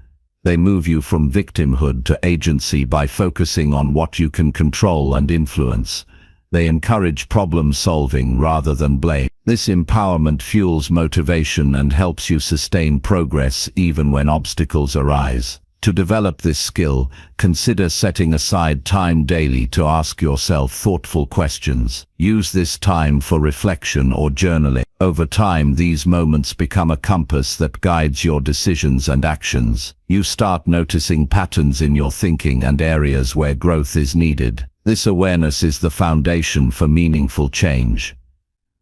They move you from victimhood to agency by focusing on what you can control and influence. They encourage problem solving rather than blame. This empowerment fuels motivation and helps you sustain progress even when obstacles arise. To develop this skill, consider setting aside time daily to ask yourself thoughtful questions. Use this time for reflection or journaling. Over time, these moments become a compass that guides your decisions and actions. You start noticing patterns in your thinking and areas where growth is needed. This awareness is the foundation for meaningful change.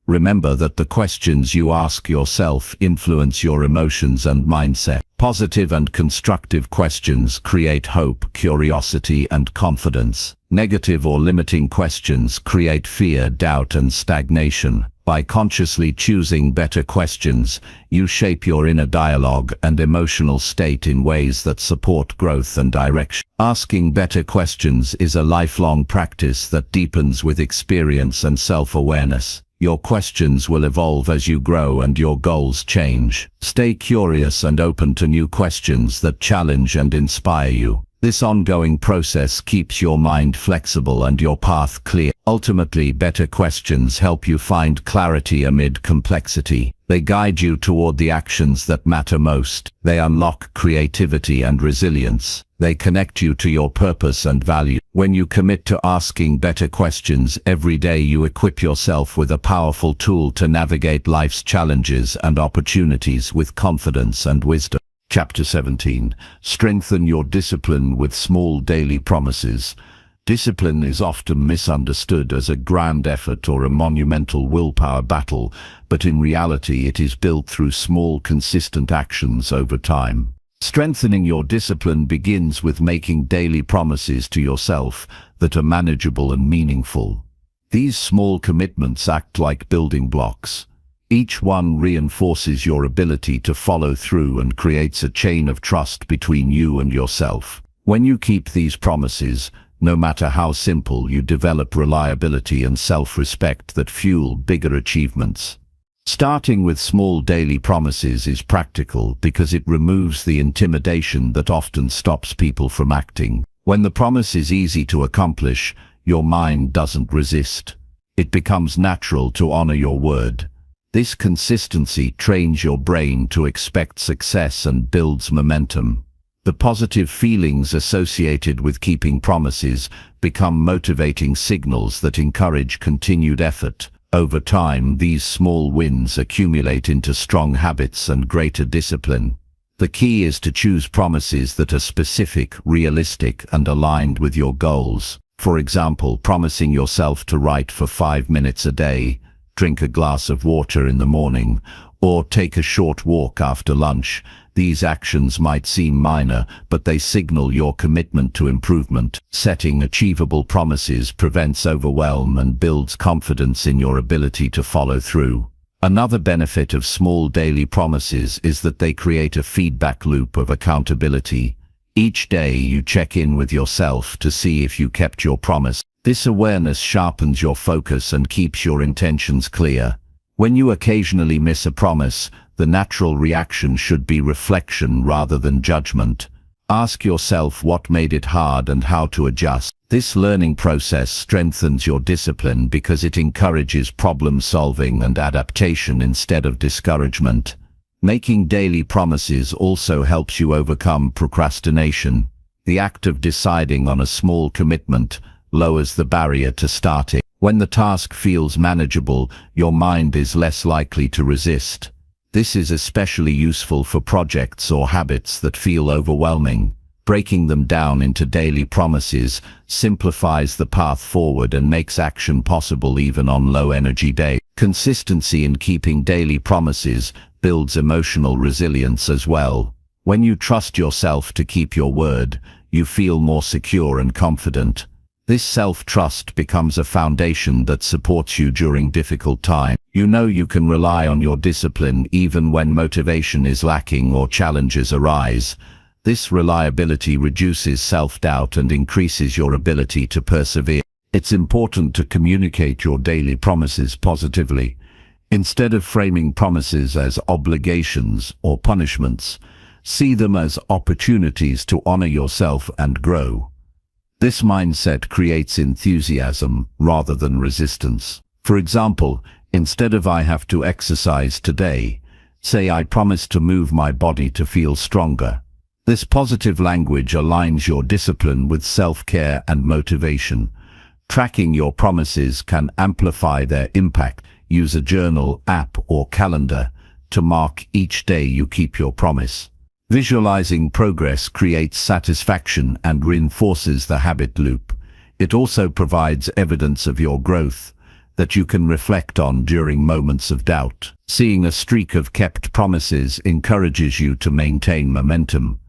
Remember that the questions you ask yourself influence your emotions and mindset. Positive and constructive questions create hope, curiosity, and confidence. Negative or limiting questions create fear, doubt, and stagnation. By consciously choosing better questions, you shape your inner dialogue and emotional state in ways that support growth and direction. Asking better questions is a lifelong practice that deepens with experience and self-awareness. Your questions will evolve as you grow and your goals change. Stay curious and open to new questions that challenge and inspire you. This ongoing process keeps your mind flexible and your path clear. Ultimately, better questions help you find clarity amid complexity. They guide you toward the actions that matter most. They unlock creativity and resilience. They connect you to your purpose and value. When you commit to asking better questions every day, you equip yourself with a powerful tool to navigate life's challenges and opportunities with confidence and wisdom. Chapter 17. Strengthen your discipline with small daily promises. Discipline is often misunderstood as a grand effort or a monumental willpower battle, but in reality it is built through small, consistent actions over time. Strengthening your discipline begins with making daily promises to yourself that are manageable and meaningful. These small commitments act like building blocks. Each one reinforces your ability to follow through and creates a chain of trust between you and yourself. When you keep these promises, no matter how simple, you develop reliability and self-respect that fuel bigger achievements. Starting with small daily promises is practical because it removes the intimidation that often stops people from acting. When the promise is easy to accomplish, your mind doesn't resist. It becomes natural to honor your word. This consistency trains your brain to expect success and builds momentum. The positive feelings associated with keeping promises become motivating signals that encourage continued effort. Over time, these small wins accumulate into strong habits and greater discipline. The key is to choose promises that are specific, realistic, and aligned with your goals. For example, promising yourself to write for 5 minutes a day, drink a glass of water in the morning, or take a short walk after lunch. These actions might seem minor, but they signal your commitment to improvement. Setting achievable promises prevents overwhelm and builds confidence in your ability to follow through. Another benefit of small daily promises is that they create a feedback loop of accountability. Each day you check in with yourself to see if you kept your promise. This awareness sharpens your focus and keeps your intentions clear. When you occasionally miss a promise, the natural reaction should be reflection rather than judgment. Ask yourself what made it hard and how to adjust. This learning process strengthens your discipline because it encourages problem solving and adaptation instead of discouragement. Making daily promises also helps you overcome procrastination. The act of deciding on a small commitment lowers the barrier to starting. When the task feels manageable, your mind is less likely to resist. This is especially useful for projects or habits that feel overwhelming. Breaking them down into daily promises simplifies the path forward and makes action possible even on low-energy days. Consistency in keeping daily promises builds emotional resilience as well. When you trust yourself to keep your word, you feel more secure and confident. This self-trust becomes a foundation that supports you during difficult times. You know you can rely on your discipline even when motivation is lacking or challenges arise. This reliability reduces self-doubt and increases your ability to persevere. It's important to communicate your daily promises positively. Instead of framing promises as obligations or punishments, see them as opportunities to honor yourself and grow. This mindset creates enthusiasm rather than resistance. For example, instead of "I have to exercise today," say "I promise to move my body to feel stronger." This positive language aligns your discipline with self-care and motivation. Tracking your promises can amplify their impact. Use a journal, app, or calendar to mark each day you keep your promise. Visualizing progress creates satisfaction and reinforces the habit loop. It also provides evidence of your growth that you can reflect on during moments of doubt. Seeing a streak of kept promises encourages you to maintain momentum.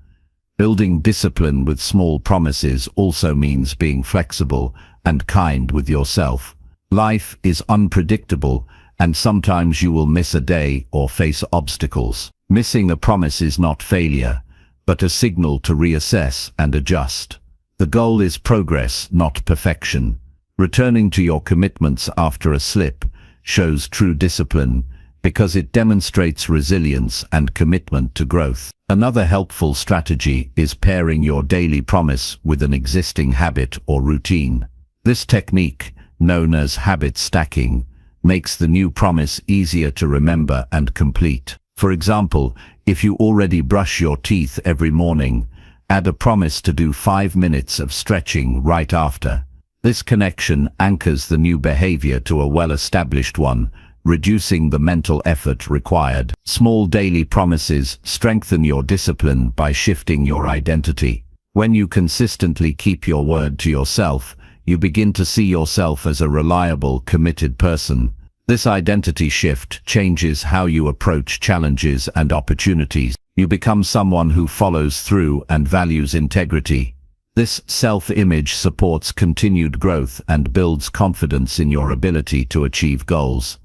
Building discipline with small promises also means being flexible and kind with yourself. Life is unpredictable, and sometimes you will miss a day or face obstacles. Missing a promise is not failure, but a signal to reassess and adjust. The goal is progress, not perfection. Returning to your commitments after a slip shows true discipline because it demonstrates resilience and commitment to growth. Another helpful strategy is pairing your daily promise with an existing habit or routine. This technique, known as habit stacking, makes the new promise easier to remember and complete. For example, if you already brush your teeth every morning, add a promise to do 5 minutes of stretching right after. This connection anchors the new behavior to a well-established one, reducing the mental effort required. Small daily promises strengthen your discipline by shifting your identity. When you consistently keep your word to yourself, you begin to see yourself as a reliable, committed person. This identity shift changes how you approach challenges and opportunities. You become someone who follows through and values integrity. This self-image supports continued growth and builds confidence in your ability to achieve goals.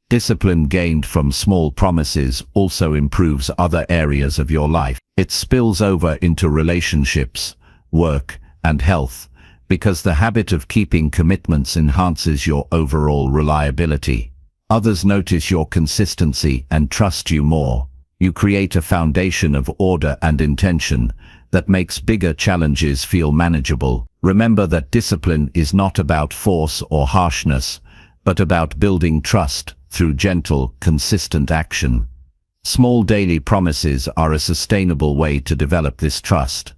Discipline gained from small promises also improves other areas of your life. It spills over into relationships, work, and health, because the habit of keeping commitments enhances your overall reliability. Others notice your consistency and trust you more. You create a foundation of order and intention that makes bigger challenges feel manageable. Remember that discipline is not about force or harshness, but about building trust through gentle, consistent action. Small daily promises are a sustainable way to develop this trust.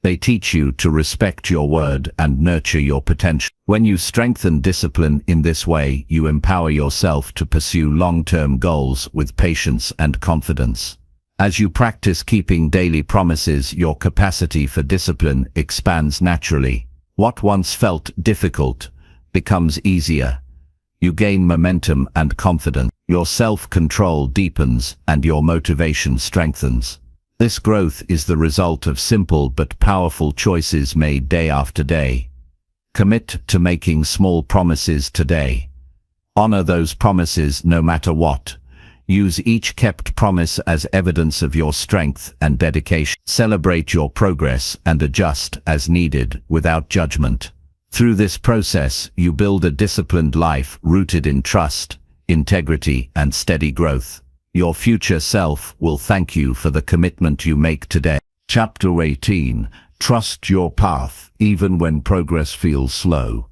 They teach you to respect your word and nurture your potential. When you strengthen discipline in this way, you empower yourself to pursue long-term goals with patience and confidence. As you practice keeping daily promises, your capacity for discipline expands naturally. What once felt difficult becomes easier. You gain momentum and confidence. Your self-control deepens and your motivation strengthens. This growth is the result of simple but powerful choices made day after day. Commit to making small promises today. Honor those promises no matter what. Use each kept promise as evidence of your strength and dedication. Celebrate your progress and adjust as needed without judgment. Through this process, you build a disciplined life rooted in trust, integrity, and steady growth. Your future self will thank you for the commitment you make today. Chapter 18. Trust your path, even when progress feels slow.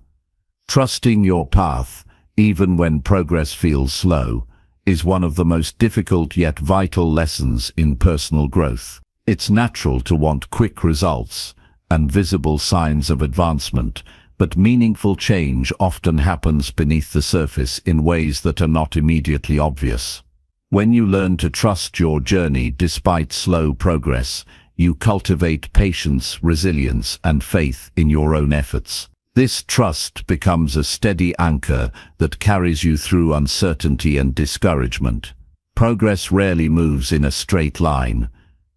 Trusting your path, even when progress feels slow, is one of the most difficult yet vital lessons in personal growth. It's natural to want quick results and visible signs of advancement, but meaningful change often happens beneath the surface in ways that are not immediately obvious. When you learn to trust your journey despite slow progress, you cultivate patience, resilience, and faith in your own efforts. This trust becomes a steady anchor that carries you through uncertainty and discouragement. Progress rarely moves in a straight line.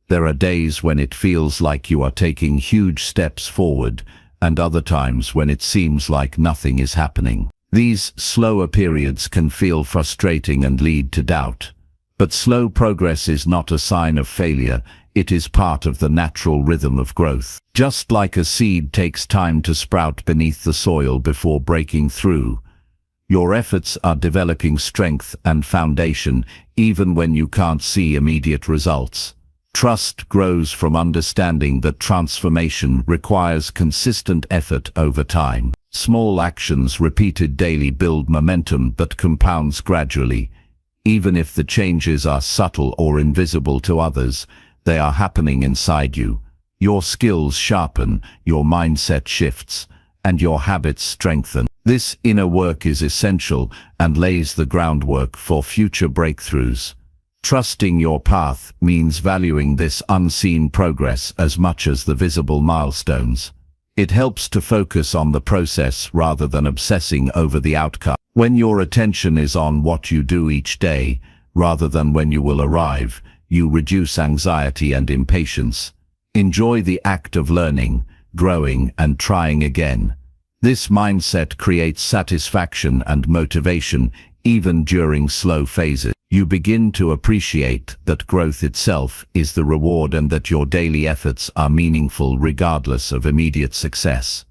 There are days when it feels like you are taking huge steps forward, and other times when it seems like nothing is happening. These slower periods can feel frustrating and lead to doubt. But slow progress is not a sign of failure. It is part of the natural rhythm of growth. Just like a seed takes time to sprout beneath the soil before breaking through, your efforts are developing strength and foundation even when you can't see immediate results. Trust grows from understanding that transformation requires consistent effort over time. Small actions repeated daily build momentum that compounds gradually. Even if the changes are subtle or invisible to others, they are happening inside you. Your skills sharpen, your mindset shifts, and your habits strengthen. This inner work is essential and lays the groundwork for future breakthroughs. Trusting your path means valuing this unseen progress as much as the visible milestones. It helps to focus on the process rather than obsessing over the outcome. When your attention is on what you do each day, rather than when you will arrive, you reduce anxiety and impatience. Enjoy the act of learning, growing, and trying again. This mindset creates satisfaction and motivation Even during slow phases, you begin to appreciate that growth itself is the reward and that your daily efforts are meaningful regardless of immediate success.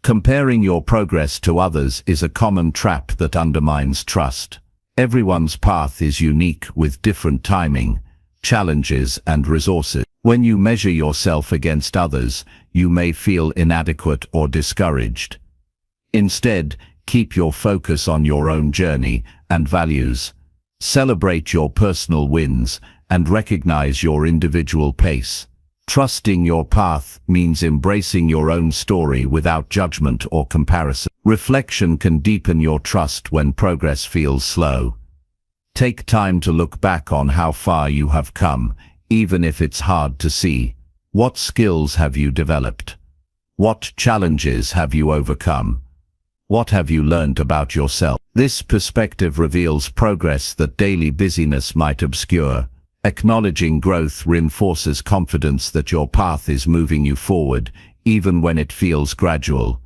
Comparing your progress to others is a common trap that undermines trust. Everyone's path is unique with different timing, challenges, and resources. When you measure yourself against others, you may feel inadequate or discouraged. Instead, keep your focus on your own journey and values. Celebrate your personal wins and recognize your individual pace. Trusting your path means embracing your own story without judgment or comparison. Reflection can deepen your trust when progress feels slow. Take time to look back on how far you have come, even if it's hard to see. What skills have you developed? What challenges have you overcome? What have you learned about yourself? This perspective reveals progress that daily busyness might obscure. Acknowledging growth reinforces confidence that your path is moving you forward, even when it feels gradual.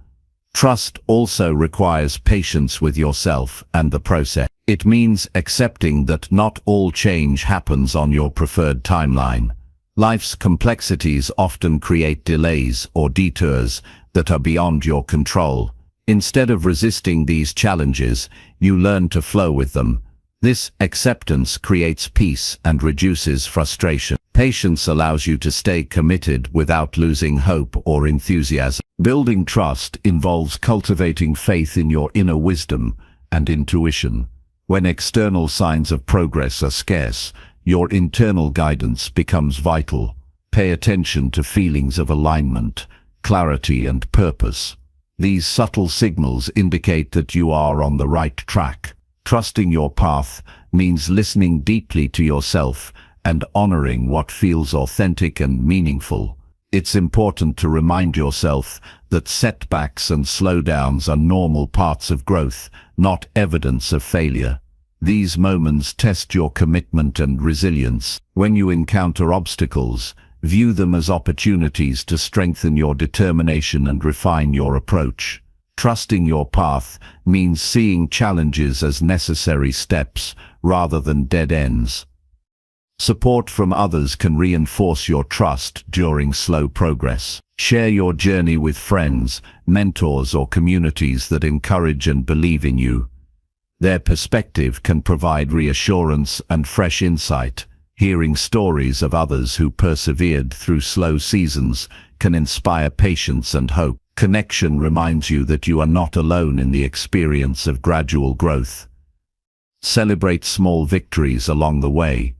Trust also requires patience with yourself and the process. It means accepting that not all change happens on your preferred timeline. Life's complexities often create delays or detours that are beyond your control. Instead of resisting these challenges, you learn to flow with them. This acceptance creates peace and reduces frustration. Patience allows you to stay committed without losing hope or enthusiasm. Building trust involves cultivating faith in your inner wisdom and intuition. When external signs of progress are scarce, your internal guidance becomes vital. Pay attention to feelings of alignment, clarity, and purpose. These subtle signals indicate that you are on the right track. Trusting your path means listening deeply to yourself and honoring what feels authentic and meaningful. It's important to remind yourself that setbacks and slowdowns are normal parts of growth, not evidence of failure. These moments test your commitment and resilience. When you encounter obstacles, view them as opportunities to strengthen your determination and refine your approach. Trusting your path means seeing challenges as necessary steps rather than dead ends. Support from others can reinforce your trust during slow progress. Share your journey with friends, mentors, or communities that encourage and believe in you. Their perspective can provide reassurance and fresh insight. Hearing stories of others who persevered through slow seasons can inspire patience and hope. Connection reminds you that you are not alone in the experience of gradual growth. Celebrate small victories along the way.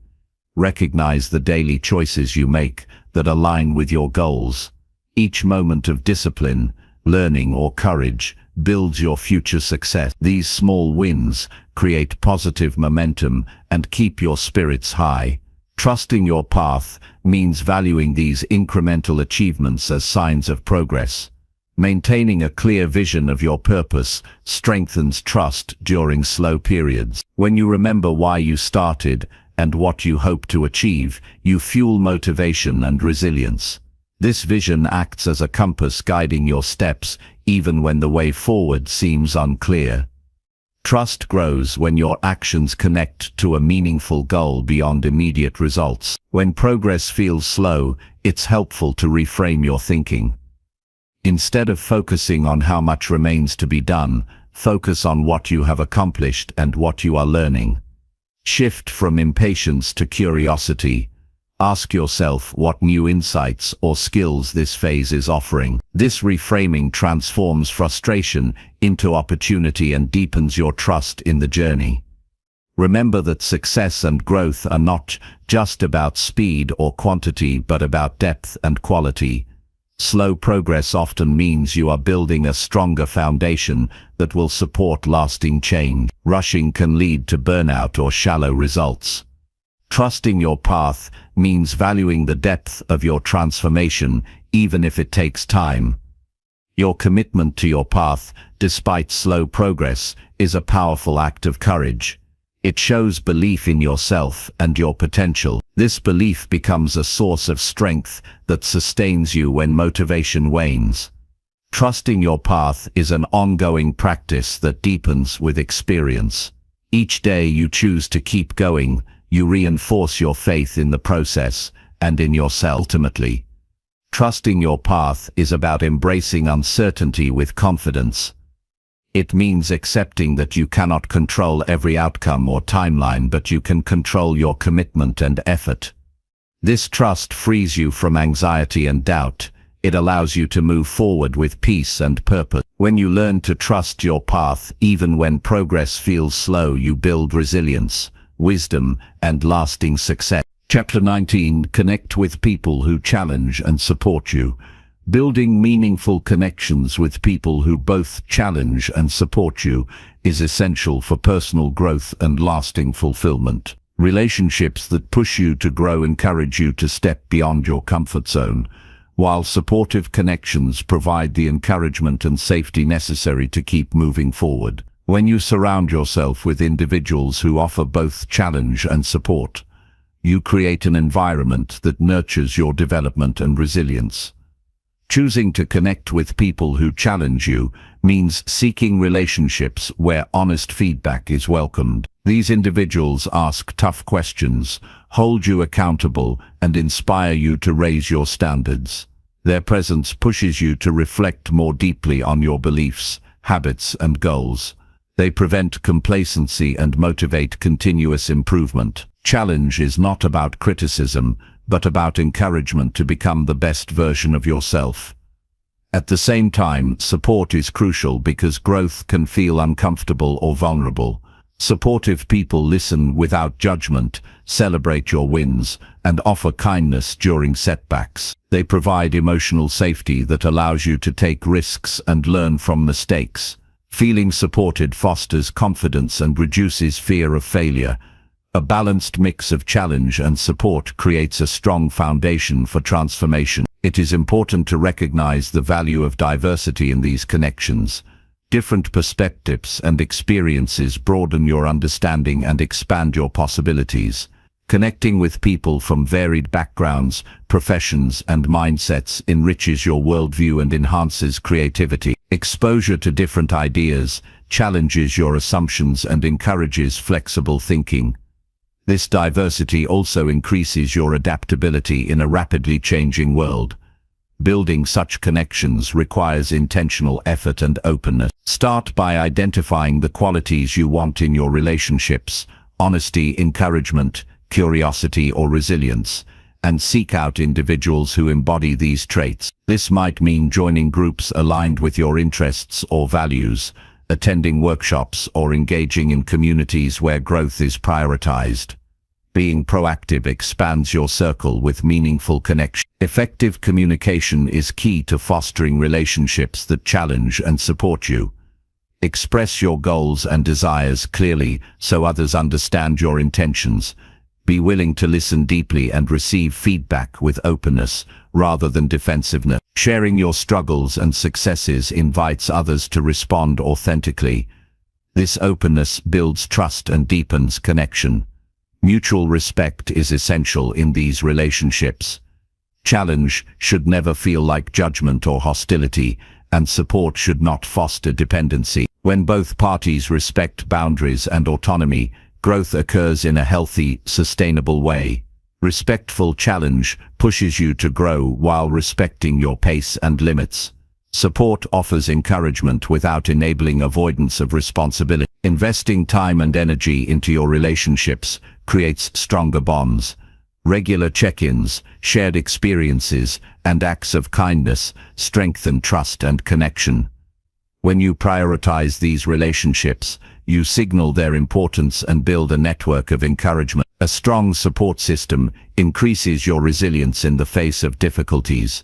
Recognize the daily choices you make that align with your goals. Each moment of discipline, learning, or courage builds your future success. These small wins create positive momentum and keep your spirits high. Trusting your path means valuing these incremental achievements as signs of progress. Maintaining a clear vision of your purpose strengthens trust during slow periods. When you remember why you started and what you hope to achieve, you fuel motivation and resilience. This vision acts as a compass guiding your steps even when the way forward seems unclear. Trust grows when your actions connect to a meaningful goal beyond immediate results. When progress feels slow, it's helpful to reframe your thinking. Instead of focusing on how much remains to be done, focus on what you have accomplished and what you are learning. Shift from impatience to curiosity. Ask yourself what new insights or skills this phase is offering. This reframing transforms frustration into opportunity and deepens your trust in the journey. Remember that success and growth are not just about speed or quantity, but about depth and quality. Slow progress often means you are building a stronger foundation that will support lasting change. Rushing can lead to burnout or shallow results. Trusting your path means valuing the depth of your transformation, even if it takes time. Your commitment to your path, despite slow progress, is a powerful act of courage. It shows belief in yourself and your potential. This belief becomes a source of strength that sustains you when motivation wanes. Trusting your path is an ongoing practice that deepens with experience. Each day you choose to keep going, you reinforce your faith in the process and in yourself. Ultimately, trusting your path is about embracing uncertainty with confidence. It means accepting that you cannot control every outcome or timeline, but you can control your commitment and effort. This trust frees you from anxiety and doubt. It allows you to move forward with peace and purpose. When you learn to trust your path, even when progress feels slow, you build resilience, wisdom, and lasting success. Chapter 19. Connect with people who challenge and support you. Building meaningful connections with people who both challenge and support you is essential for personal growth and lasting fulfillment. Relationships that push you to grow encourage you to step beyond your comfort zone, while supportive connections provide the encouragement and safety necessary to keep moving forward. When you surround yourself with individuals who offer both challenge and support, you create an environment that nurtures your development and resilience. Choosing to connect with people who challenge you means seeking relationships where honest feedback is welcomed. These individuals ask tough questions, hold you accountable, and inspire you to raise your standards. Their presence pushes you to reflect more deeply on your beliefs, habits, and goals. They prevent complacency and motivate continuous improvement. Challenge is not about criticism, but about encouragement to become the best version of yourself. At the same time, support is crucial because growth can feel uncomfortable or vulnerable. Supportive people listen without judgment, celebrate your wins, and offer kindness during setbacks. They provide emotional safety that allows you to take risks and learn from mistakes. Feeling supported fosters confidence and reduces fear of failure. A balanced mix of challenge and support creates a strong foundation for transformation. It is important to recognize the value of diversity in these connections. Different perspectives and experiences broaden your understanding and expand your possibilities. Connecting with people from varied backgrounds, professions, and mindsets enriches your worldview and enhances creativity. Exposure to different ideas challenges your assumptions and encourages flexible thinking. This diversity also increases your adaptability in a rapidly changing world. Building such connections requires intentional effort and openness. Start by identifying the qualities you want in your relationships: honesty, encouragement, curiosity, or resilience, and seek out individuals who embody these traits. This might mean joining groups aligned with your interests or values, attending workshops, or engaging in communities where growth is prioritized. Being proactive expands your circle with meaningful connection. Effective communication is key to fostering relationships that challenge and support you. Express your goals and desires clearly so others understand your intentions. Be willing to listen deeply and receive feedback with openness rather than defensiveness. Sharing your struggles and successes invites others to respond authentically. This openness builds trust and deepens connection. Mutual respect is essential in these relationships. Challenge should never feel like judgment or hostility, and support should not foster dependency. When both parties respect boundaries and autonomy, growth occurs in a healthy, sustainable way. Respectful challenge pushes you to grow while respecting your pace and limits. Support offers encouragement without enabling avoidance of responsibility. Investing time and energy into your relationships creates stronger bonds. Regular check-ins, shared experiences, and acts of kindness strengthen trust and connection. When you prioritize these relationships, you signal their importance and build a network of encouragement. A strong support system increases your resilience in the face of difficulties.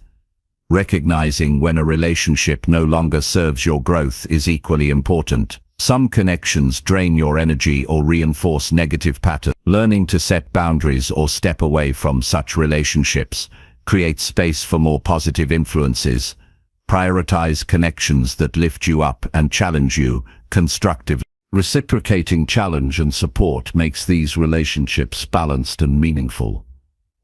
Recognizing when a relationship no longer serves your growth is equally important. Some connections drain your energy or reinforce negative patterns. Learning to set boundaries or step away from such relationships creates space for more positive influences. Prioritize connections that lift you up and challenge you constructively. Reciprocating challenge and support makes these relationships balanced and meaningful.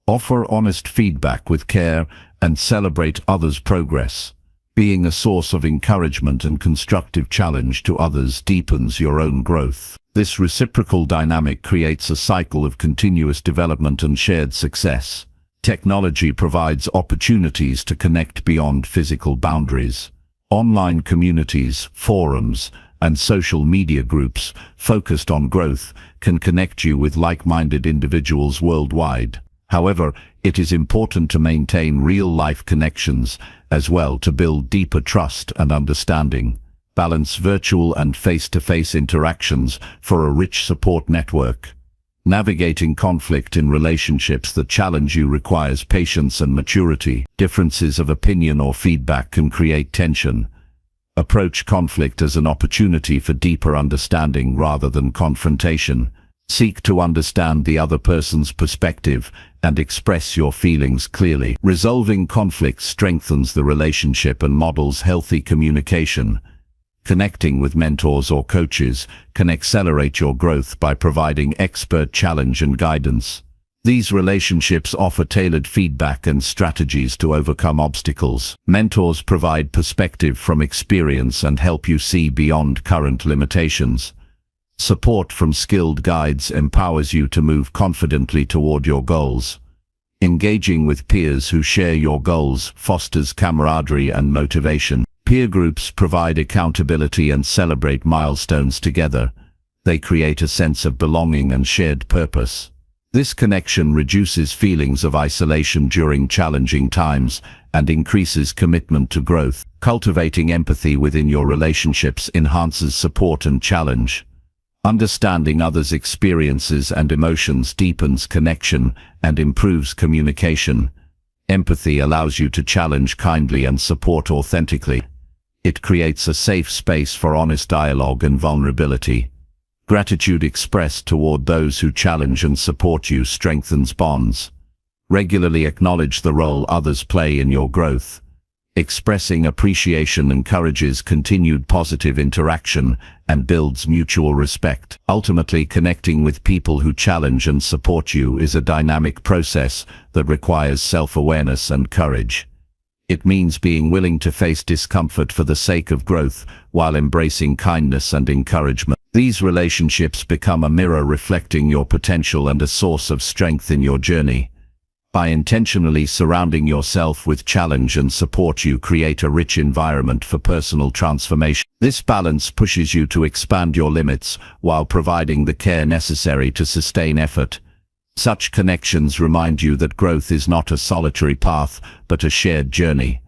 Offer honest feedback with care and celebrate others' progress. Being a source of encouragement and constructive challenge to others deepens your own growth. This reciprocal dynamic creates a cycle of continuous development and shared success. Technology provides opportunities to connect beyond physical boundaries. Online communities, forums, and social media groups focused on growth can connect you with like-minded individuals worldwide. However, it is important to maintain real-life connections as well to build deeper trust and understanding. Balance virtual and face-to-face interactions for a rich support network. Navigating conflict in relationships that challenge you requires patience and maturity. Differences of opinion or feedback can create tension. Approach conflict as an opportunity for deeper understanding rather than confrontation. Seek to understand the other person's perspective and express your feelings clearly. Resolving conflicts strengthens the relationship and models healthy communication. Connecting with mentors or coaches can accelerate your growth by providing expert challenge and guidance. These relationships offer tailored feedback and strategies to overcome obstacles. Mentors provide perspective from experience and help you see beyond current limitations. Support from skilled guides empowers you to move confidently toward your goals. Engaging with peers who share your goals fosters camaraderie and motivation. Peer groups provide accountability and celebrate milestones together. They create a sense of belonging and shared purpose. This connection reduces feelings of isolation during challenging times and increases commitment to growth. Cultivating empathy within your relationships enhances support and challenge. Understanding others' experiences and emotions deepens connection and improves communication. Empathy allows you to challenge kindly and support authentically. It creates a safe space for honest dialogue and vulnerability. Gratitude expressed toward those who challenge and support you strengthens bonds. Regularly acknowledge the role others play in your growth. Expressing appreciation encourages continued positive interaction and builds mutual respect. Ultimately, connecting with people who challenge and support you is a dynamic process that requires self-awareness and courage. It means being willing to face discomfort for the sake of growth while embracing kindness and encouragement. These relationships become a mirror reflecting your potential and a source of strength in your journey. By intentionally surrounding yourself with challenge and support, you create a rich environment for personal transformation. This balance pushes you to expand your limits while providing the care necessary to sustain effort. Such connections remind you that growth is not a solitary path, but a shared journey.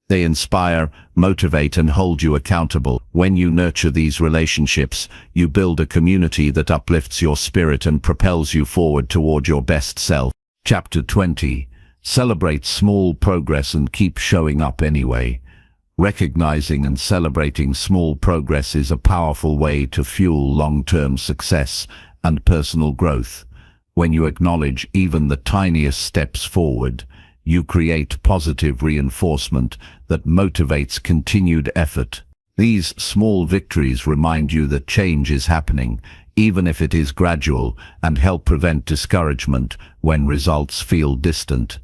They inspire, motivate, and hold you accountable. When you nurture these relationships, you build a community that uplifts your spirit and propels you forward toward your best self. Chapter 20. Celebrate small progress and keep showing up anyway. Recognizing and celebrating small progress is a powerful way to fuel long-term success and personal growth. When you acknowledge even the tiniest steps forward, you create positive reinforcement that motivates continued effort. These small victories remind you that change is happening, even if it is gradual, and help prevent discouragement when results feel distant.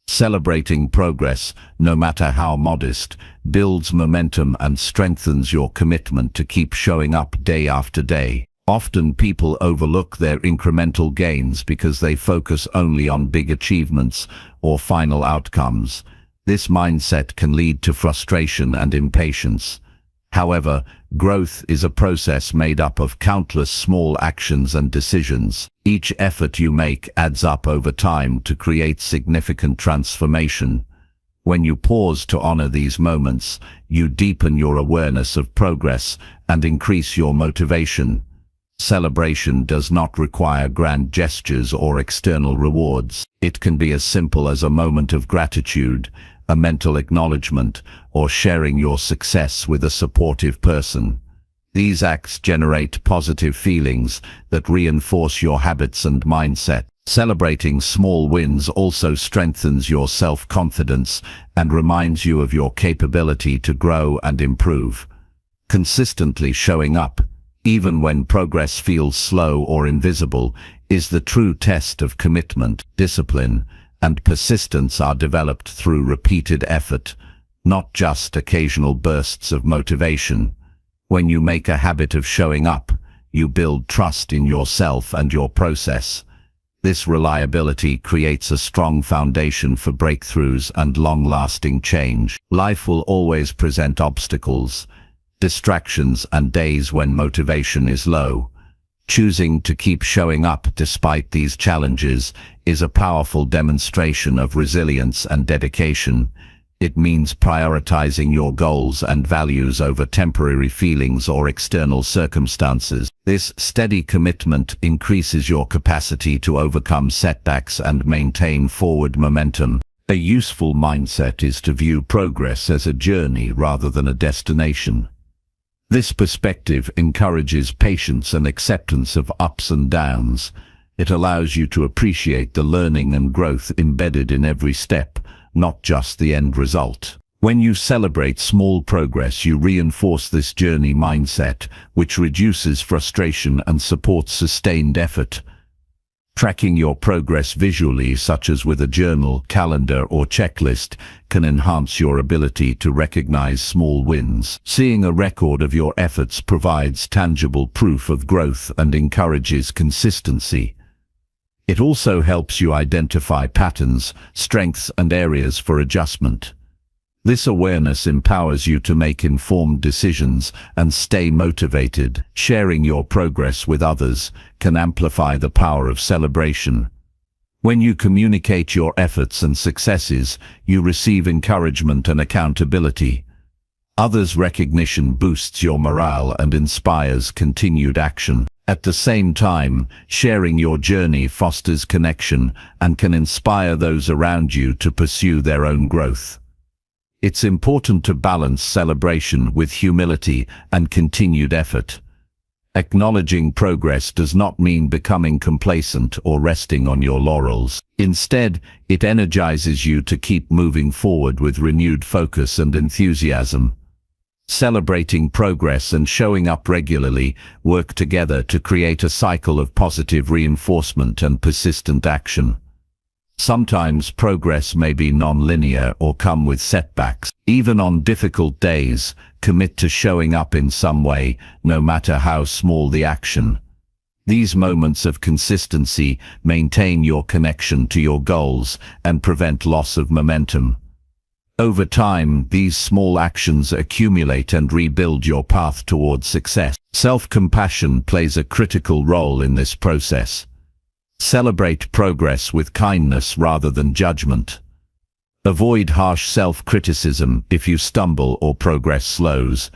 Celebrating progress, no matter how modest, builds momentum and strengthens your commitment to keep showing up day after day. Often people overlook their incremental gains because they focus only on big achievements or final outcomes. This mindset can lead to frustration and impatience. However, growth is a process made up of countless small actions and decisions. Each effort you make adds up over time to create significant transformation. When you pause to honor these moments, you deepen your awareness of progress and increase your motivation. Celebration does not require grand gestures or external rewards. It can be as simple as a moment of gratitude, a mental acknowledgement, or sharing your success with a supportive person. These acts generate positive feelings that reinforce your habits and mindset. Celebrating small wins also strengthens your self-confidence and reminds you of your capability to grow and improve. Consistently showing up, even when progress feels slow or invisible, is the true test of commitment. Discipline and persistence are developed through repeated effort, not just occasional bursts of motivation. When you make a habit of showing up, you build trust in yourself and your process. This reliability creates a strong foundation for breakthroughs and long-lasting change. Life will always present obstacles, distractions, and days when motivation is low. Choosing to keep showing up despite these challenges is a powerful demonstration of resilience and dedication. It means prioritizing your goals and values over temporary feelings or external circumstances. This steady commitment increases your capacity to overcome setbacks and maintain forward momentum. A useful mindset is to view progress as a journey rather than a destination. This perspective encourages patience and acceptance of ups and downs. It allows you to appreciate the learning and growth embedded in every step, not just the end result. When you celebrate small progress, you reinforce this journey mindset, which reduces frustration and supports sustained effort. Tracking your progress visually, such as with a journal, calendar, or checklist, can enhance your ability to recognize small wins. Seeing a record of your efforts provides tangible proof of growth and encourages consistency. It also helps you identify patterns, strengths, and areas for adjustment. This awareness empowers you to make informed decisions and stay motivated. Sharing your progress with others can amplify the power of celebration. When you communicate your efforts and successes, you receive encouragement and accountability. Others' recognition boosts your morale and inspires continued action. At the same time, sharing your journey fosters connection and can inspire those around you to pursue their own growth. It's important to balance celebration with humility and continued effort. Acknowledging progress does not mean becoming complacent or resting on your laurels. Instead, it energizes you to keep moving forward with renewed focus and enthusiasm. Celebrating progress and showing up regularly work together to create a cycle of positive reinforcement and persistent action. Sometimes progress may be non-linear or come with setbacks. Even on difficult days, commit to showing up in some way, no matter how small the action. These moments of consistency maintain your connection to your goals and prevent loss of momentum. Over time, these small actions accumulate and rebuild your path towards success. Self-compassion plays a critical role in this process. Celebrate progress with kindness rather than judgment. Avoid harsh self-criticism if you stumble or progress slows.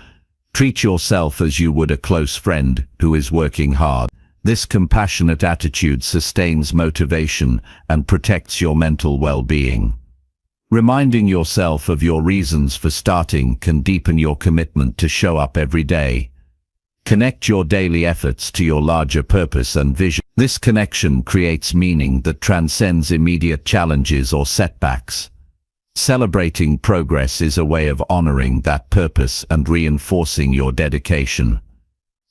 Treat yourself as you would a close friend who is working hard. This compassionate attitude sustains motivation and protects your mental well-being. Reminding yourself of your reasons for starting can deepen your commitment to show up every day. Connect your daily efforts to your larger purpose and vision. This connection creates meaning that transcends immediate challenges or setbacks. Celebrating progress is a way of honoring that purpose and reinforcing your dedication.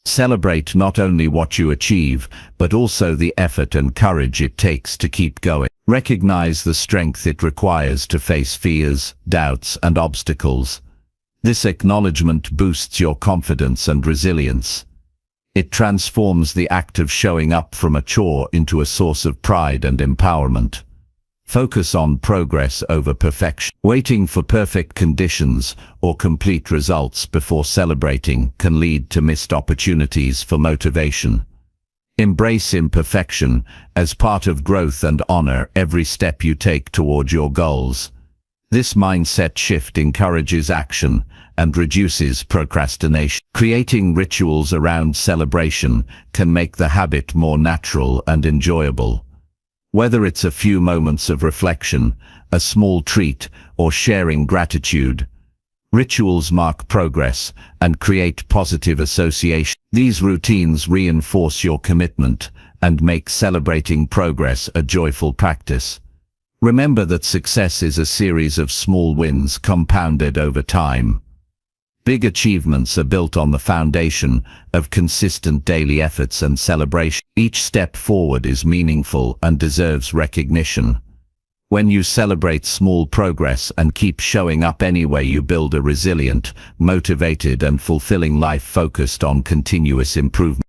Celebrate not only what you achieve, but also the effort and courage it takes to keep going. Recognize the strength it requires to face fears, doubts, and obstacles. This acknowledgement boosts your confidence and resilience. It transforms the act of showing up from a chore into a source of pride and empowerment. Focus on progress over perfection. Waiting for perfect conditions or complete results before celebrating can lead to missed opportunities for motivation. Embrace imperfection as part of growth and honor every step you take toward your goals. This mindset shift encourages action and reduces procrastination. Creating rituals around celebration can make the habit more natural and enjoyable. Whether it's a few moments of reflection, a small treat, or sharing gratitude, rituals mark progress and create positive association. These routines reinforce your commitment and make celebrating progress a joyful practice. Remember that success is a series of small wins compounded over time. Big achievements are built on the foundation of consistent daily efforts and celebration. Each step forward is meaningful and deserves recognition. When you celebrate small progress and keep showing up anyway, you build a resilient, motivated and fulfilling life focused on continuous improvement.